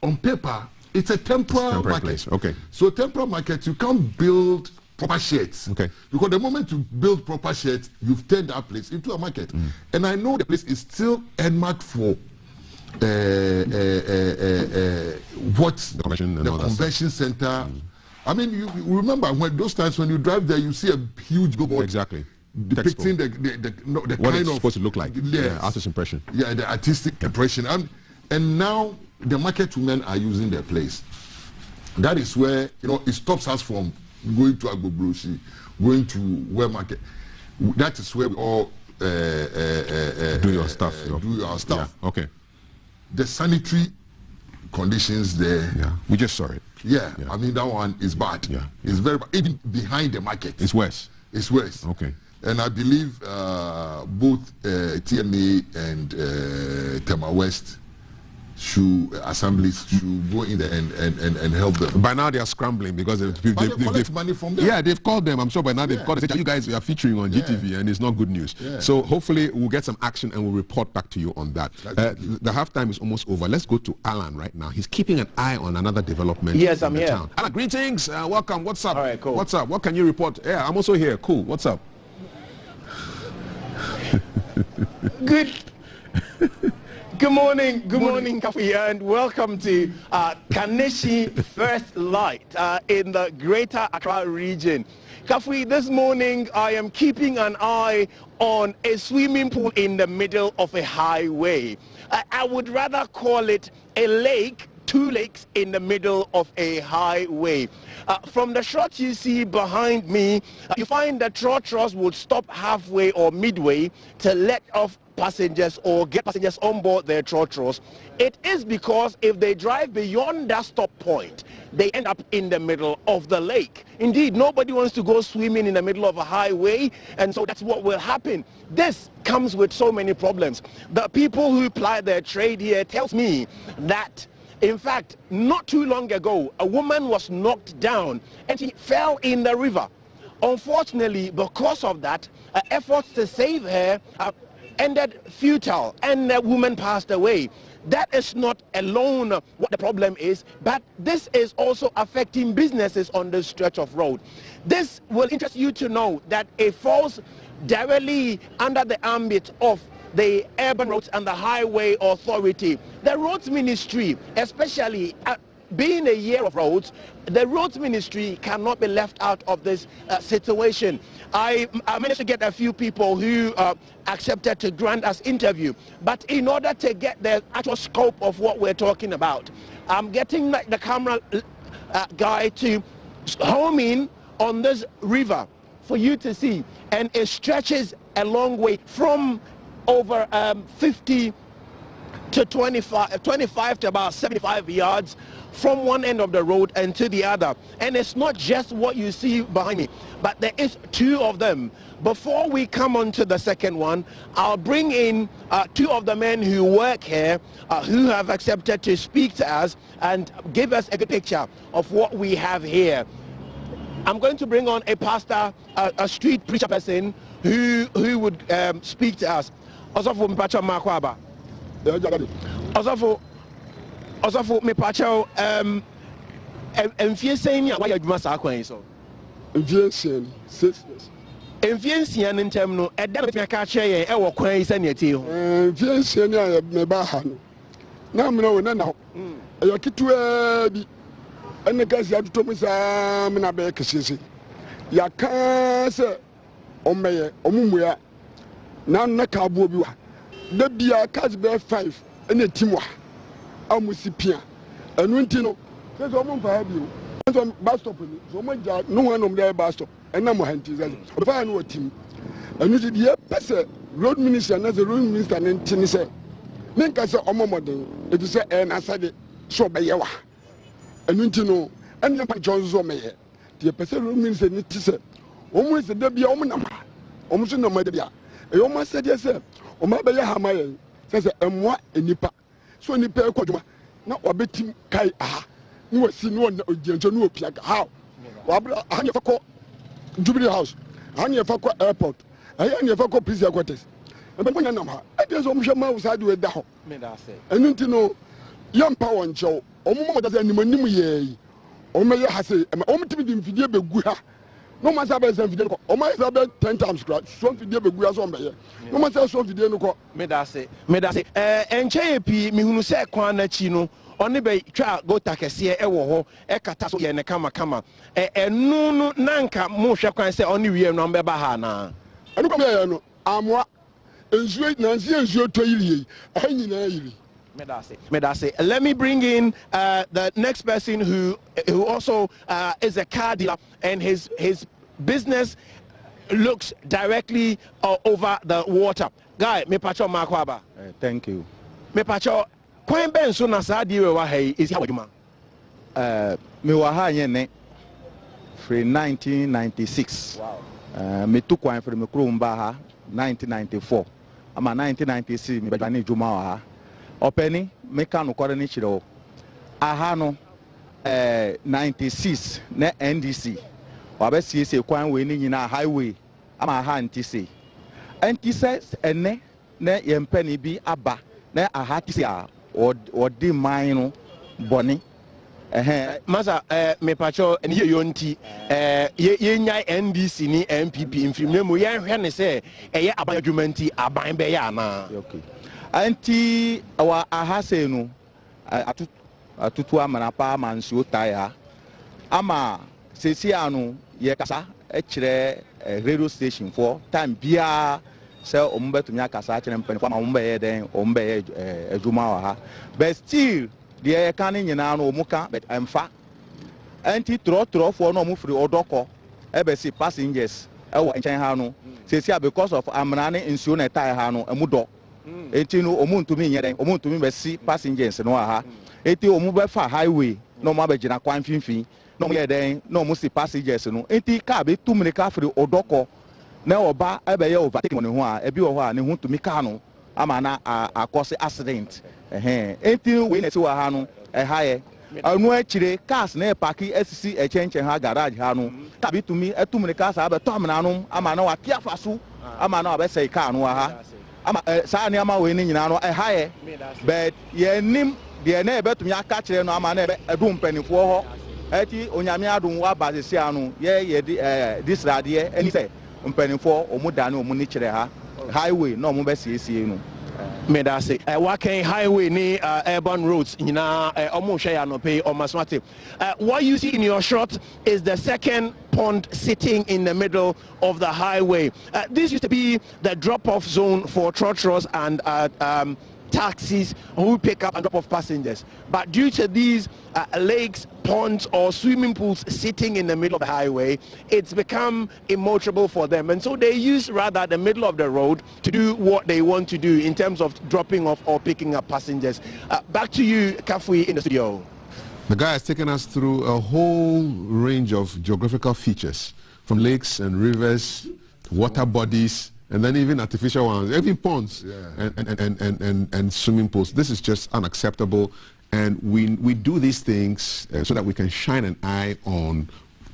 Q: on paper, it's a temporary market.
B: Place. Okay.
Q: So temporary market, you can't build proper sheds.
B: Okay.
Q: Because the moment you build proper sheds, you've turned that place into a market. And I know the place is still earmarked for what
B: the
Q: convention center. I mean, you remember when those times when you drive there, you see a huge billboard.
B: Exactly.
Q: Depicting the
B: what
Q: kind
B: it's
Q: of
B: supposed to look like.
Q: Yes.
B: Artist impression.
Q: Yeah, the artistic impression. And now the market women are using their place. That is where, it stops us from going to Agbobroshi, going to where market. That is where we all
B: do your stuff.
Q: Do our stuff.
B: Yeah. Okay.
Q: The sanitary conditions there.
B: Yeah. We just saw it.
Q: Yeah. I mean, that one is bad.
B: Yeah.
Q: It's very bad. Even behind the market.
B: It's worse.
Q: It's worse.
B: Okay.
Q: And I believe both TMA and Tema West assemblies should go in there and help them.
B: By now they are scrambling because they've
Q: collect money from them.
B: Yeah, they've called them. I'm sure by now they've called. They said, you guys are featuring on GTV and it's not good news.
Q: Yeah.
B: So hopefully we'll get some action and we'll report back to you on that. The halftime is almost over. Let's go to Alan right now. He's keeping an eye on another development.
K: Yes, I'm
B: in the
K: here.
B: Town. Alan, greetings. Welcome. What's up?
K: All right, cool.
B: What's up? What can you report? Yeah, I'm also here. Cool. What's up?
K: Good morning, Kafi, and welcome to Kaneshie First Light in the Greater Accra region. Kafi, this morning I am keeping an eye on a swimming pool in the middle of a highway. I would rather call it a lake, two lakes in the middle of a highway. From the shot you see behind me, you find that trotros would stop halfway or midway to let off passengers or get passengers on board their trotros. It is because if they drive beyond that stop point, they end up in the middle of the lake. Indeed, nobody wants to go swimming in the middle of a highway, and so that's what will happen. This comes with so many problems. The people who ply their trade here tells me that in fact, not too long ago, a woman was knocked down and she fell in the river. Unfortunately, because of that, efforts to save her ended futile and the woman passed away. That is not alone what the problem is, but this is also affecting businesses on this stretch of road. This will interest you to know that it falls directly under the ambit of the Urban Roads and the Highway Authority. The Roads Ministry, especially being a year of roads, the Roads Ministry cannot be left out of this situation. I managed to get a few people who accepted to grant us interview, but in order to get the actual scope of what we're talking about, I'm getting the camera guy to home in on this river for you to see, and it stretches a long way from over 50 to 25 to about 75 yards from one end of the road and to the other. And it's not just what you see behind me, but there is two of them. Before we come on to the second one, I'll bring in two of the men who work here who have accepted to speak to us and give us a good picture of what we have here. I'm going to bring on a pastor, a street preacher person who would speak to us. Osofo Mpacho Makwaba. Osofo Mpacho emfiesen ya waya adwuma sa kwan so.
R: Emfiesen 6 years.
K: Emfiesen ntem no eda no tia ka kire yen e wo kwan yi sane tie ho.
R: Emfiesen ya me ba ha no. Na me no na na. Ayo kitwa bi. Ene ka si atoto mu sa me na be kesese. Ya ka se omeye omumuya na ka abo bi wa. Da bia cars be 5 ene timwa amusipia enu ntino se so mo mpa bi o so bus stop ni so mo ja no one nom there bus stop ena mo hanti ze o fa no tim enu di ye pese road minister na the road minister na ntini se me nka se omomoden e fi se na sade so be ye wa enu ntino enu pa jonzo me ye di pese road minister ni ti se o mo se da bia o mo na ma o mo so na ma da bia e o mo se de se o ma be ye ha ma ye se emwa enipa so nipa ekoduma na obetim kai aha ni wasi no na ogiancho no opia how wabra anya fako Jubilee House anya fako airport anya fako police headquarters e be nya nam ha e dey so mhwe ma usade we da ho
K: me da say
R: enu nti no yampa won chew omo mo da say nimanim ye omo ye ha say omo timi di mfidie begu ha no man say be say mfidie ko omo say be 10 times crack so mfidie begu ha so mbe ye no man say so mfidie no ko
K: me da say enche epi mi hunu say kwan na chi no oni be twa gota kese e wo ho e kata so ye ne kama enu no nanka mo hwe kwan say oni wie no mbe ba ha na
R: anu ko me ye no amwa enzuo nansi enzuo to yiri anyina yiri.
K: Let me bring in the next person who also is a car dealer, and his business looks directly over the water. Guy, me pacho makwaba.
S: Thank you.
K: Me pacho kwen ben so na sa di we wa hai is how adwuma.
S: Me wa ha ne free 1996. Wow. Me tu kwan free me kro mba ha 1994. Ama 1996 me ba ne dwuma wa ha. Openi meka no kore ni chiro aha no 96 na NDC wabe sie kwan we ni nyina highway ama aha ntise ene na yempani bi aba na aha tise a odi man no boni
K: masa me pacho eni ye yonti ye nyai NDC ni MPP mfimnemu ye hwe ne se eye aban adwumanti aban be ya na
S: okay anti awa ahase no atutu amana pa mansuo taya ama sesi anu ye kasa e kire radio station for time bia se ombetumi akasa kire mpani kwa ombe ye den ombe ye adwuma wa ha but still the kan nyina no omuka but amfa anti tro for no omufri odoko e be si passengers e wo enchen ha no sesi because of amana ne nsuo na taya ha no emudo enti no omuntumi nyere omuntumi be si passengers no aha enti omu be fa highway no ma be gina kwan finfin no mo ye den no mo si passengers no enti ka be tumne ka firi odoko na oba e be ye overtake mo ne ho a e bi wo ho a ne ho tumi ka no ama na akose accident enti we na si wa ha no e ha ye anu akire cars na parki asisi echenchen ha garage ha no ka be tumi etumne ka sa be to amna no ama na wa tiafa so ama na wa be sei ka no ha ama sa ni ama we ni nyina no haye but ye nim de na ebetumi aka kire no ama na ebe edum panifo ho eti onyame adum wa bazesi anu ye disrade eni se mpanifo omuda na omu ni kire ha highway no omu be siesie no
K: me da say walking highway ni urban roads nyina omu hwe ya no pay omasmate what you see in your shot is the second pond sitting in the middle of the highway. This used to be the drop-off zone for trotros and taxis who pick up and drop off passengers, but due to these lakes, ponds or swimming pools sitting in the middle of the highway, it's become immoderable for them, and so they use rather the middle of the road to do what they want to do in terms of dropping off or picking up passengers. Back to you, Kafui, in the studio.
B: The guy has taken us through a whole range of geographical features, from lakes and rivers, water bodies, and then even artificial ones, even ponds, and swimming pools. This is just unacceptable, and we do these things so that we can shine an eye on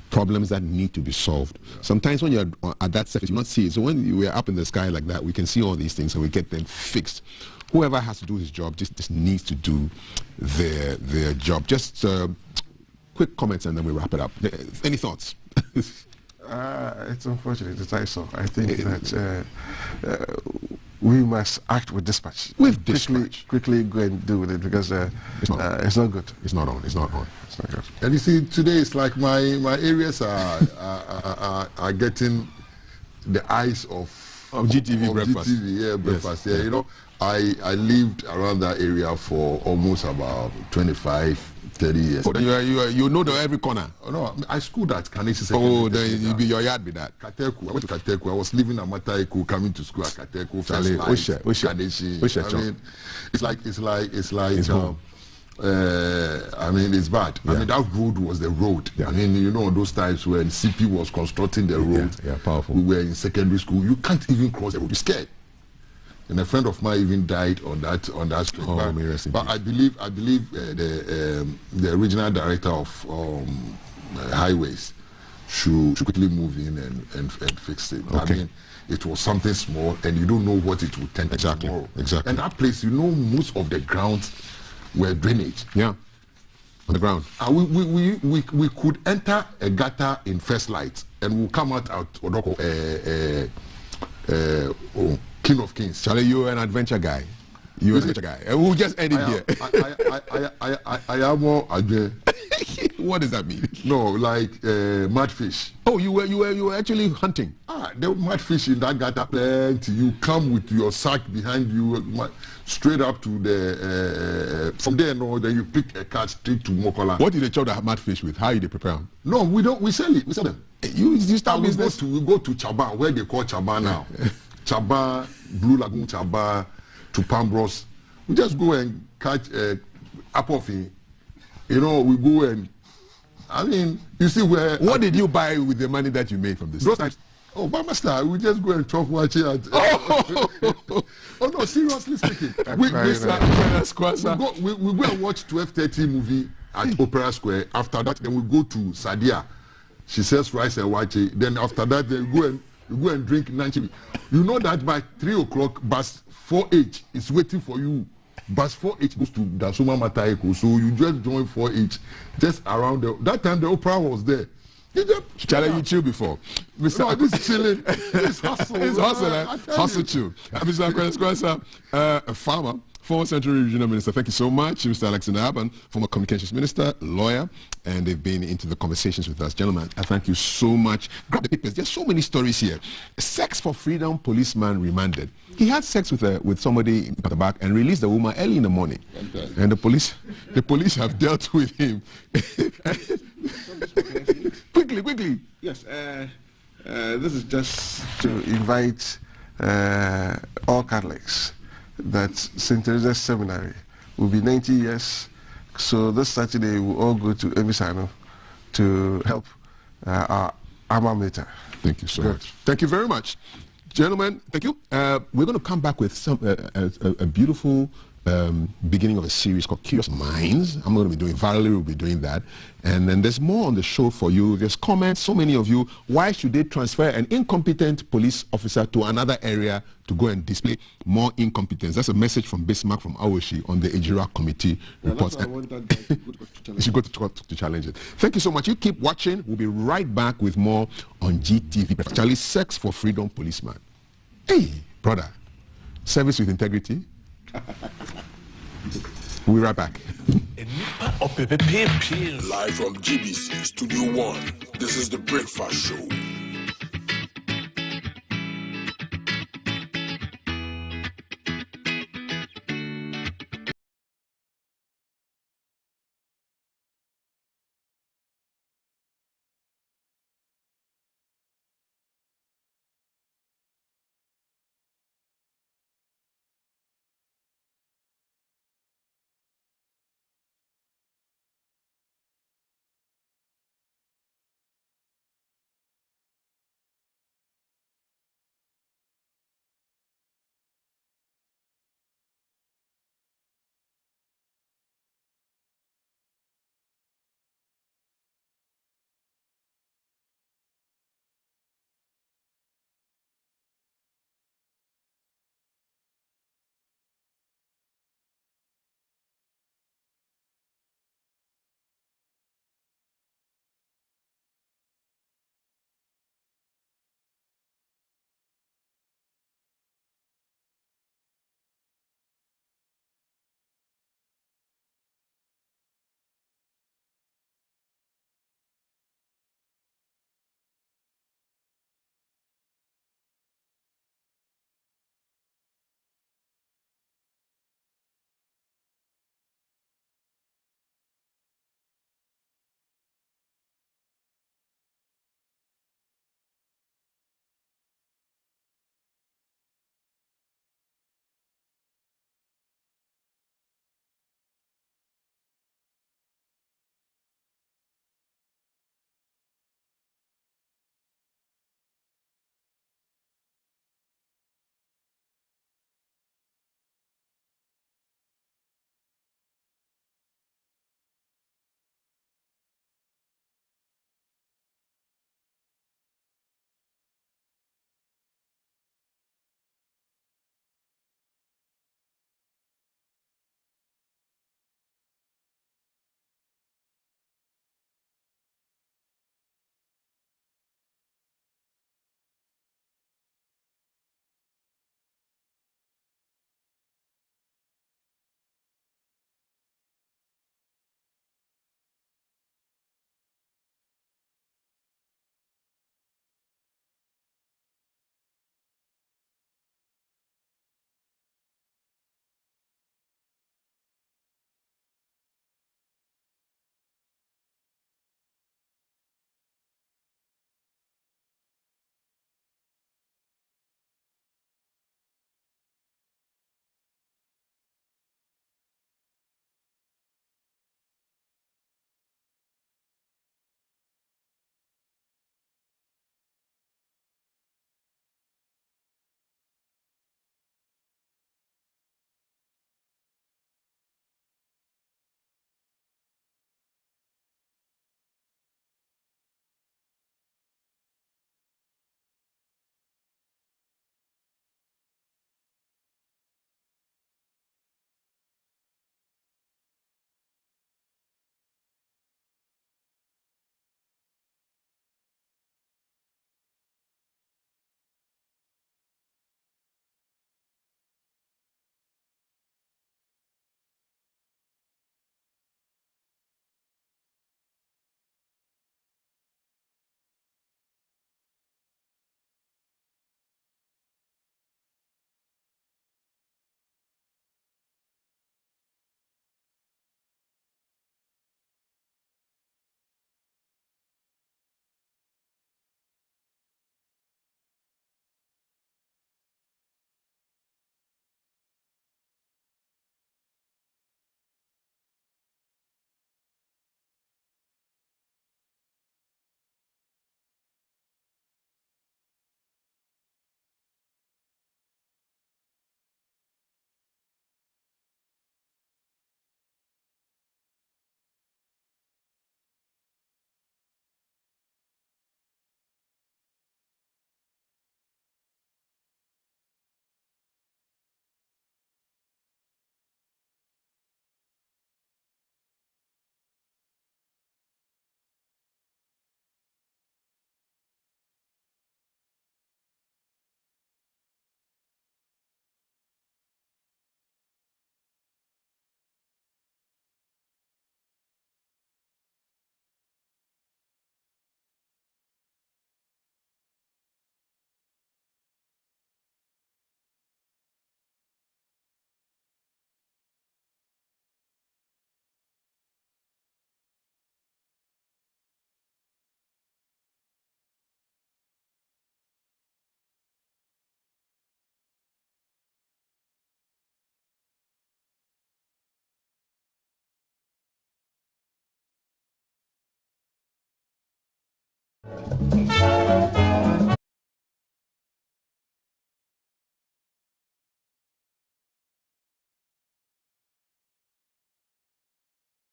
B: problems that need to be solved. Sometimes when you're at that surface, you not see it. So when we're up in the sky like that, we can see all these things and we get them fixed. Whoever has to do his job just needs to do their job. Just quick comments and then we wrap it up. Any thoughts?
J: It's unfortunate. It's ISO. I think that we must act with dispatch. Quickly go and do with it because it's not good.
B: It's not on. It's not on.
J: It's not good.
Q: And you see, today it's like my areas are getting the eyes of
B: GTV breakfast.
Q: GTV, breakfast. Yeah, you know, I lived around that area for almost about 25, 30 years.
B: Oh, then you know every corner.
Q: Oh, no, I schooled at Kanisi.
B: Oh, then you be your yard with that.
Q: Kateku. I went to Kateku. I was living at Mataiku, coming to school at Kateku. I mean, it's bad. Yeah. I mean, that road was the road. Yeah. I mean, you know, those times when CP was constructing the road.
B: Yeah, powerful.
Q: We were in secondary school. You can't even cross the road. You're scared. And a friend of mine even died on that street.
B: Oh,
Q: but I believe the regional director of highways should quickly move in and fix it.
B: Okay.
Q: I mean, it was something small, and you don't know what it will tend to tomorrow.
B: Exactly.
Q: And that place, you know, most of the ground were drainage.
B: Yeah. On the ground.
Q: We could enter a gutter in First Light and we'll come out Odoko, King of Kings.
B: Charlie, you're an adventure guy. You're an adventure guy. And we'll just end it here.
Q: I am more adventure.
B: What does that mean?
Q: No, like mudfish.
B: Oh, you were actually hunting.
Q: There were mudfish in that gutter plenty. You come with your sack behind you, straight up to the. From there, no, then you pick a cat straight to Mokola.
B: What do they chop the mudfish with? How do they prepare them?
Q: No, we don't. We sell it. We sell them.
B: You start business.
Q: We go to Chaba, where they call Chaba now. Chaba, Blue Lagoon Chaba, to Pambros. We just go and catch apple fin. You know, we go and. I mean, you see where...
B: What did you buy with the money that you made from this?
Q: Oh, Mama Star, we just go and talk watch it. Oh no, seriously speaking. We go and watch 12:30 movie at Opera Square. After that, then we go to Sadia. She sells rice and wache. Then after that, then we go and drink nanchi. You know that by 3 o'clock, bus 4H is waiting for you. Bus 4H goes to Dasuma Mataeko, so you just join 4H, just around that time the opera was there.
B: Charlie, you chill before.
Q: Mr. No, this chilling, this hustle.
B: It's hustle, hustle chill. Mr. Kwesa, a farmer, former Central Regional Minister. Thank you so much. Mr. Alexander Aban, former Communications Minister, lawyer, and they've been into the conversations with us. Gentlemen, I thank you so much. Grab the papers. There's so many stories here. Sex for freedom policeman remanded. He had sex with somebody at the back and released the woman early in the morning. And the police have dealt with him. Quickly.
T: Yes, this is just to invite all Catholics that St. Teresa's Seminary will be 90 years. So this Saturday we'll all go to Emisano to help our alma mater.
B: Thank you so much. Thank you very much. Gentlemen, thank you. We're going to come back with a beautiful beginning of a series called Curious Minds. I'm going to be doing, Valerie will be doing that. And then there's more on the show for you. There's comments, so many of you. Why should they transfer an incompetent police officer to another area to go and display more incompetence? That's a message from Bismarck from Awoshi on the Ejira Committee report. You should go to court to challenge it. Thank you so much. You keep watching. We'll be right back with more on GTV. Charlie, Sex for Freedom policeman. Hey, brother. Service with integrity. We'll be right back.
I: Live from GBC Studio 1, this is the Breakfast Show.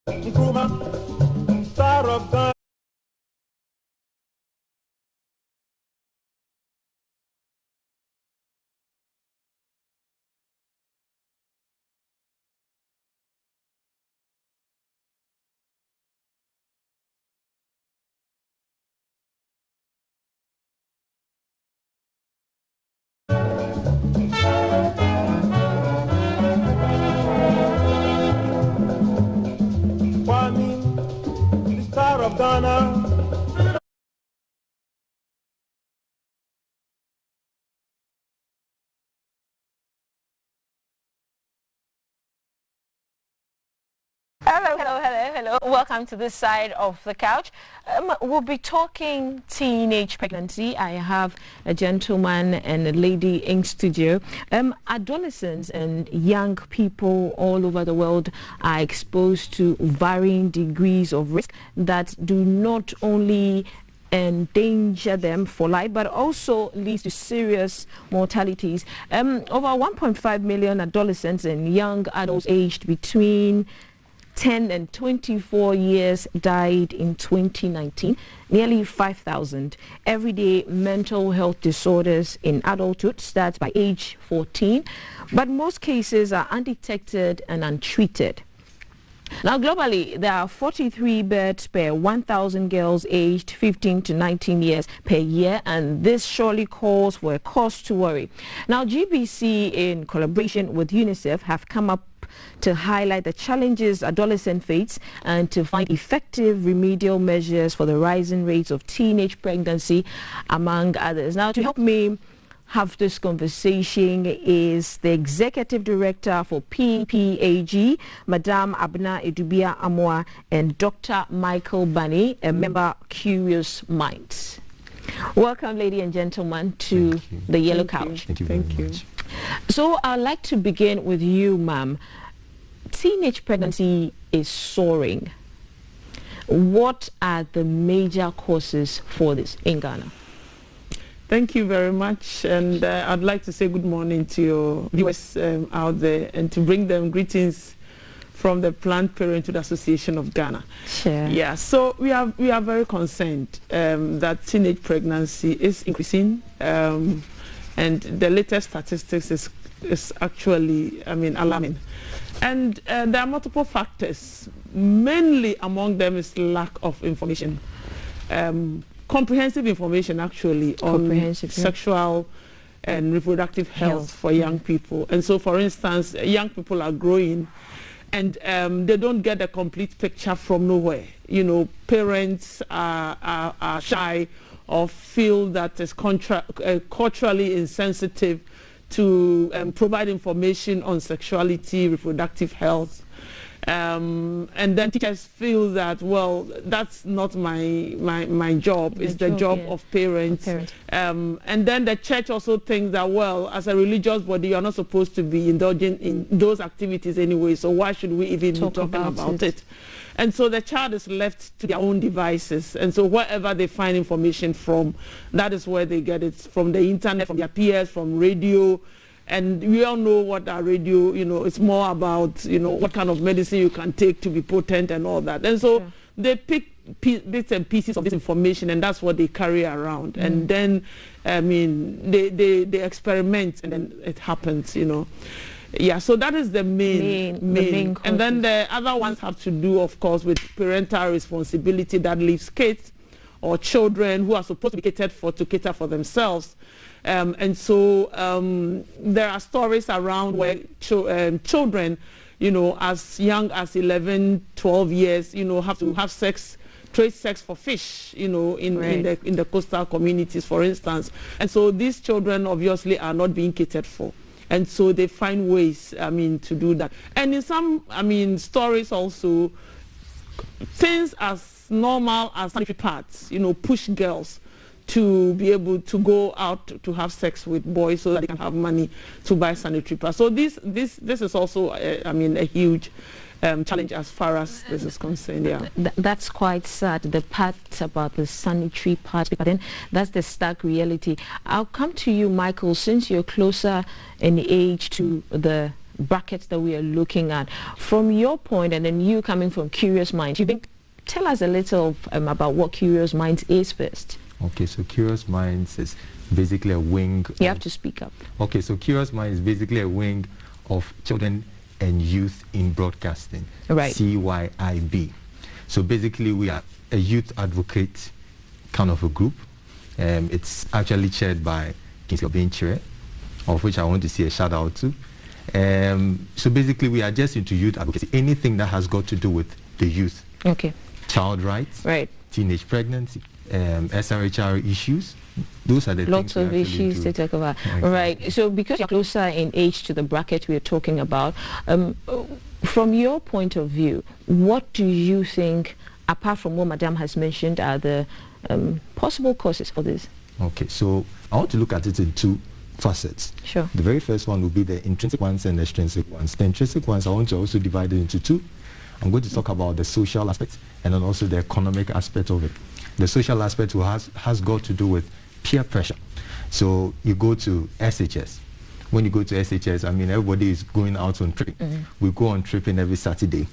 U: Star of Ghana. Star of Ghana.
C: Hello. Welcome to this side of the couch. We'll be talking teenage pregnancy. I have a gentleman and a lady in studio. Adolescents and young people all over the world are exposed to varying degrees of risk that do not only endanger them for life, but also leads to serious mortalities. Over 1.5 million adolescents and young adults aged between 10 and 24 years died in 2019, nearly 5,000. Everyday mental health disorders in adulthood start by age 14, but most cases are undetected and untreated. Now, globally, there are 43 births per 1,000 girls aged 15 to 19 years per year, and this surely calls for a cause to worry. Now, GBC, in collaboration with UNICEF, have come up to highlight the challenges adolescents face and to find effective remedial measures for the rising rates of teenage pregnancy, among others. Now, to help me have this conversation is the Executive Director for PPAG, Madame Abna Edubia Amoa, and Dr. Michael Bunny, a member Curious Minds. Welcome, ladies and gentlemen, to the Yellow Couch.
B: Thank you very much.
C: So I'd like to begin with you, ma'am. Teenage pregnancy is soaring. What are the major causes for this in Ghana?
F: Thank you very much, and I'd like to say good morning to your viewers out there, and to bring them greetings from the Planned Parenthood Association of Ghana.
C: Sure.
F: Yeah, so we are very concerned that teenage pregnancy is increasing, and the latest statistics is actually, alarming. And there are multiple factors. Mainly among them is lack of information. Comprehensive information actually on sexual and reproductive health for young people. And so, for instance, young people are growing and they don't get a complete picture from nowhere. You know, parents are shy or feel that it's culturally insensitive to provide information on sexuality, reproductive health. And then teachers feel that, well, that's not my job, it's the job of parents. And then the church also thinks that, well, as a religious body, you're not supposed to be indulging in those activities anyway, so why should we even be talking about it? And so the child is left to their own devices, and so wherever they find information from, that is where they get it, from the internet, from their peers, from radio. And we all know what our radio, it's more about, what kind of medicine you can take to be potent and all that. And so they pick bits and pieces of this information, and that's what they carry around. And then, they experiment, and then it happens, Yeah, so that is the main. And then the other ones have to do, of course, with parental responsibility that leaves kids or children who are supposed to be catered for to cater for themselves. And so there are stories around where children, as young as 11, 12 years, have to have sex, trade sex for fish, in the coastal communities, for instance. And so these children obviously are not being catered for. And so they find ways, to do that. And in some, stories also, things as normal as sanitary pads, push girls to be able to go out to have sex with boys so that they can have money to buy sanitary pads. So this is also, a huge challenge as far as this is concerned. Yeah,
C: that's quite sad. The part about the sanitary pads, but then that's the stark reality. I'll come to you, Michael, since you're closer in age to the
A: brackets that we are looking at. From your point, and then you coming from Curious Minds, tell us a little about what Curious Minds is first.
D: Okay, so Curious Minds is basically a wing.
A: You have to speak up.
D: Okay, so Curious Minds is basically a wing of Children and Youth in Broadcasting.
A: Right.
D: CYIB. So basically, we are a youth advocate kind of a group. It's actually chaired by Kingsley Obenchire, of which I want to see a shout out to. So basically, we are just into youth advocacy. Anything that has got to do with the youth.
A: Okay.
D: Child rights.
A: Right.
D: Teenage pregnancy. SRHR issues. Those are the
A: lots
D: things
A: of issues to talk about. Exactly. Right. So because you're closer in age to the bracket we are talking about, from your point of view, what do you think, apart from what Madame has mentioned, are the possible causes for this?
D: Okay, so I want to look at it in two facets.
A: Sure.
D: The very first one will be the intrinsic ones and the extrinsic ones. The intrinsic ones I want to also divide it into two. I'm going to talk about the social aspect and then also the economic aspect of it. The social aspect has got to do with peer pressure. So you go to SHS. When you go to SHS, I mean, everybody is going out on tripping. We go on tripping every Saturday.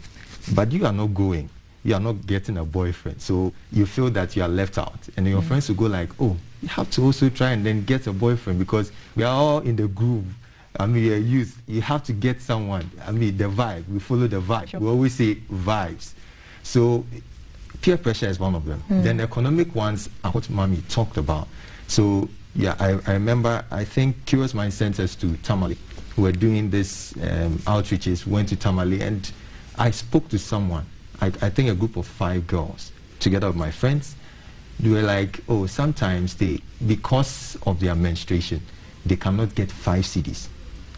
D: But you are not going. You are not getting a boyfriend. So you feel that you are left out. And your friends will go like, oh, you have to also try and then get a boyfriend because we are all in the groove. I mean, you're youth. You have to get someone. I mean, the vibe. We follow the vibe. Sure. We always say vibes. So peer pressure is one of them. Then the economic ones are what Mommy talked about. So yeah, I remember, I think Curious Minds sent us to Tamale. We were doing this outreaches, went to Tamale, and I spoke to someone, I think a group of 5 girls, together with my friends. They were like, oh, sometimes because of their menstruation, they cannot get 5 cedis.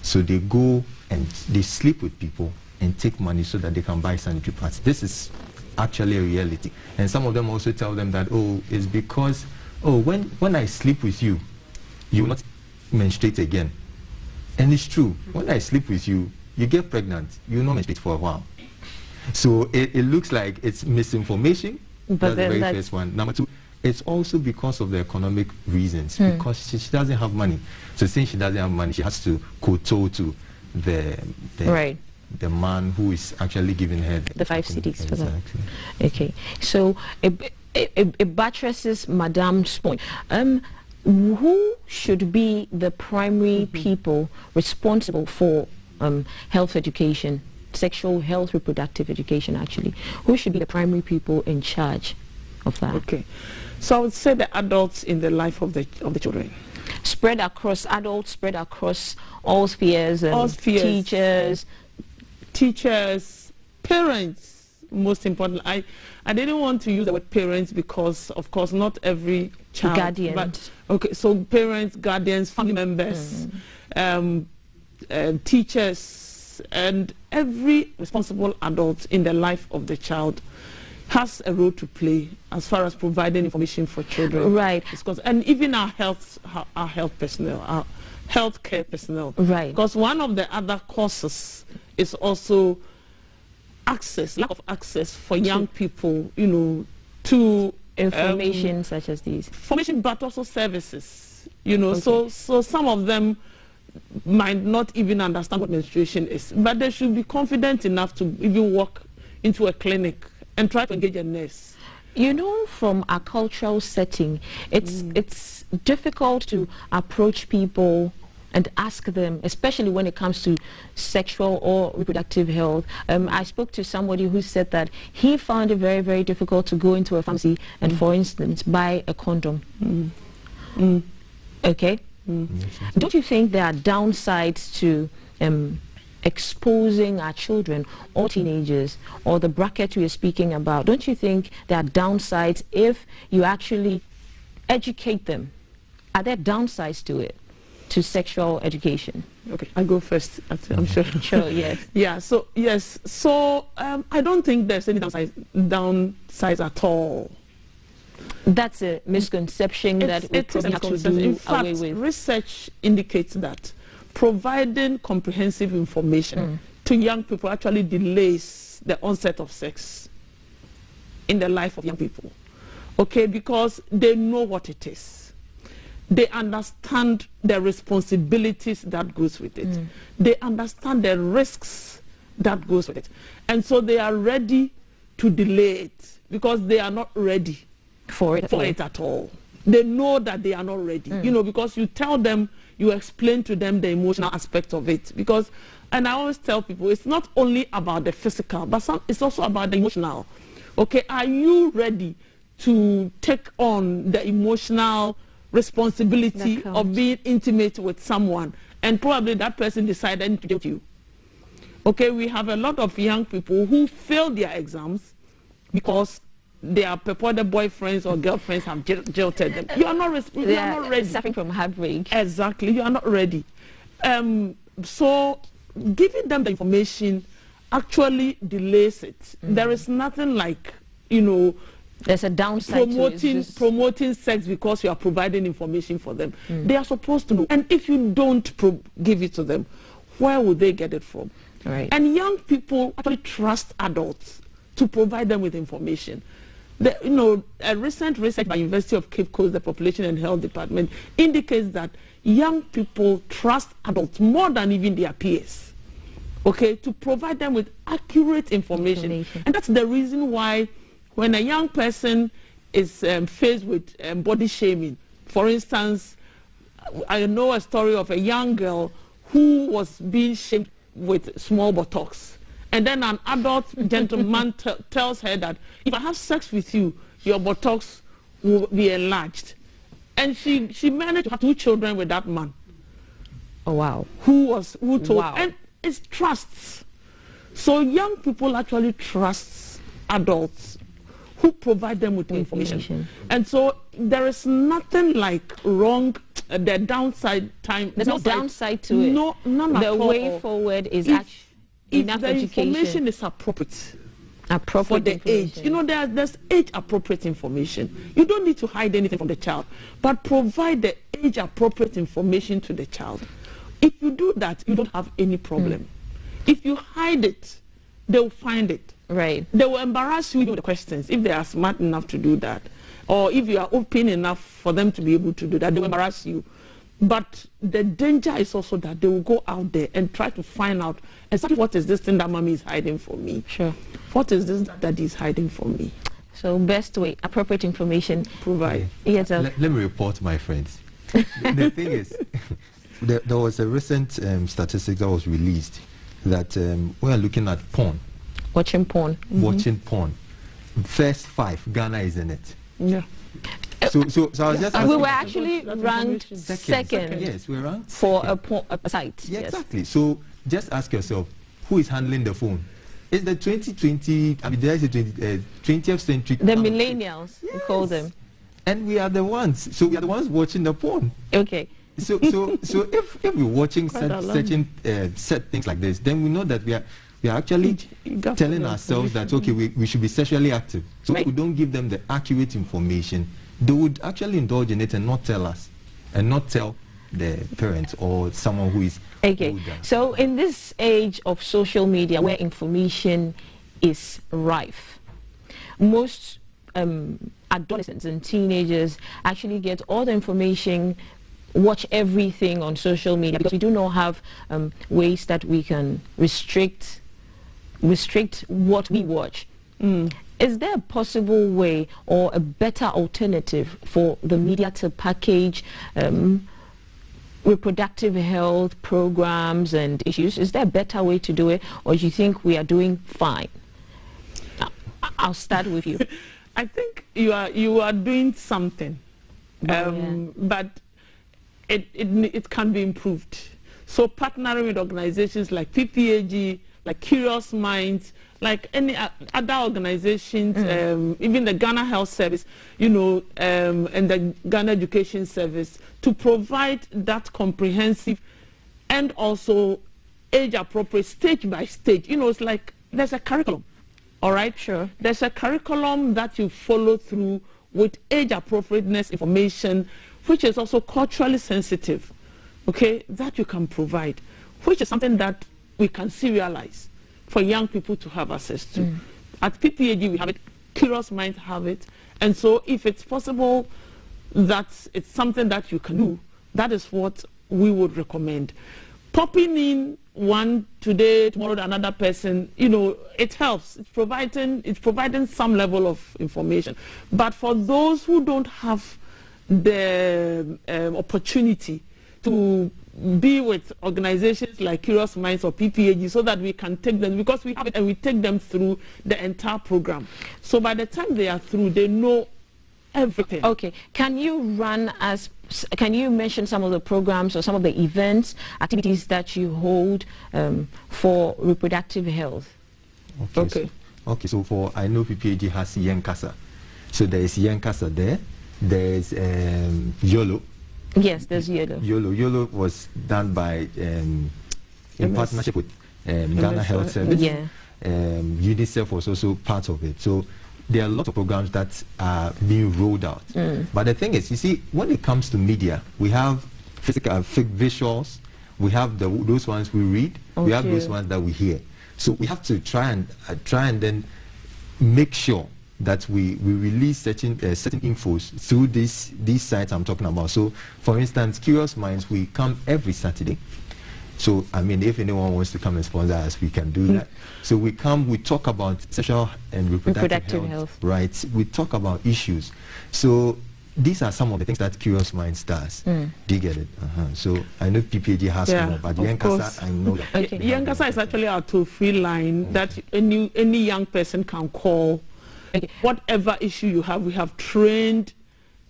D: So they go and they sleep with people and take money so that they can buy sanitary pads. This is actually a reality. And some of them also tell them that, oh, it's because, oh, when I sleep with you, you will not menstruate again. And it's true. When I sleep with you, you get pregnant, you will not menstruate for a while. So it looks like it's misinformation.
A: But
D: that's the very first one. Number 2, it's also because of the economic reasons, because she doesn't have money. So since she doesn't have money, she has to kowtow to the man who is actually giving her
A: the 5 cedis for that. Okay, so it buttresses Madame's point. Who should be the primary people responsible for health education, sexual health, reproductive education actually? Who should be the primary people in charge of that?
V: Okay, so I would say the adults in the life of the children.
A: Spread across adults, spread across all spheres,
V: teachers, parents, most importantly. I didn't want to use the word parents because, of course, not every child.
A: Guardian.
V: But, okay, so parents, guardians, family members, teachers, and every responsible adult in the life of the child has a role to play as far as providing information for children.
A: Right.
V: And even our health personnel, our healthcare personnel.
A: Right.
V: Because one of the other causes is also lack of access for young people, to
A: information such as these.
V: Information, but also services, Okay. So some of them might not even understand what menstruation is, but they should be confident enough to even walk into a clinic and try to engage a nurse.
A: From a cultural setting, it's difficult to approach people and ask them, especially when it comes to sexual or reproductive health. I spoke to somebody who said that he found it very, very difficult to go into a pharmacy and, for instance, buy a condom. Okay? Don't you think there are downsides to exposing our children or teenagers or the bracket we are speaking about? Don't you think there are downsides if you actually educate them? Are there downsides to it, to sexual education?
V: Okay, I go first. I'm sure.
A: Sure, yes.
V: Yeah. So yes. So I don't think there's any downsides at all.
A: That's a misconception that we probably have to do away with.
V: Research indicates that providing comprehensive information to young people actually delays the onset of sex in the life of young people. Okay, because they know what it is. They understand the responsibilities that goes with it. They understand the risks that goes with it. And so they are ready to delay it because they are not ready for it at all. They know that they are not ready, you know, because you tell them, you explain to them the emotional aspect of it. Because, and I always tell people, it's not only about the physical, but it's also about the emotional. Okay, are you ready to take on the emotional responsibility of being intimate with someone, and probably that person decided to give you? Okay, we have a lot of young people who fail their exams because their purported boyfriends or girlfriends have jilted them. You are not ready.
C: Suffering from heartbreak.
V: Exactly, you are not ready. So giving them the information actually delays it. There is nothing like, you know,
C: there's a downside
V: promoting sex because you are providing information for them. They are supposed to know. And if you don't give it to them, where will they get it from?
C: Right.
V: And young people actually trust adults to provide them with information. You know, a recent research by University of Cape Coast, the Population and Health Department, indicates that young people trust adults more than even their peers, okay, to provide them with accurate information. And that's the reason why when a young person is faced with body shaming, for instance, I know a story of a young girl who was being shamed with small buttocks. And then an adult gentleman tells her that if I have sex with you, your buttocks will be enlarged. And she managed to have 2 children with that man.
C: Oh, wow.
V: Who told,
C: wow.
V: And it's trusts. So young people actually trust adults who provide them with information. And so there is nothing like wrong, the downside time.
C: There's no downside to it.
V: No, none at all.
C: The way forward is actually enough
V: the
C: education.
V: Information is appropriate for the age. You know, there's age-appropriate information. You don't need to hide anything from the child, but provide the age-appropriate information to the child. If you do that, you don't have any problem. If you hide it, they'll find it.
C: Right.
V: They will embarrass you with the questions if they are smart enough to do that. Or if you are open enough for them to be able to do that, they will embarrass you. But the danger is also that they will go out there and try to find out exactly what is this thing that mommy is hiding from me.
C: Sure.
V: What is this that daddy is hiding from me?
C: So best way, appropriate information.
V: Provide.
C: Yes,
D: let me report, my friends. The thing is, there was a recent statistic that was released that we are looking at porn.
C: Watching porn.
D: Watching porn. First 5, Ghana is in it.
V: Yeah.
D: So I was just asking,
C: we were actually ranked second.
D: Yes, we were ranked
C: for a site.
D: Yeah, exactly. So just ask yourself, who is handling the phone? It's the 2020, I mean, there is a 20th century.
C: The millennials, we call them.
D: And we are the ones. So we are the ones watching the porn.
C: Okay.
D: So if we're watching certain set things like this, then we know that we are actually telling ourselves that, okay, we should be sexually active. So if we don't give them the accurate information, they would actually indulge in it and not tell us, and not tell the parents or someone who is older.
C: So in this age of social media where information is rife, most adolescents and teenagers actually get all the information, watch everything on social media, because we do not have ways that we can restrict what we watch. Is there a possible way or a better alternative for the media to package reproductive health programs and issues? Is there a better way to do it, or do you think we are doing fine? I'll start with you.
V: I think you are doing something, but it can be improved. So partnering with organizations like PPAG, like Curious Minds, like any other organizations, even the Ghana Health Service, you know, and the Ghana Education Service, to provide that comprehensive and also age-appropriate, stage by stage. You know, it's like there's a curriculum, all right?
C: Sure.
V: There's a curriculum that you follow through with age-appropriateness information, which is also culturally sensitive, okay, that you can provide, which is something that we can serialize for young people to have access to. At PPAG we have it, Curious Minds have it, and so if it's possible, that it's something that you can do, that is what we would recommend. Popping in one today, tomorrow another person, you know, it helps. It's providing some level of information. But for those who don't have the opportunity to be with organizations like Curious Minds or PPAG, so that we can take them, because we have it and we take them through the entire program. So by the time they are through, they know everything.
C: Okay. Can you mention some of the programs or some of the events, activities that you hold for reproductive health?
D: Okay. So for, I know PPAG has Yankasa. So there is Yankasa there. There is YOLO.
C: Yes, there's YOLO.
D: YOLO was done by in partnership with Ghana Health Service.
C: Yeah.
D: UNICEF was also part of it. So there are lots of programs that are being rolled out. But the thing is, you see, when it comes to media, we have visuals, we have those ones we read, we have those ones that we hear. So we have to try and then make sure that we release certain infos through these sites I'm talking about. So, for instance, Curious Minds, we come every Saturday. So, I mean, if anyone wants to come and sponsor us, we can do that. So we come, we talk about sexual and reproductive health, right? We talk about issues. So these are some of the things that Curious Minds does. Do you get it? So I know PPAG has more, but Yankasa, I know that.
V: Okay. Yankasa is actually our toll-free line that any young person can call. Whatever issue you have, we have trained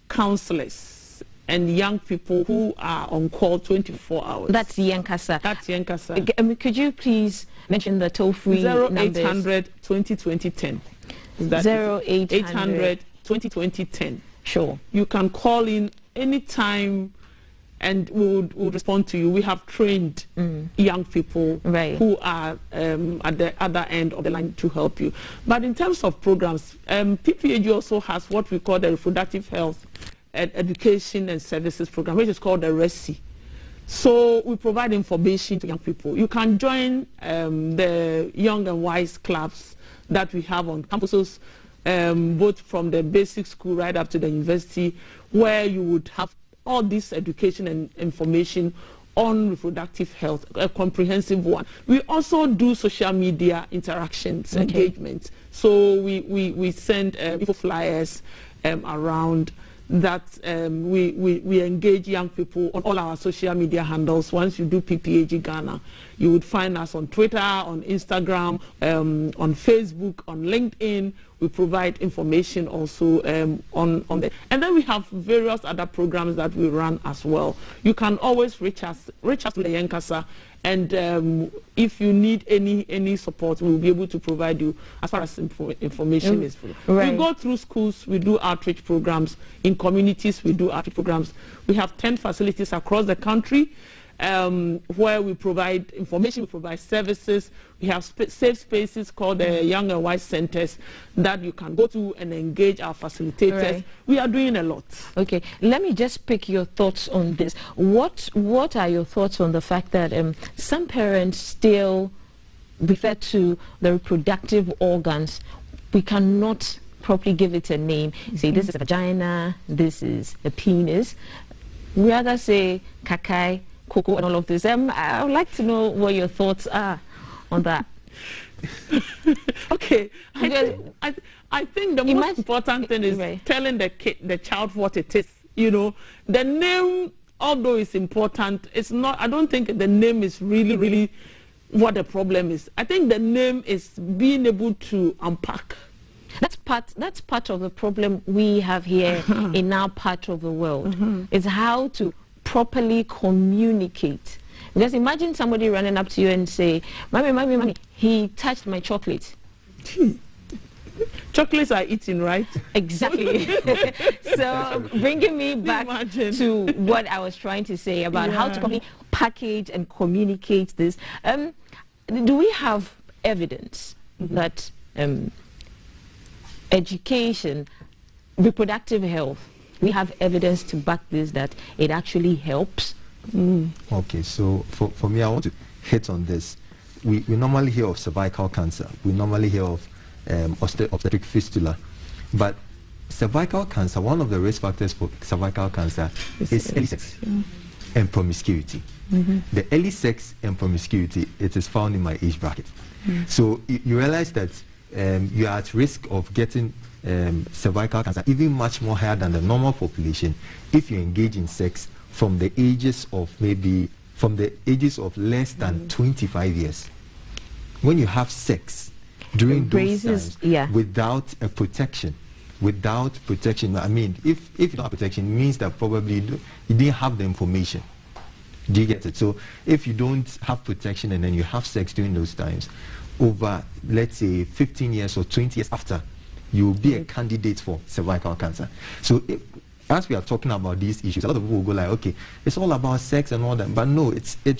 V: counselors and young people who are on call 24 hours.
C: That's Yankasa.
V: That's Yankasa.
C: Could you please mention the toll-free numbers?
V: 0800 202010.
C: 0800
V: 202010.
C: Sure.
V: You can call in anytime and we would respond to you. We have trained young people who are at the other end of the line to help you. But in terms of programs, PPAG also has what we call the Reproductive Health Education and Services Program, which is called the RESI. So we provide information to young people. You can join the Young and Wise clubs that we have on campuses, both from the basic school right up to the university, where you would have all this education and information on reproductive health, a comprehensive one. We also do social media interactions, engagement. So we send info flyers around that. We engage young people on all our social media handles. Once you do PPAG Ghana, you would find us on Twitter, on Instagram, on Facebook, on LinkedIn. We provide information also on the, and then we have various other programs that we run as well. You can always reach us to the Yankasa, and if you need any support, we'll be able to provide you as far as information is. We go through schools, we do outreach programs. In communities, we do outreach programs. We have 10 facilities across the country where we provide information, we provide services. We have safe spaces called the Young and Wise Centers that you can go to and engage our facilitators. We are doing a lot.
C: Okay, let me just pick your thoughts on this. What are your thoughts on the fact that some parents still refer to the reproductive organs? We cannot properly give it a name. Say this is a vagina, this is a penis. We rather say kakai, cocoa, and all of this. I would like to know what your thoughts are on that.
V: Okay, I think the most important thing is telling the child what it is. You know, the name, although it's important, it's not. I don't think the name is really what the problem is. I think the name is being able to unpack.
C: That's part of the problem we have here in our part of the world. It's how to properly communicate. Because imagine somebody running up to you and say, mommy, he touched my chocolate.
V: Chocolates are eaten, right?
C: Exactly. So bringing me back to what I was trying to say about how to properly package and communicate this. Do we have evidence that education, reproductive health, we have evidence to back this, that it actually helps?
D: Okay, so for me, I want to hit on this. We normally hear of cervical cancer. We normally hear of obstetric fistula. But cervical cancer, one of the risk factors for cervical cancer is early sex and promiscuity. The early sex and promiscuity, it is found in my age bracket. So you realize that you are at risk of getting cervical cancer even much more higher than the normal population if you engage in sex from the ages of less than 25 years. When you have sex during those times without a protection, I mean, if you don't have protection, it means that probably you didn't have the information. Do you get it? So if you don't have protection and then you have sex during those times, over, let's say, 15 years or 20 years after, you will be a candidate for cervical cancer. So as we are talking about these issues, a lot of people will go like, okay, it's all about sex and all that. But no,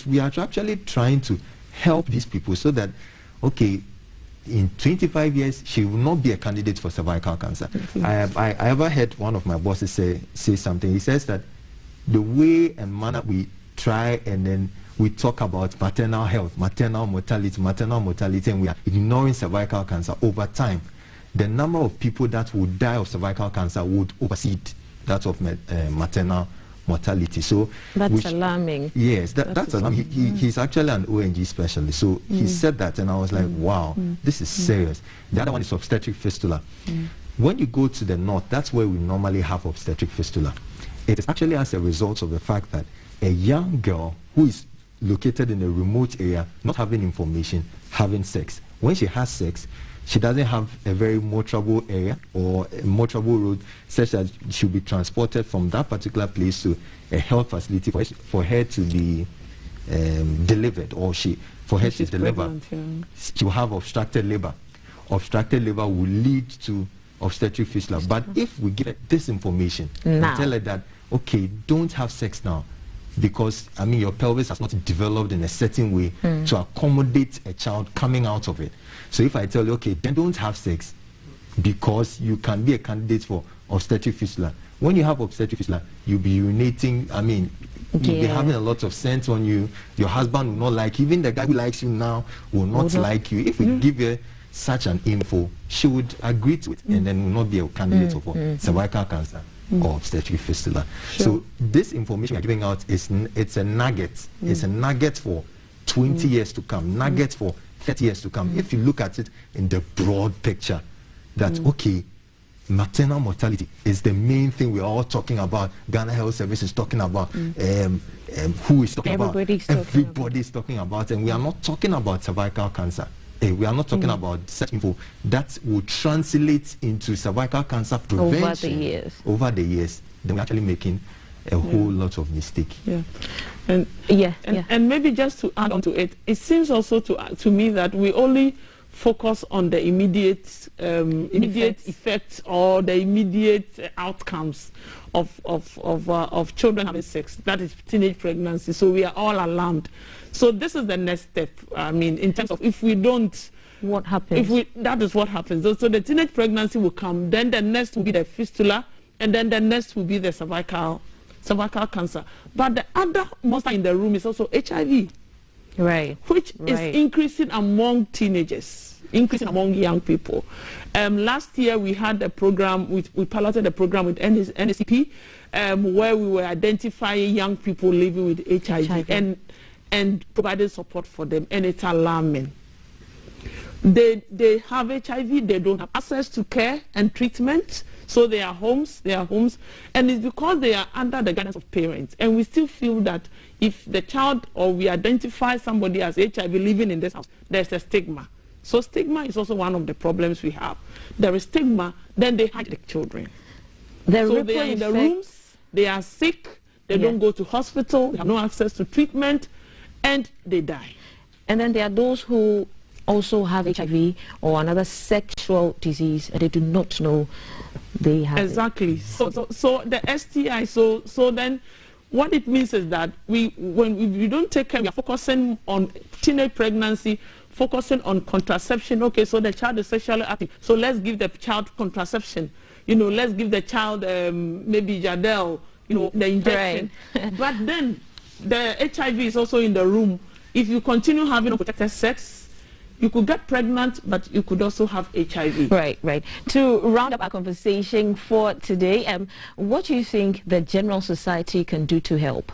D: we are actually trying to help these people so that, okay, in 25 years, she will not be a candidate for cervical cancer. I ever heard one of my bosses say something. He says that the way and manner we try and then we talk about maternal health, maternal mortality, and we are ignoring cervical cancer over time, the number of people that would die of cervical cancer would exceed that of maternal mortality. So
C: that's alarming.
D: Yes, that's alarming. He's actually an ONG specialist. So he said that, and I was like, wow, this is serious. The other one is obstetric fistula. When you go to the north, that's where we normally have obstetric fistula. It is actually as a result of the fact that a young girl who is located in a remote area, not having information, having sex. When she has sex, she doesn't have a very motorable area or a motorable road such that she'll be transported from that particular place to a health facility for her to be delivered, or for her to deliver. She will have obstructed labor. Obstructed labor will lead to obstetric fistula. But if we give her this information and tell her that, okay, don't have sex now, because, I mean, your pelvis has not developed in a certain way to accommodate a child coming out of it. So if I tell you, okay, then don't have sex because you can be a candidate for obstetric fistula. When you have obstetric fistula, you'll be urinating, I mean, you'll be having a lot of scent on you. Your husband will not like you. Even the guy who likes you now will not like you. If we give her such an info, she would agree to it and then will not be a candidate for cervical cancer or obstetric fistula. So this information we're giving out it's a nugget. It's a nugget for 20 years to come, nugget for 30 years to come. If you look at it in the broad picture, that okay, maternal mortality is the main thing we're all talking about. Ghana Health Service is talking about, who is talking about? Everybody's talking about, and we are not talking about cervical cancer. We are not talking about such info that will translate into cervical cancer prevention over the years. Then we're actually making a whole lot of mistake.
V: And maybe just to add on to it, it seems also to me that we only focus on the immediate effects or the immediate outcomes of children having sex. That is teenage pregnancy. So we are all alarmed. So this is the next step. I mean, in terms of if we don't,
C: what happens?
V: That is what happens. So the teenage pregnancy will come. Then the next will be the fistula, and then the next will be the cervical cancer. But the other monster in the room is also HIV, which is increasing among teenagers, increasing among young people. Last year we had a program, we piloted a program with NSCP, where we were identifying young people living with HIV. And providing support for them, and it's alarming. They have HIV, they don't have access to care and treatment, so they are homes, and it's because they are under the guidance of parents. And we still feel that if the child, or we identify somebody as HIV living in this house, there's a stigma. So stigma is also one of the problems we have. There is stigma, then they hide the children. So they are in the rooms, they are sick, they don't go to hospital, they have no access to treatment, and they die.
C: And then there are those who also have HIV or another sexual disease, and they do not know they have it.
V: So the STI, so then what it means is that when we don't take care, we are focusing on teenage pregnancy, focusing on contraception. Okay, so the child is sexually active, so let's give the child contraception. Let's give the child maybe Jadel, the injection. But then the HIV is also in the room. If you continue having unprotected sex, You could get pregnant, but you could also have HIV.
C: Right. To round up our conversation for today, what do you think the general society can do to help?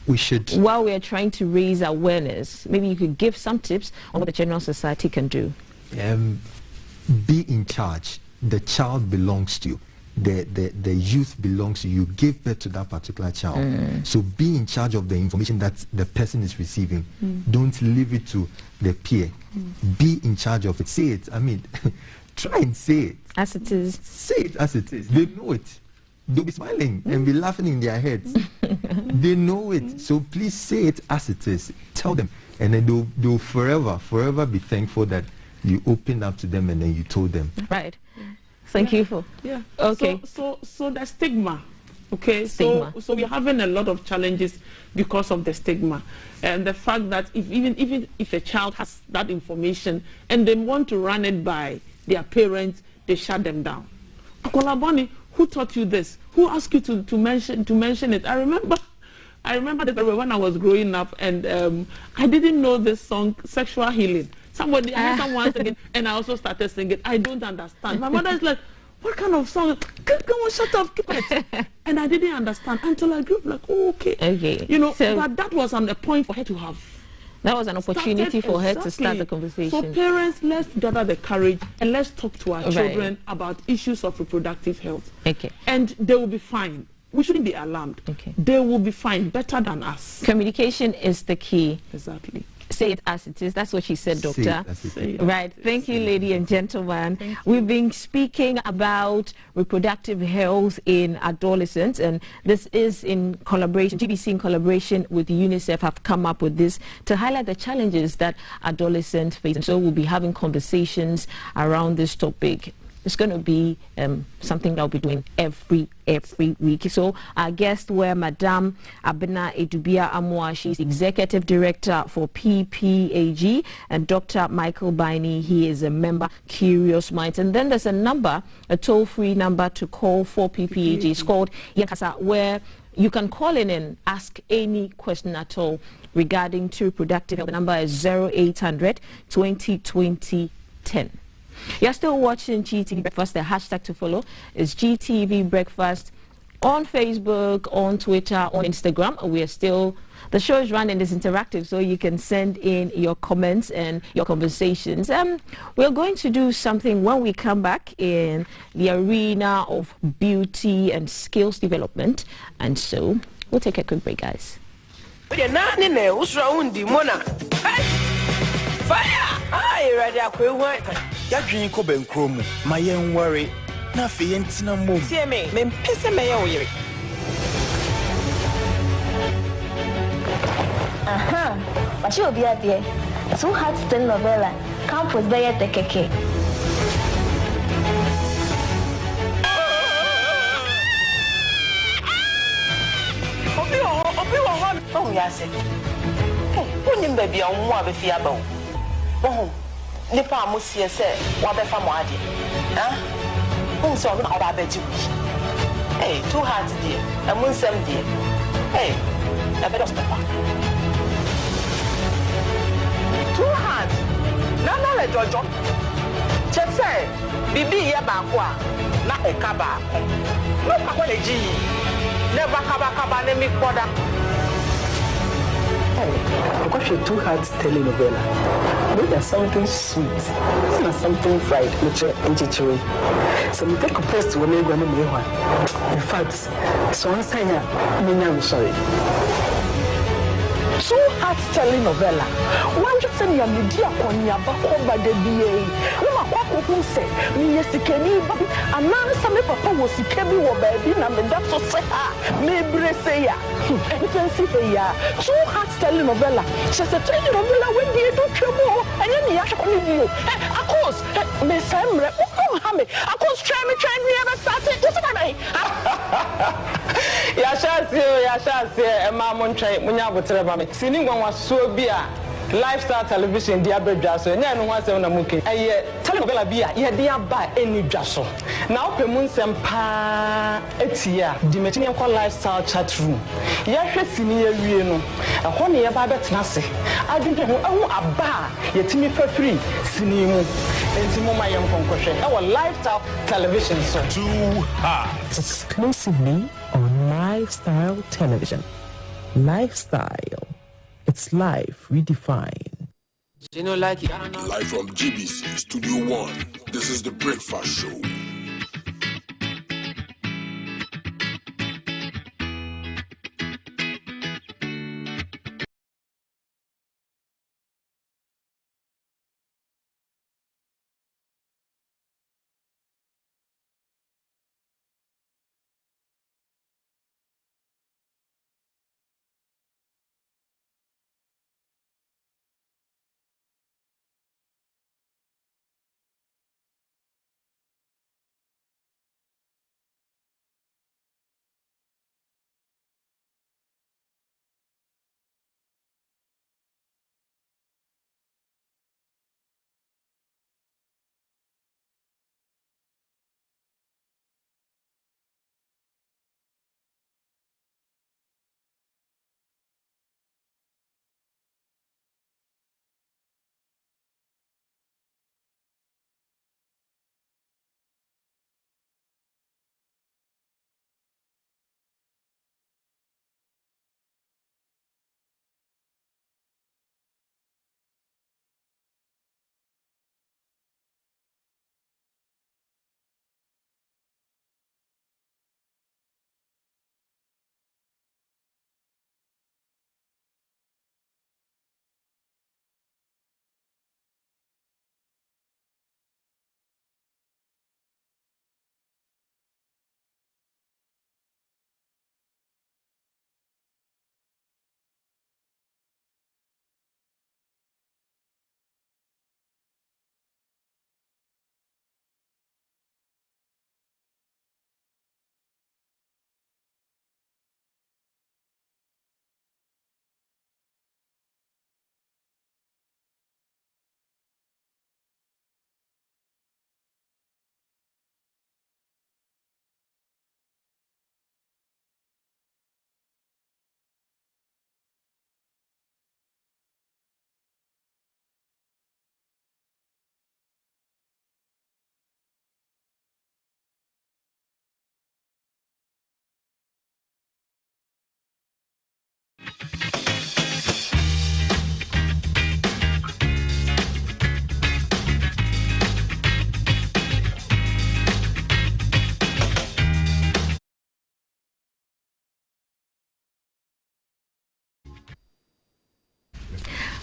D: We should...
C: While we are trying to raise awareness, maybe you could give some tips on what the general society can do.
D: Be in charge. The child belongs to you. The youth belongs to you. You give birth to that particular child. So be in charge of the information that the person is receiving. Don't leave it to the peer. Be in charge of it. Say it. I mean, try and say it.
C: As it is.
D: Say it as it is. They know it. They'll be smiling and be laughing in their heads. They know it. So please say it as it is. Tell them. And then they'll forever be thankful that you opened up to them and then you told them.
C: Right. Thank you for.
V: Yeah.
C: Okay.
V: So the stigma. Okay.
C: Stigma.
V: So we're having a lot of challenges because of the stigma, and the fact that even if a child has that information and they want to run it by their parents, they shut them down. Akolabani, who taught you this? Who asked you to mention it? I remember that when I was growing up, and I didn't know this song, Sexual Healing. I heard someone singing, and I also started singing. I don't understand. My mother is like, what kind of song? Come on, shut up, keep it. And I didn't understand until I grew up, like, oh, okay. You know, so but that was on the point for her to have.
C: That was an opportunity for her to start the conversation.
V: So parents, let's gather the courage and let's talk to our children about issues of reproductive health. And they will be fine. We shouldn't be alarmed. They will be fine, better than us.
C: Communication is the key.
V: Exactly.
C: Say it as it is. That's what she said, Doctor. Right. Thank you, ladies and gentlemen. We've been speaking about reproductive health in adolescents, and this is in collaboration, GBC in collaboration with UNICEF have come up with this to highlight the challenges that adolescents face. And so we'll be having conversations around this topic. It's going to be something that we'll be doing every week. So our guests were Madame Abena Edubia Amwa. She's Executive Director for PPAG, and Dr. Michael Baini. He is a member, Curious Minds. And then there's a toll-free number to call for PPAG. It's called Yakasa, where you can call in and ask any question at all regarding to reproductive health. The number is 0800 2020 10. You're still watching GTV Breakfast. The hashtag to follow is GTV Breakfast on Facebook, on Twitter, on Instagram. The show is running, it's interactive, so you can send in your comments and your conversations. We're going to do something when we come back in the arena of beauty and skills development. And so we'll take a quick break, guys.
F: Fire! I ready a quick one.
E: Yadrin Coben Chrome, my young worry. Nothing no move.
F: See me, piss me away.
L: But you'll be at the 2 hot still novella. Campus by at the keke.
F: Oh, yes. Hey, baby, I'm more of a fiabo. Oh, Nipa Musia said, what the family? Huh? So I bet you. Hey, 2 hearts, dear, and 1 sem, dear. Hey, a bit of pepper. 2 hearts. Nana, let Jojo. Just say, Bibi Yabaqua, not a cabba. No apology. Never cabba, name me quarter.
G: I've got you 2 hearts telenovela. Maybe there's something sweet, and something fried, which is chili. So we take a post when you're going to make one. In fact, so I'm saying, I'm sorry.
F: 2 hearts telenovela. One just send your media on your back over the BA. Who said, yes, Kenny, and now some papa was Kebi or baby, and that's what say, maybe say, anything see here. 2 hearts telenovela. She's a telenovela when they do trouble, and then the actual you. Of course, Miss Emre, oh, Hammy, of course, try me ever started. Just what I
M: Yashasi, and Mamon train when you would tell me. Sitting one was so beer. lifestyle television dia bedwa so nya no wasem na muke telenovela bia ye dia ba eni dwa so na opemu nsem pa etia di metini enko lifestyle chat room ye hwe sini ye wie no ho ne ye ba betena se adwedwe ho ahu aba yetimi fafiri sini mu enti mo ma ye nkonkohwe e lifestyle television so
F: Too hot exclusively on Lifestyle Television. Lifestyle, it's life redefined.
I: Live from GBC Studio 1, this is the Breakfast Show.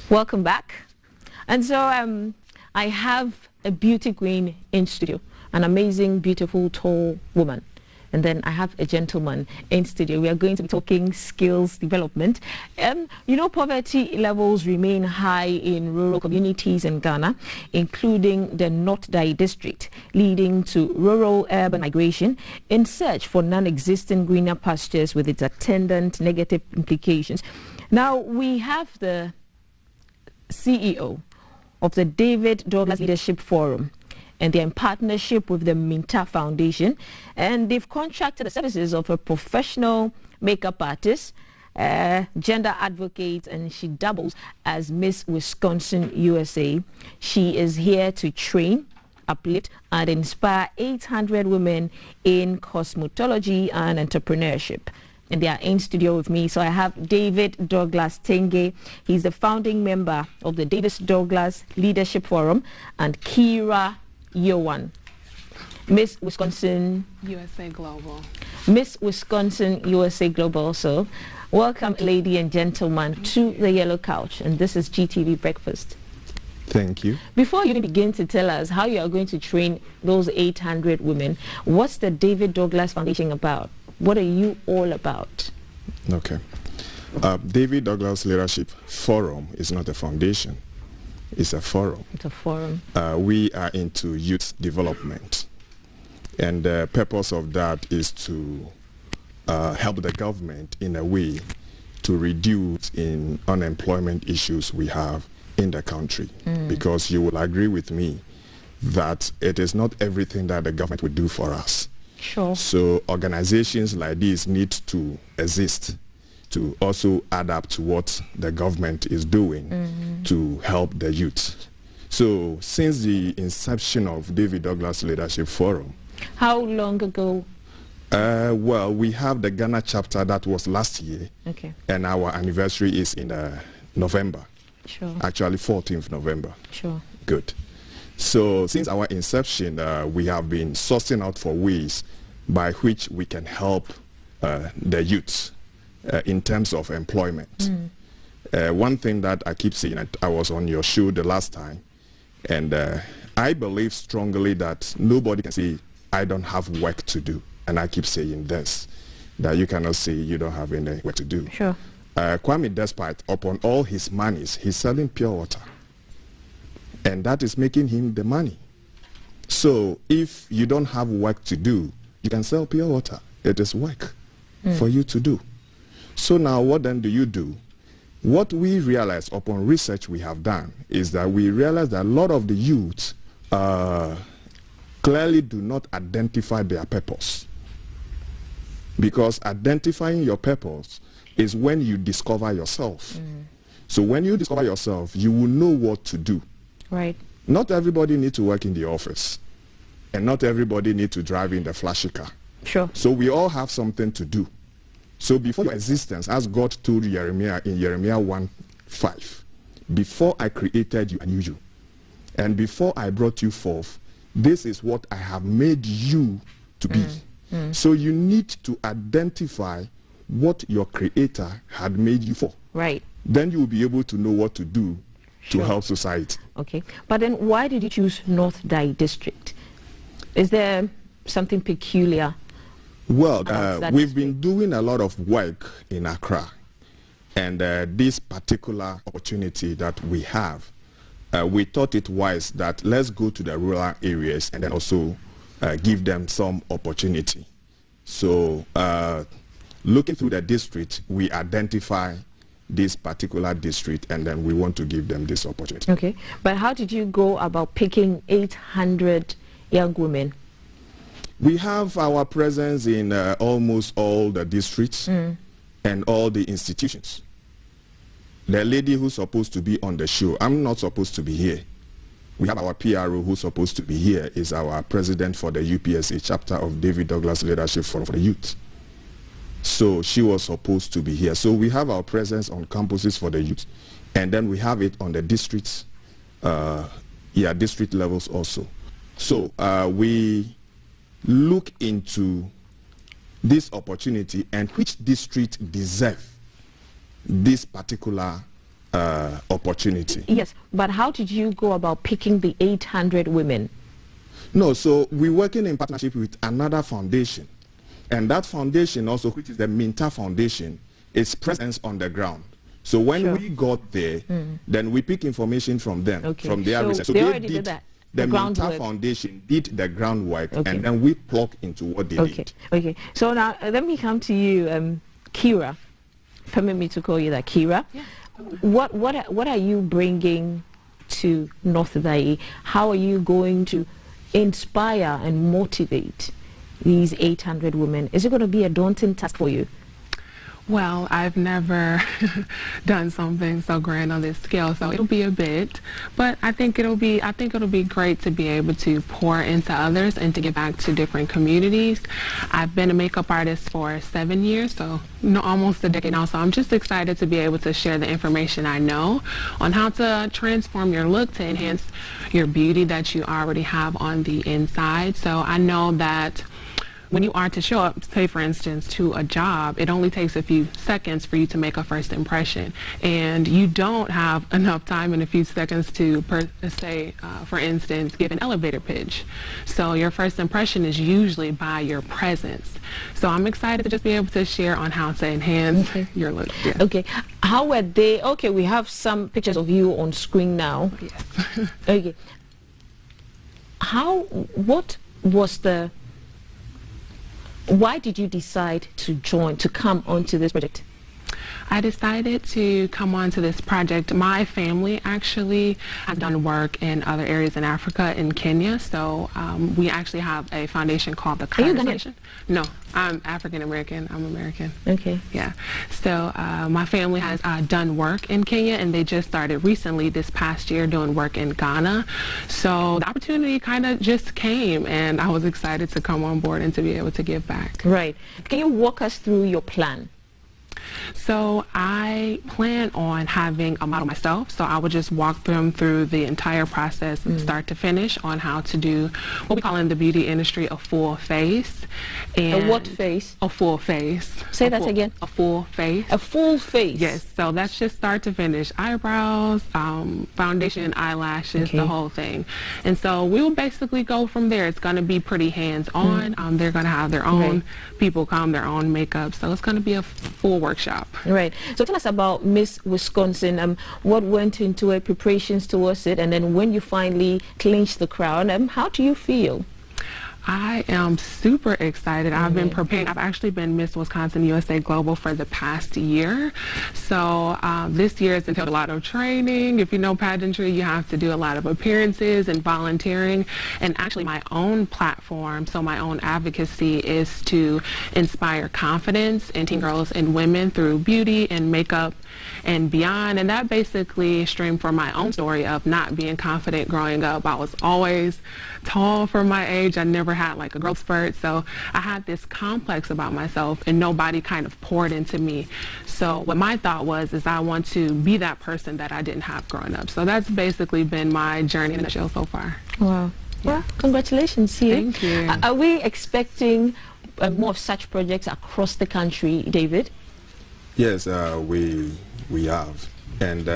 C: Welcome back. And so I have a beauty queen in studio, an amazing, beautiful, tall woman. And then I have a gentleman in studio. We are going to be talking skills development. You know, poverty levels remain high in rural communities in Ghana, including the North Dai district, leading to rural-urban migration in search for non-existent greener pastures with its attendant negative implications. Now, we have the CEO of the David Douglas Leadership Forum, and they're in partnership with the Minta Foundation, and they've contracted the services of a professional makeup artist, gender advocate, and she doubles as Miss Wisconsin USA. She is here to train, uplift, and inspire 800 women in cosmetology and entrepreneurship. And they are in studio with me. So I have David Douglas Tenge. He's the founding member of the David Douglas Leadership Forum, and Kira Yowan, Miss Wisconsin
A: USA Global.
C: Miss Wisconsin USA Global. So welcome, ladies and gentlemen, to the Yellow Couch. And this is GTV Breakfast.
D: Thank you.
C: Before you begin to tell us how you are going to train those 800 women, what's the David Douglas Foundation about? What are you all about?
N: Okay. David Douglas Leadership Forum is not a foundation. It's a forum.
C: It's a forum.
N: We are into youth development. And the purpose of that is to help the government in a way to reduce in unemployment issues we have in the country. Because you will agree with me that it is not everything that the government will do for us.
A: Sure.
N: So organizations like these need to exist to also add up to what the government is doing to help the youth. So since the inception of David Douglas Leadership Forum.
A: How long ago?
N: Well, we have the Ghana chapter that was last year.
A: Okay.
N: And our anniversary is in November.
A: Sure.
N: Actually 14th November.
A: Sure.
N: Good. So since our inception, we have been sourcing out for ways by which we can help the youth in terms of employment. One thing that I keep saying, I was on your show the last time, and I believe strongly that nobody can say, I don't have work to do. And I keep saying this, that you cannot say you don't have any work to do.
A: Sure.
N: Kwame Despite, upon all his monies, he's selling pure water. And that is making him the money. So if you don't have work to do, you can sell pure water. It is work for you to do. So now what then do you do? What we realize upon research we have done is that we realize that a lot of the youth clearly do not identify their purpose. Because identifying your purpose is when you discover yourself. So when you discover yourself, you will know what to do.
A: Right.
N: Not everybody needs to work in the office. And not everybody needs to drive in the flashy car.
A: Sure.
N: So we all have something to do. So before your existence, as God told Jeremiah in Jeremiah 1:5, before I created you, I knew you. And before I brought you forth, this is what I have made you to be. So you need to identify what your creator had made you for.
A: Right.
N: Then you will be able to know what to do to help society.
A: Okay. But then why did you choose North Dai district? Is there something peculiar?
N: Well, we've been doing a lot of work in Accra. And this particular opportunity that we have, we thought it wise that let's go to the rural areas and then also give them some opportunity. So looking through the district, we identify this particular district and then we want to give them this opportunity.
A: Okay. But how did you go about picking 800 young women?
N: We have our presence in almost all the districts and all the institutions. The lady who's supposed to be on the show, I'm not supposed to be here. We have our PRO who's supposed to be here, is our president for the UPSA chapter of David Douglas Leadership Forum for the Youth. So she was supposed to be here. So we have our presence on campuses for the youth. And then we have it on the districts, district levels also. So we look into this opportunity and which district deserve this particular opportunity.
A: Yes, but how did you go about picking the 800 women?
N: No, so we're working in partnership with another foundation. And that foundation also, which is the Minta Foundation, is presence on the ground. So when we got there, then we pick information from them, from their research. So
A: they already did that.
N: The Minta Foundation did the groundwork, and then we plug into what they did.
A: Okay. So now let me come to you, Kira. Permit me to call you that, Kira.
O: Yeah.
A: What are you bringing to North Dai? How are you going to inspire and motivate these 800 women? Is it going to be a daunting task for you?
O: Well, I've never done something so grand on this scale, so it'll be a bit, but I think it'll be great to be able to pour into others and to give back to different communities. I've been a makeup artist for 7 years, so almost a decade now, so I'm just excited to be able to share the information I know on how to transform your look to enhance your beauty that you already have on the inside. So I know that when you are to show up, say for instance, to a job, it only takes a few seconds for you to make a first impression. And you don't have enough time in a few seconds to, for instance, give an elevator pitch. So your first impression is usually by your presence. So I'm excited to just be able to share on how to enhance your look. Yeah.
A: Okay. How were they? Okay, we have some pictures of you on screen now.
O: Yes.
A: Okay. What was why did you decide to come onto this project?
O: I decided to come on to this project. My family actually has done work in other areas in Africa, in Kenya. So we actually have a foundation called the Foundation. No, I'm African American. I'm American.
C: Okay.
O: Yeah. So my family has done work in Kenya, and they just started recently this past year doing work in Ghana. So the opportunity kind of just came, and I was excited to come on board and to be able to give back.
C: Right. Can you walk us through your plan?
O: So I plan on having a model myself, so I would just walk them through the entire process from start to finish on how to do what we call in the beauty industry a full face. And
C: a what face?
O: A full face.
C: Say that again.
O: A full face.
C: A full face?
O: Yes, so that's just start to finish. Eyebrows, foundation, eyelashes, the whole thing. And so we'll basically go from there. It's going to be pretty hands-on. They're going to have their own people come, their own makeup, so it's going to be a full workshop.
C: Right. So tell us about Miss Wisconsin. What went into it, preparations towards it, and then when you finally clinched the crown, how do you feel?
O: I am super excited. I've been preparing. I've actually been Miss Wisconsin USA Global for the past year. So this year has entailed a lot of training. If you know pageantry, you have to do a lot of appearances and volunteering. And actually my own platform, so my own advocacy is to inspire confidence in teen girls and women through beauty and makeup and beyond. And that basically stemmed from my own story of not being confident growing up. I was always tall for my age. I never had like a growth spurt, so I had this complex about myself and nobody kind of poured into me. So what my thought was is I want to be that person that I didn't have growing up. So that's basically been my journey in the show so far.
C: Wow. Yeah. Well, congratulations to you.
O: Thank you.
C: Are we expecting more of such projects across the country, David?
N: Yes, we have. And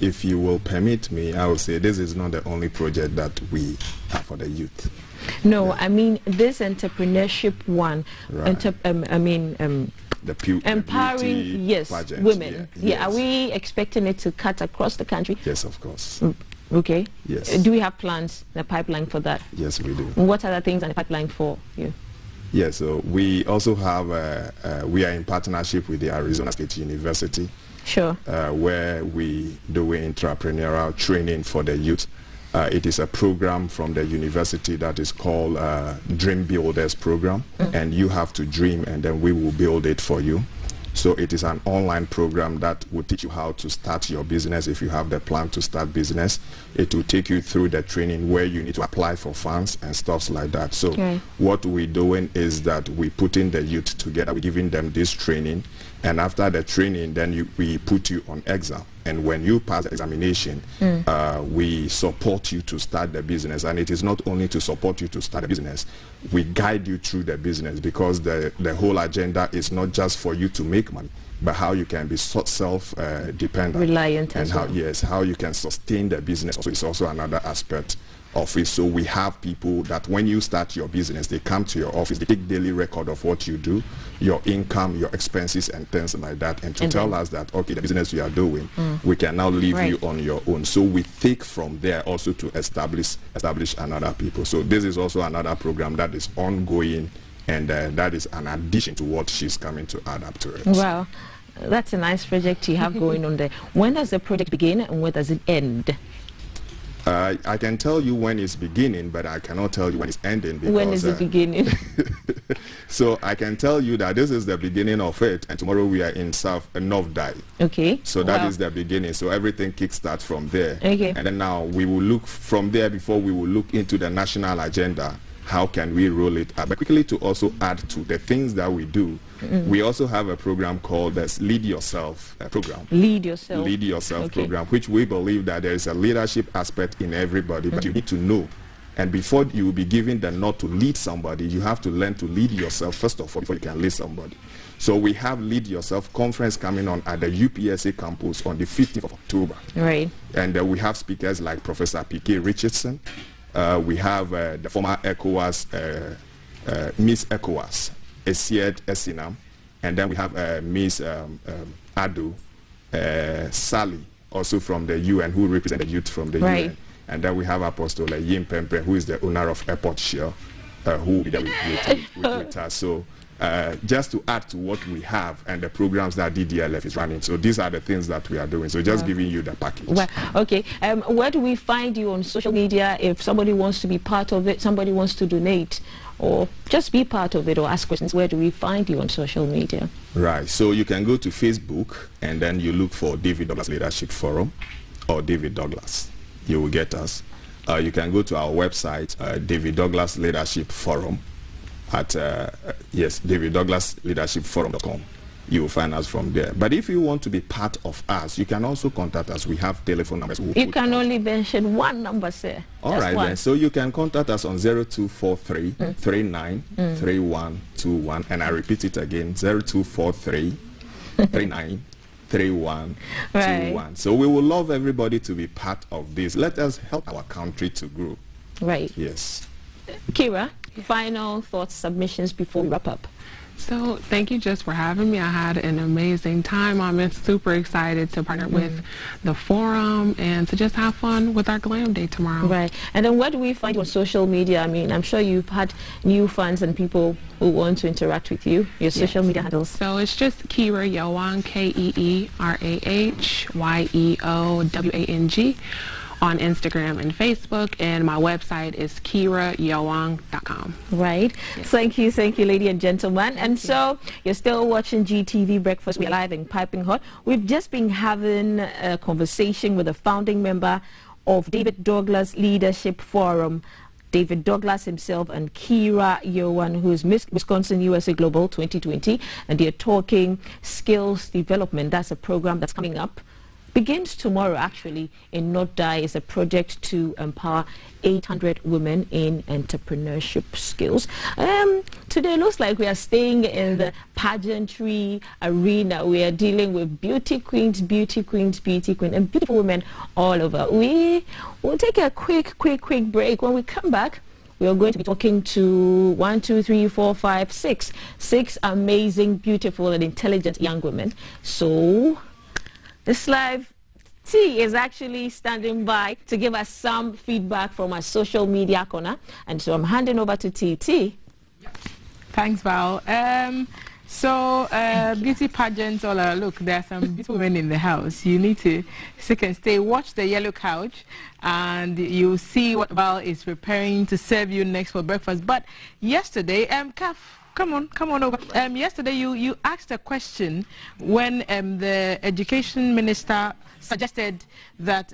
N: if you will permit me, I will say this is not the only project that we have for the youth.
C: No, I mean this entrepreneurship one.
N: Right.
C: Empowering, yes,
N: pageant,
C: women.
N: Yeah,
C: yes. Are we expecting it to cut across the country?
N: Yes, of course.
C: Okay.
N: Yes.
C: Do we have plans, the pipeline for that?
N: Yes, we do.
C: What are the things in the pipeline for you?
N: Yes, so we also have, we are in partnership with the Arizona State University.
C: Sure.
N: Where we do entrepreneurial training for the youth. It is a program from the university that is called Dream Builders Program, and you have to dream and then we will build it for you. So it is an online program that will teach you how to start your business if you have the plan to start business. It will take you through the training where you need to apply for funds and stuff like that. So what we're doing is that we put in the youth together, we're giving them this training, and after the training then we put you on exam. And when you pass the examination, we support you to start the business. And it is not only to support you to start a business, we guide you through the business, because the whole agenda is not just for you to make money, but how you can be self-dependent.
C: Reliant
N: and
C: as
N: how,
C: well.
N: yes, how you can sustain the business. Also, it's also another aspect of it. So we have people that when you start your business, they come to your office, they take daily record of what you do, your income, your expenses and things like that, and to tell us that, okay, the business you are doing, we can now leave you on your own. So we take from there also to establish another people. So this is also another program that is ongoing, and that is an addition to what she's coming to add up to it.
C: Wow, that's a nice project you have going on there. When does the project begin and when does it end?
N: I can tell you when it's beginning, but I cannot tell you when it's ending. Because,
C: when is it beginning?
N: So I can tell you that this is the beginning of it, and tomorrow we are in North Dai.
C: Okay.
N: So that is the beginning. So everything kickstarts from there.
C: Okay.
N: And then now we will look from there before we will look into the national agenda. How can we roll it up? But quickly to also add to the things that we do, we also have a program called the Lead Yourself program.
C: Lead Yourself.
N: Lead Yourself program, which we believe that there is a leadership aspect in everybody, but you need to know. And before you will be given the nod to lead somebody, you have to learn to lead yourself first of all before you can lead somebody. So we have Lead Yourself conference coming on at the UPSA campus on the 15th of October.
C: Right.
N: And we have speakers like Professor P.K. Richardson. We have the former ECOWAS, Miss ECOWAS, Esied Esinam, and then we have Miss Ado Sally, also from the UN, who represent the youth from the UN. And then we have Apostle Yim Pempe, who is the owner of Airport Shell, who will be there with us. So just to add to what we have and the programs that DDLF is running. So these are the things that we are doing. So just giving you the package.
C: Well, okay. Where do we find you on social media if somebody wants to be part of it, somebody wants to donate, or just be part of it or ask questions? Where do we find you on social media?
N: Right. So you can go to Facebook and then you look for David Douglas Leadership Forum or David Douglas. You will get us. You can go to our website, David Douglas Leadership Forum. At daviddouglasleadershipforum.com. You will find us from there. But if you want to be part of us, you can also contact us. We have telephone numbers.
C: You can only mention one number, sir.
N: All right, then. So you can contact us on 0243 39 3121. And I repeat it again, 0243 39 3121. So we will love everybody to be part of this. Let us help our country to grow.
C: Right.
N: Yes.
C: Kira, final thoughts, submissions before we wrap up.
O: So thank you just for having me. I had an amazing time. I'm super excited to partner with the forum and to just have fun with our Glam Day tomorrow.
C: Right. And then where do we find you on social media? I mean, I'm sure you've had new fans and people who want to interact with you. Your social media handles.
O: So it's just Keira Yewang, KeeraYeowang on Instagram and Facebook, and my website is KeiraYewang.com.
C: Right. Yes. Thank you, ladies and gentlemen. And so you're still watching GTV Breakfast. We're live and piping hot. We've just been having a conversation with a founding member of David Douglas Leadership Forum, David Douglas himself, and Keira Yewang, who's Miss Wisconsin USA Global 2020, and they're talking skills development. That's a program that's coming up. Begins tomorrow, actually, in Not Die. Is a project to empower 800 women in entrepreneurship skills. Today looks like we are staying in the pageantry arena. We are dealing with beauty queens, and beautiful women all over. We will take a quick break. When we come back, we are going to be talking to 6 amazing, beautiful, and intelligent young women. So this live T is actually standing by to give us some feedback from our social media corner. And so I'm handing over to TT.
O: Thanks, Val. Beauty pageants, look, there are some beautiful women in the house. You need to stick and stay. Watch the yellow couch and you'll see what Val is preparing to serve you next for breakfast. But yesterday, come on over. Yesterday you asked a question when the education minister suggested that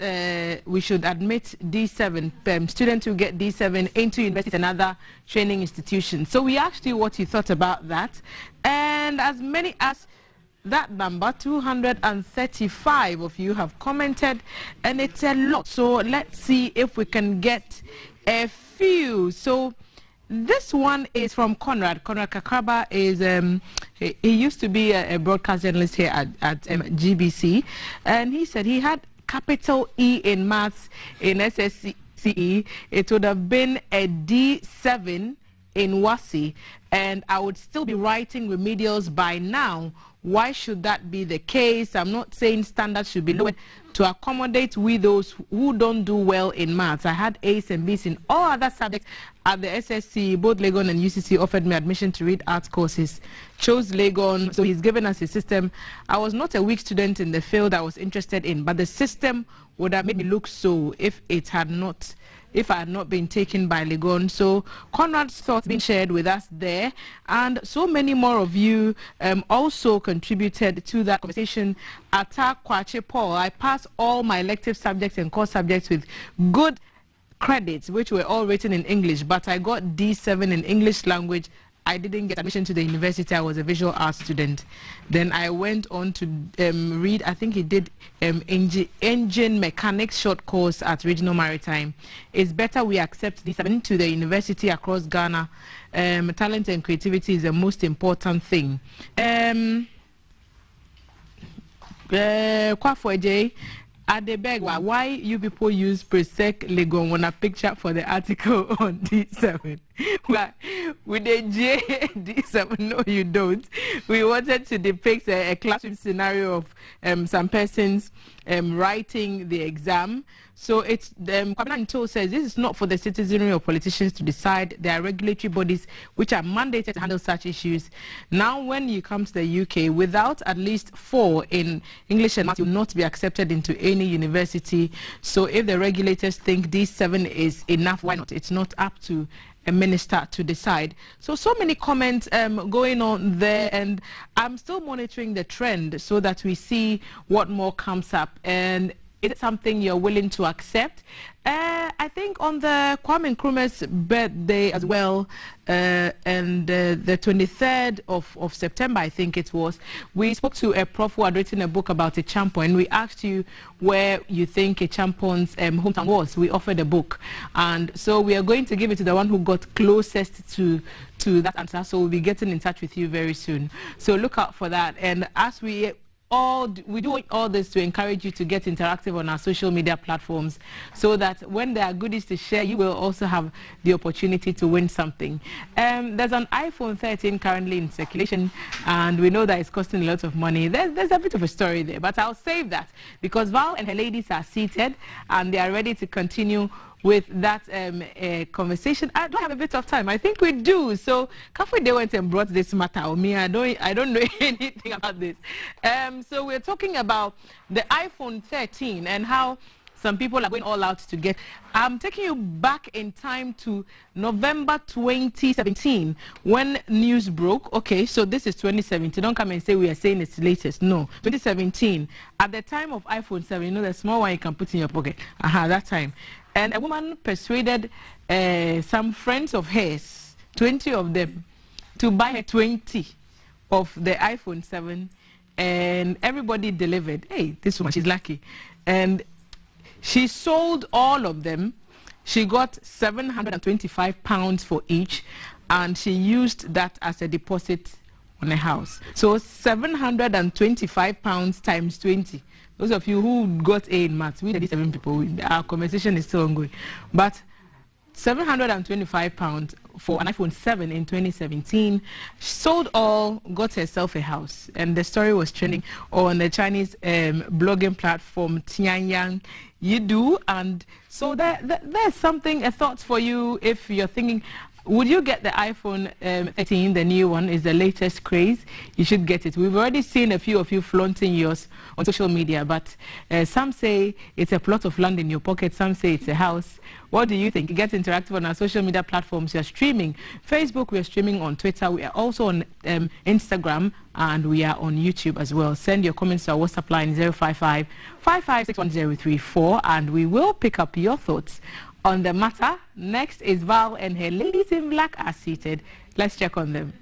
O: we should admit D7 students who get D7 into universities and other training institutions. So we asked you what you thought about that, and as many as that number, 235 of you have commented, and it's a lot. So let's see if we can get a few. So this one is from Conrad. Conrad Kakraba is he used to be a broadcast journalist here at GBC, and he said he had capital E in maths in SSCE. It would have been a D7 in WASI, and I would still be writing remedials by now. Why should that be the case? I'm not saying standards should be lowered to accommodate we those who don't do well in maths. I had A's and B's in all other subjects at the SSC. Both Legon and UCC offered me admission to read arts courses. Chose Legon, so he's given us a system. I was not a weak student in the field I was interested in, but the system would have made me look so if I had not been taken by Legon. So Conrad's thoughts being shared with us there, and so many more of you also contributed to that conversation. Atta Kwache Paul, I passed all my elective subjects and core subjects with good credits, which were all written in English, but I got D7 in English language. I didn't get admission to the university. I was a visual arts student. Then I went on to read, I think he did engine mechanics short course at Regional Maritime. It's better we accept D7 to the university across Ghana. Talent and creativity is the most important thing. Kwafweje, Adebegwa, why you people use Presec Legon on a picture for the article on D7?
A: Well, with the JD7, no, you don't. We wanted to depict a classroom scenario of some persons writing the exam. So it's Kwabena Nto says this is not for the citizenry or politicians to decide. There are regulatory bodies which are mandated to handle such issues. Now, when you come to the UK, without at least 4 in English and Maths, you will not be accepted into any university. So if the regulators think D7 is enough, why not? It's not up to a minister to decide. So many comments going on there, and I'm still monitoring the trend so that we see what more comes up. And it's something you're willing to accept. I think on the Kwame Nkrumah's birthday as well, and the 23rd of September, I think it was, we spoke to a prof who had written a book about a champion, and we asked you where you think a champion's hometown was. We offered a book, and so we are going to give it to the one who got closest to that answer. So we'll be getting in touch with you very soon. So look out for that. And as we do all this to encourage you to get interactive on our social media platforms, so that when there are goodies to share, you will also have the opportunity to win something. There's an iPhone 13 currently in circulation, and we know that it's costing a lot of money. There's a bit of a story there, but I'll save that because Val and her ladies are seated and they are ready to continue with that conversation. I don't have a bit of time. I think we do. So Kafui, they went and brought this matter on me. I don't know anything about this. So we're talking about the iPhone 13 and how some people are going all out to get. I'm taking you back in time to November 2017 when news broke. Okay, so this is 2017. Don't come and say we are saying it's latest. No, 2017. At the time of iPhone 7, you know the small one you can put in your pocket. That time. And a woman persuaded some friends of hers, 20 of them, to buy her 20 of the iPhone 7, and everybody delivered. Hey, this woman, she's lucky. And she sold all of them. She got £725 for each, and she used that as a deposit on a house. So £725 times 20. Those of you who got A in maths, we did 7 people, our conversation is still ongoing. But £725 for an iPhone 7 in 2017. She sold all, got herself a house. And the story was trending on the Chinese blogging platform Tianyang Yidu. And so there's something, a thought for you if you're thinking, would you get the iPhone 13, the new one, is the latest craze? You should get it. We've already seen a few of you flaunting yours on social media, but some say it's a plot of land in your pocket, some say it's a house. What do you think? Get interactive on our social media platforms. You're streaming Facebook, we're streaming on Twitter, we are also on Instagram, and we are on YouTube as well. Send your comments to our WhatsApp line 055-556-1034, and we will pick up your thoughts on the matter. Next is Val and her ladies in black are seated. Let's check on them.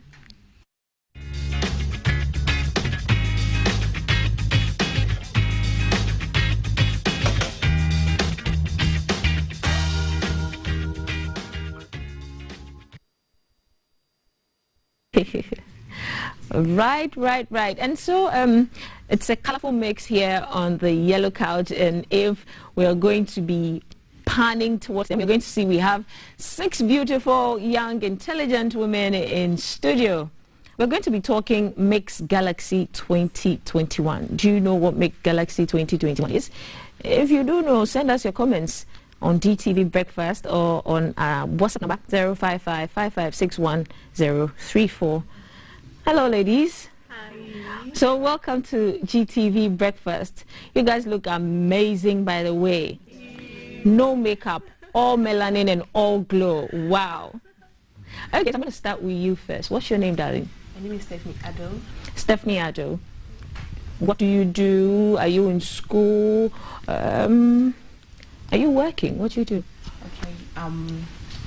C: Right. And so it's a colorful mix here on the yellow couch, and if we are going to be panning towards them, we're going to see we have 6 beautiful, young, intelligent women in studio. We're going to be talking Mix Galaxy 2021. Do you know what Mix Galaxy 2021 is? If you do know, send us your comments on DTV Breakfast or on our WhatsApp number 055-556-1034. Hello, ladies.
H: Hi.
C: So welcome to GTV Breakfast. You guys look amazing, by the way. No makeup, all melanin and all glow. Wow. Okay, so I'm going to start with you first. What's your name, darling?
H: My name is Stephanie Addo.
C: Stephanie Addo. What do you do? Are you in school? Are you working? What do you do?
H: Okay.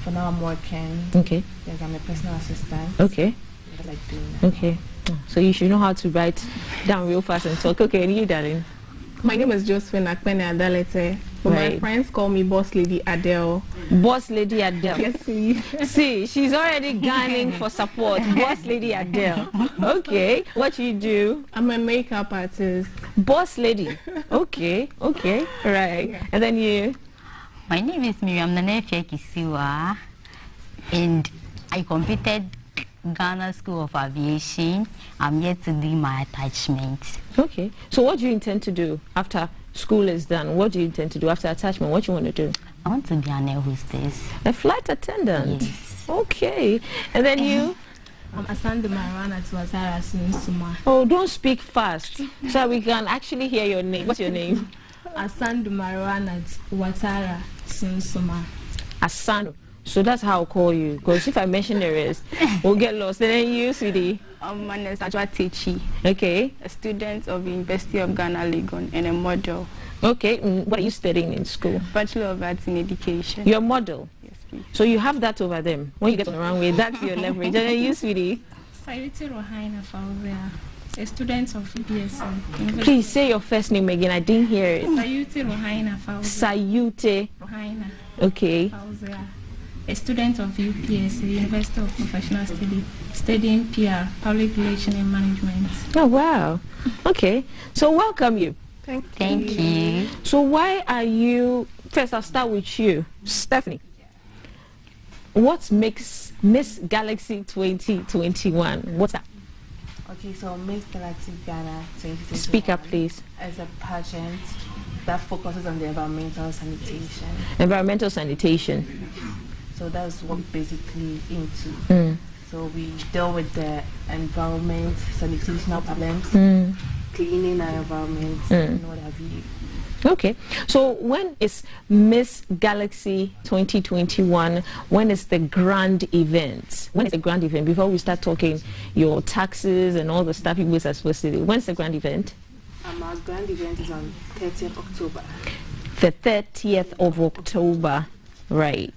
H: For now I'm working.
C: Okay.
H: Yes, I'm a personal assistant.
C: Okay.
H: What I do now.
C: Okay. So you should know how to write down real fast and talk. Okay, and you, darling?
O: My name is Josephine Akpene Adalete. But my friends call me Boss Lady Adele.
C: Boss Lady Adele.
O: Yes, please.
C: See, she's already gunning for support. Boss Lady Adele. Okay. What you do?
O: I'm a makeup artist.
C: Boss Lady. Okay. Right. And then you?
P: My name is Miriam Nanefia Kisiwa. And I completed Ghana School of Aviation. I'm yet to do my attachment.
A: Okay. So what do you intend to do after school is done? What do you intend to do after attachment? What do you want to do?
P: I want to be an air hostess.
A: A flight attendant?
P: Yes.
A: Okay. And then you?
H: I'm Asando Marwana to Watara Sunsuma.
A: Oh, don't speak fast so we can actually hear your name. What's your name?
H: Asando Marwana to Watara Sunsuma.
A: Asando. So that's how I'll call you. Because if I mention the rest, we'll get lost. And then you, sweetie?
R: My name is Ajwa Techi.
A: Okay.
R: A student of the University of Ghana, Legon, and a model.
A: Okay. What are you studying in school?
R: Bachelor of Arts in Education.
A: You're a model?
R: Yes, please.
A: So you have that over them. When you get on the runway, that's your leverage. And then you, sweetie?
H: Sayute Rohaina Fauzia, a student of BSc.
A: Please say your first name again. I didn't hear it.
H: Sayute Rohaina Fauzia.
A: Sayute
H: Rohaina.
A: Okay.
H: Fauzia, a student of UPSC, University of Professional Study, studying PR, Public Relations and Management.
A: Oh, wow. Okay. So welcome you.
P: Thank you.
A: So why are you, first I'll start with you, Stephanie. What makes Miss Galaxy 2021? What's that?
H: Okay, so Miss Galaxy Ghana 2021.
A: Speak up, please.
H: As a pageant that focuses on the environmental sanitation.
A: Environmental sanitation.
H: So that's what we're basically into. So we deal with the environment, sanitational problems, cleaning our environment, and what have you.
A: Okay. So when is Miss Galaxy 2021? When is the grand event? When is the grand event? Before we start talking your taxes and all the stuff you guys are supposed to do. When's the grand event?
H: Our grand event is on 30th October.
A: The 30th of October. Right.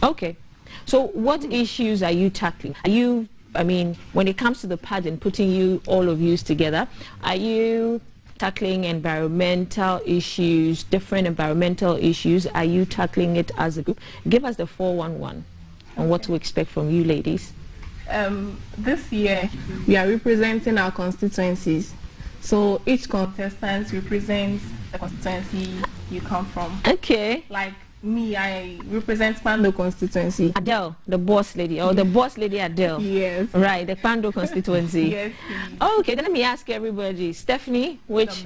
A: Okay. So what issues are you tackling? Are you, I mean, when it comes to the pageant, putting all of you together, are you tackling environmental issues, different environmental issues? Are you tackling it as a group? Give us the 411 on what to expect from you ladies.
O: This year, we are representing our constituencies. So each contestant represents the constituency you come from.
A: Okay.
O: Like me, I represent Pando constituency.
A: Adele, the boss lady, or the boss lady Adele.
O: Yes.
A: Right, the Pando constituency.
O: Yes.
A: Okay, then let me ask everybody. Stephanie, which?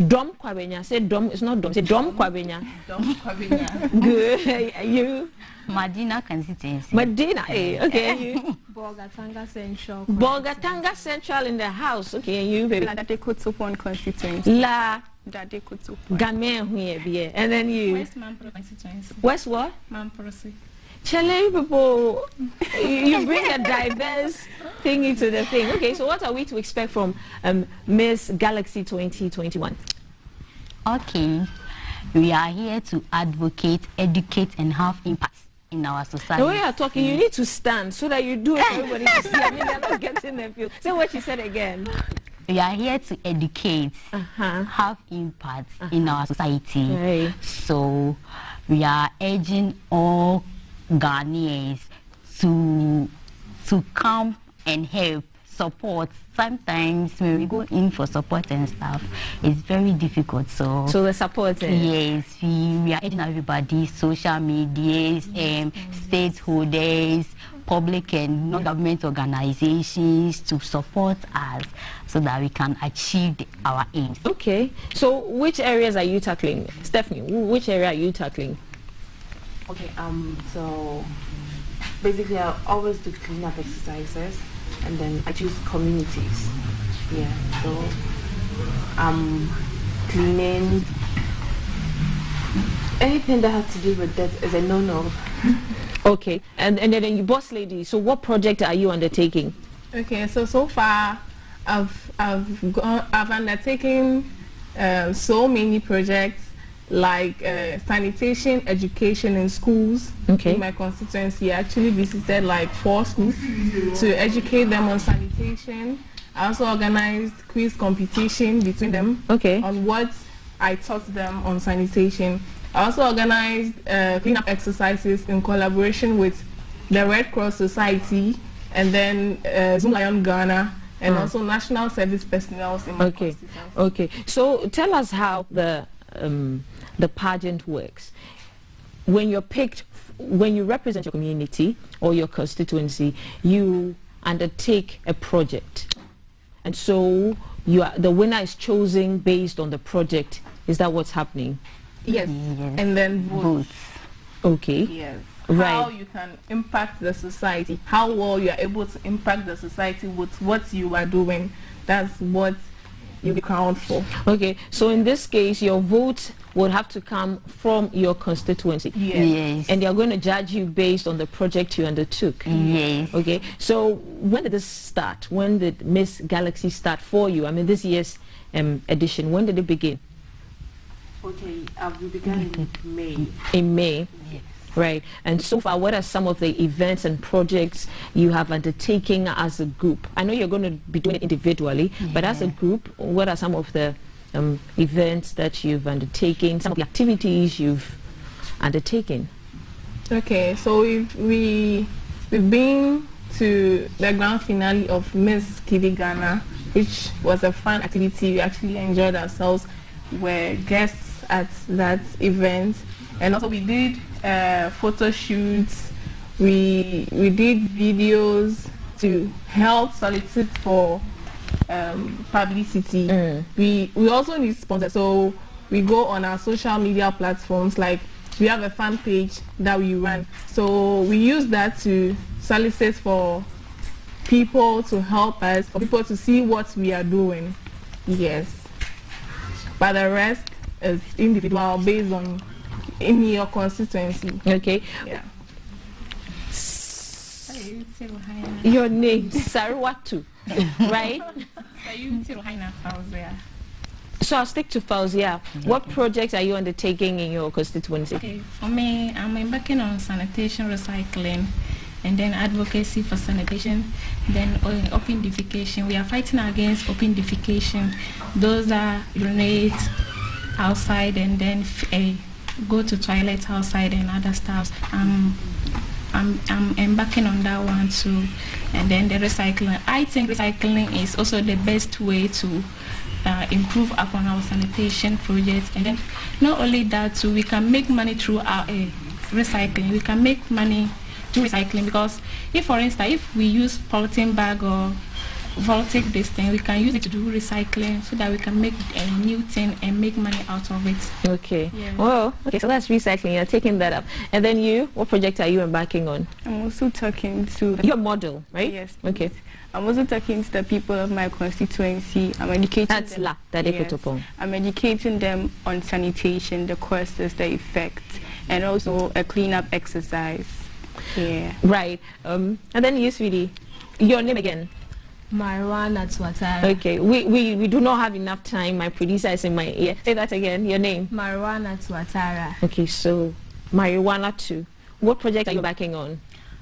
A: Dom Kwabenya. Say Dom, it's not Dom. Say Dom Kwabenya.
H: Dom Kwabenya.
A: Good. You?
P: Madina constituency.
A: Madina, okay. You?
H: Bogatanga Central.
A: Bogatanga Central in the house. Okay, and you, baby?
R: La Dade Kotopon constituency.
A: La
R: Dade Kotopon.
A: Gamen here, and then you?
H: West Mampro constituency.
A: West what?
H: Mamprosi.
A: Chile people, you bring a diverse thing into the thing. Okay, so what are we to expect from Miss Galaxy 2021?
P: Okay, we are here to advocate, educate, and have impact in our society.
A: The way you're talking, you need to stand so that you do it for everybody to see. I mean, they're not getting the feel. Say what you said again.
P: We are here to educate, have impact in our society.
A: Right.
P: So we are urging all Ghanaians to come and help, support. Sometimes when we go in for support and stuff, it's very difficult. So
A: the support.
P: Yes, we are urging everybody, social media, stakeholders, public and non-government organizations to support us so that we can achieve our aims.
A: Okay, so which areas are you tackling? Stephanie, which area are you tackling?
H: Okay, so basically I always do clean up exercises and then I choose communities. Yeah, so cleaning, anything that has to do with that is a no-no.
A: Okay, and then you boss lady, so what project are you undertaking?
O: Okay, so far I've undertaken so many projects like sanitation education in schools.
A: Okay.
O: In my constituency, I actually visited like 4 schools to educate them on sanitation. I also organized quiz competition between them on what I taught them on sanitation. I also organized cleanup exercises in collaboration with the Red Cross Society and then Zoom Lion Ghana and also national service personnel in my constituency. Okay,
A: so tell us how the pageant works. when you're picked, when you represent your community or your constituency, you undertake a project, and so the winner is chosen based on the project. Is that what's happening?
H: Yes. And then votes.
A: Okay.
H: Yes.
A: Right.
H: How you can impact the society, how well you are able to impact the society with what you are doing. That's what you count for.
A: Okay, so in this case, your vote would have to come from your constituency.
H: Yes.
A: And they are going to judge you based on the project you undertook.
P: Yes.
A: Okay, so when did this start? When did Miss Galaxy start for you? I mean, this year's edition, when did it begin?
H: Okay, we began in May.
A: In May?
H: Yes.
A: Right. And so far, what are some of the events and projects you have undertaken as a group? I know you're going to be doing it individually, but as a group, what are some of the events that you've undertaken, some of the activities you've undertaken?
H: Okay, so we've been to the grand finale of Miss TV Ghana, which was a fun activity. We actually enjoyed ourselves. We're guests at that event, and also we did photo shoots. We did videos to help solicit for publicity. We also need sponsors, so we go on our social media platforms. Like, we have a fan page that we run, so we use that to solicit for people to help us, for people to see what we are doing. Yes, but the rest is individual based on in your constituency.
A: Okay.
H: Yeah.
A: Your name, Sarwatu, right? So I'll stick to Fauzia. What projects are you undertaking in your constituency?
K: Okay, for me, I'm embarking on sanitation recycling, and then advocacy for sanitation, then open defecation. We are fighting against open defecation. Those are urinate outside and then go to toilets outside and other stuff. I'm embarking on that one too. And then the recycling. I think recycling is also the best way to improve upon our sanitation projects. And then not only that too, we can make money through our recycling. We can make money through recycling, because if, for instance, if we use polythene bag or voltaic this thing, we can use it to do recycling so that we can make a new thing and make money out of it.
A: Okay.
K: Yeah.
A: Well, okay, so that's recycling. You're taking that up. And then you, what project are you embarking on?
R: I'm also talking to...
A: Your model, right?
R: Yes.
A: Okay.
R: I'm also talking to the people of my constituency. I'm educating them.
A: Yes.
R: I'm educating them on sanitation, the causes, the effects, and also a cleanup exercise. Yeah.
A: Right. And then you, sweetie, your name again?
S: Marijuana Tuatara.
A: Okay. We do not have enough time. My producer is in my ear. Say that again. Your name?
S: Marijuana Tuatara.
A: Okay. So Marijuana too. What project are you backing on?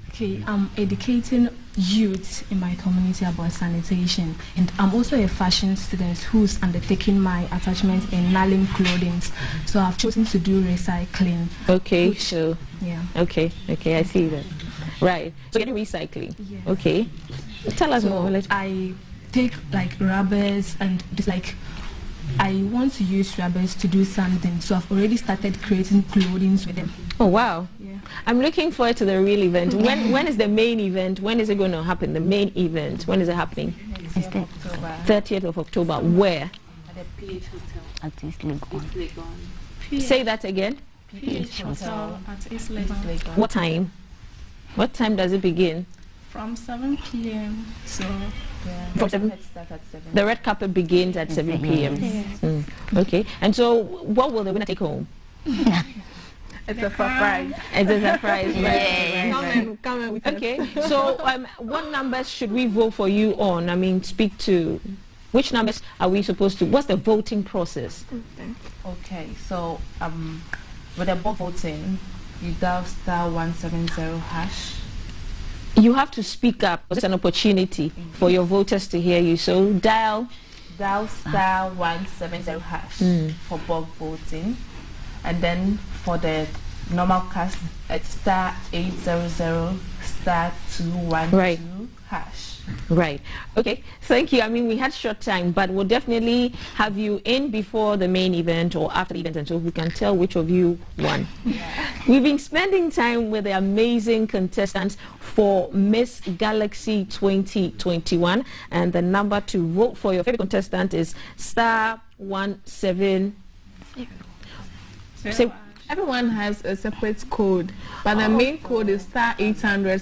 S: Okay, I'm educating youth in my community about sanitation, and I'm also a fashion student who's undertaking my attachment in nylon clothing. So I've chosen to do recycling.
A: Okay, so
S: yeah.
A: Okay, I see that. Right. So you're recycling.
S: Yes.
A: Okay. Tell us more.
S: I take like rubbers and just like I want to use rubbers to do something. So I've already started creating clothing with them.
A: Oh wow.
S: Yeah.
A: I'm looking forward to the real event. When is the main event? When is it going to happen? The main event. When is it happening? 30th of October. Where?
H: At the PH Hotel.
P: At East Legon.
A: Say that again.
K: PH Hotel at East Legon.
A: What time? What time does it begin?
K: From 7 p.m. So
A: from 7. The red carpet begins at 7 p.m.
K: Yes.
A: Okay. And so, what will the winner take home?
H: It's a surprise.
A: It's a surprise, right?
H: Right. Come in with
A: okay. So, what numbers should we vote for you on? I mean, speak to which numbers are we supposed to? What's the voting process?
H: Okay. So, with the voting, you dial *170#.
A: You have to speak up. It's an opportunity for your voters to hear you. So dial
H: *170# for bulk voting, and then for the
R: normal cash at *800 *212 hash.
C: Right. Okay. Thank you. I mean, we had short time, but we'll definitely have you in before the main event or after the event, and so we can tell which of you won. We've been spending time with the amazing contestants for Miss Galaxy 2021, and the number to vote for your favorite contestant is *170.
H: So everyone has a separate code, but the main code is *800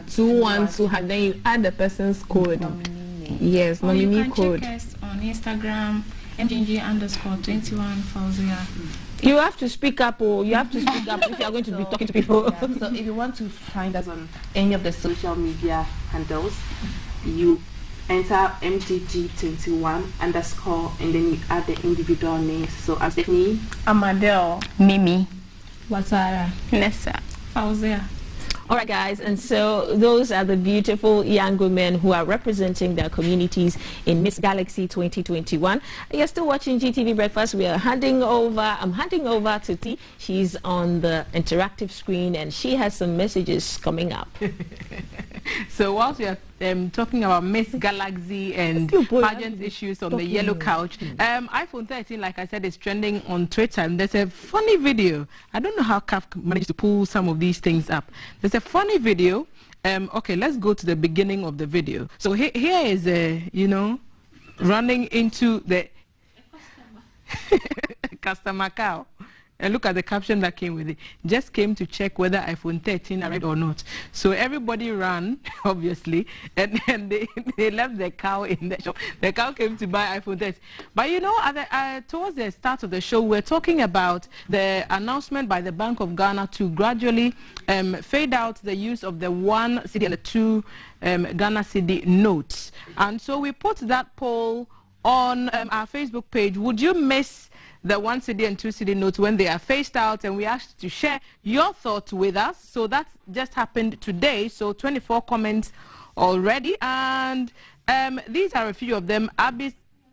H: *212, and then you add the person's code. Yes, nominee
K: you can
H: code.
K: Check us on Instagram, mgg_21
C: You have to speak up, or you have to speak up if you are going to be talking to people.
G: Yeah, so if you want to find us on any of the social media handles, you enter mgg21_ and then you add the individual names. So I'm Stephanie,
R: Amadeo,
P: Mimi,
R: Watara,
K: Nessa, Fauzia.
C: All right, guys, and so those are the beautiful young women who are representing their communities in Miss Galaxy 2021. You're still watching GTV Breakfast. I'm handing over to T. She's on the interactive screen, and she has some messages coming up.
J: So whilst we are talking about Miss Galaxy and pageant issues on the yellow couch, iPhone 13, like I said, is trending on Twitter, and there's a funny video. I don't know how CAF managed to pull some of these things up. There's a funny video. Okay, let's go to the beginning of the video. So here is running into the customer cow. And look at the caption that came with it. Just came to check whether iPhone 13 arrived or not. So everybody ran, obviously, and they left the cow in the shop. The cow came to buy iPhone 13. But towards the start of the show, we're talking about the announcement by the Bank of Ghana to gradually fade out the use of the 1 cedi and the 2 Ghana cedi notes. And so we put that poll on our Facebook page. Would you miss the 1 cedi and 2 cedi notes when they are phased out? And we asked to share your thoughts with us. So that just happened today. So 24 comments already. And these are a few of them.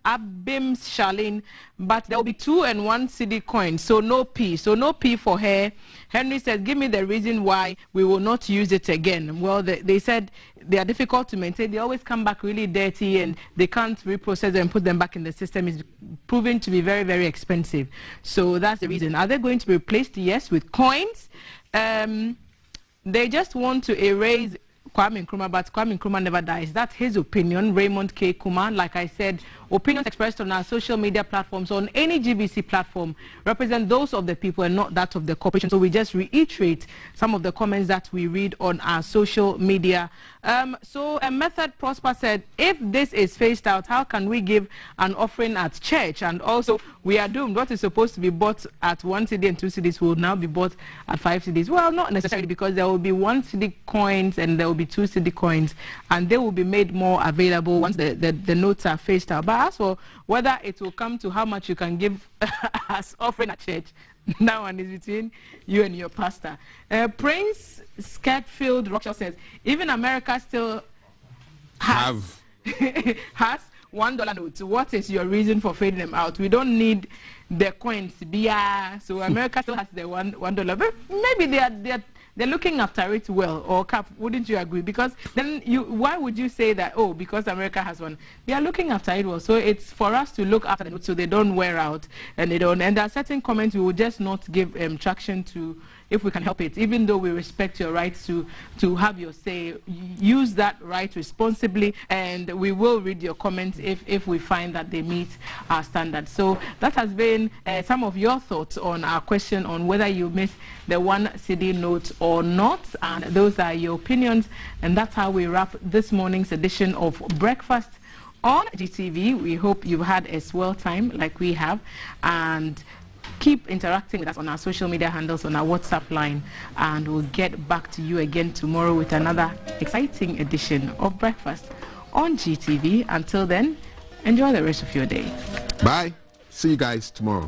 J: Abim's Charlene, but there will be 2 and 1 cedi coins, so no P. So no P for her. Henry says, give me the reason why we will not use it again. Well, they said they are difficult to maintain. They always come back really dirty, and they can't reprocess them and put them back in the system. It's proven to be very, very expensive. So that's the reason. Are they going to be replaced? Yes, with coins. They just want to erase Kwame Nkrumah, but Kwame Nkrumah never dies. That's his opinion. Raymond K. Kuma, like I said, opinions expressed on our social media platforms, on any GBC platform, represent those of the people and not that of the corporation. So we just reiterate some of the comments that we read on our social media. So a Method Prosper said, if this is phased out, how can we give an offering at church? And also, we are doomed. What is supposed to be bought at 1 cedi and 2 cedis will now be bought at 5 cedis. Well, not necessarily, because there will be 1 cedi coins and there will be 2 cedi coins, and they will be made more available once the notes are phased out. But as for whether it will come to how much you can give as offering at church, that one is between you and your pastor. Prince Scatfield Rochelle says, even America still has $1 notes. What is your reason for fading them out? We don't need the coins. So America still has the $1. But maybe they're looking after it well. Or Cap, wouldn't you agree? Because then why would you say that, oh, because America has one? They are looking after it well. So it's for us to look after the notes so they don't wear out and they don't. And there are certain comments we will just not give traction to if we can help it, even though we respect your rights to have your say. Use that right responsibly, and we will read your comments if we find that they meet our standards. So that has been some of your thoughts on our question on whether you miss the 1 cedi note or not, and those are your opinions. And that's how we wrap this morning's edition of Breakfast on GTV. We hope you've had a swell time like we have, and keep interacting with us on our social media handles, on our WhatsApp line, and we'll get back to you again tomorrow with another exciting edition of Breakfast on GTV. Until then, enjoy the rest of your day.
B: Bye. See you guys tomorrow.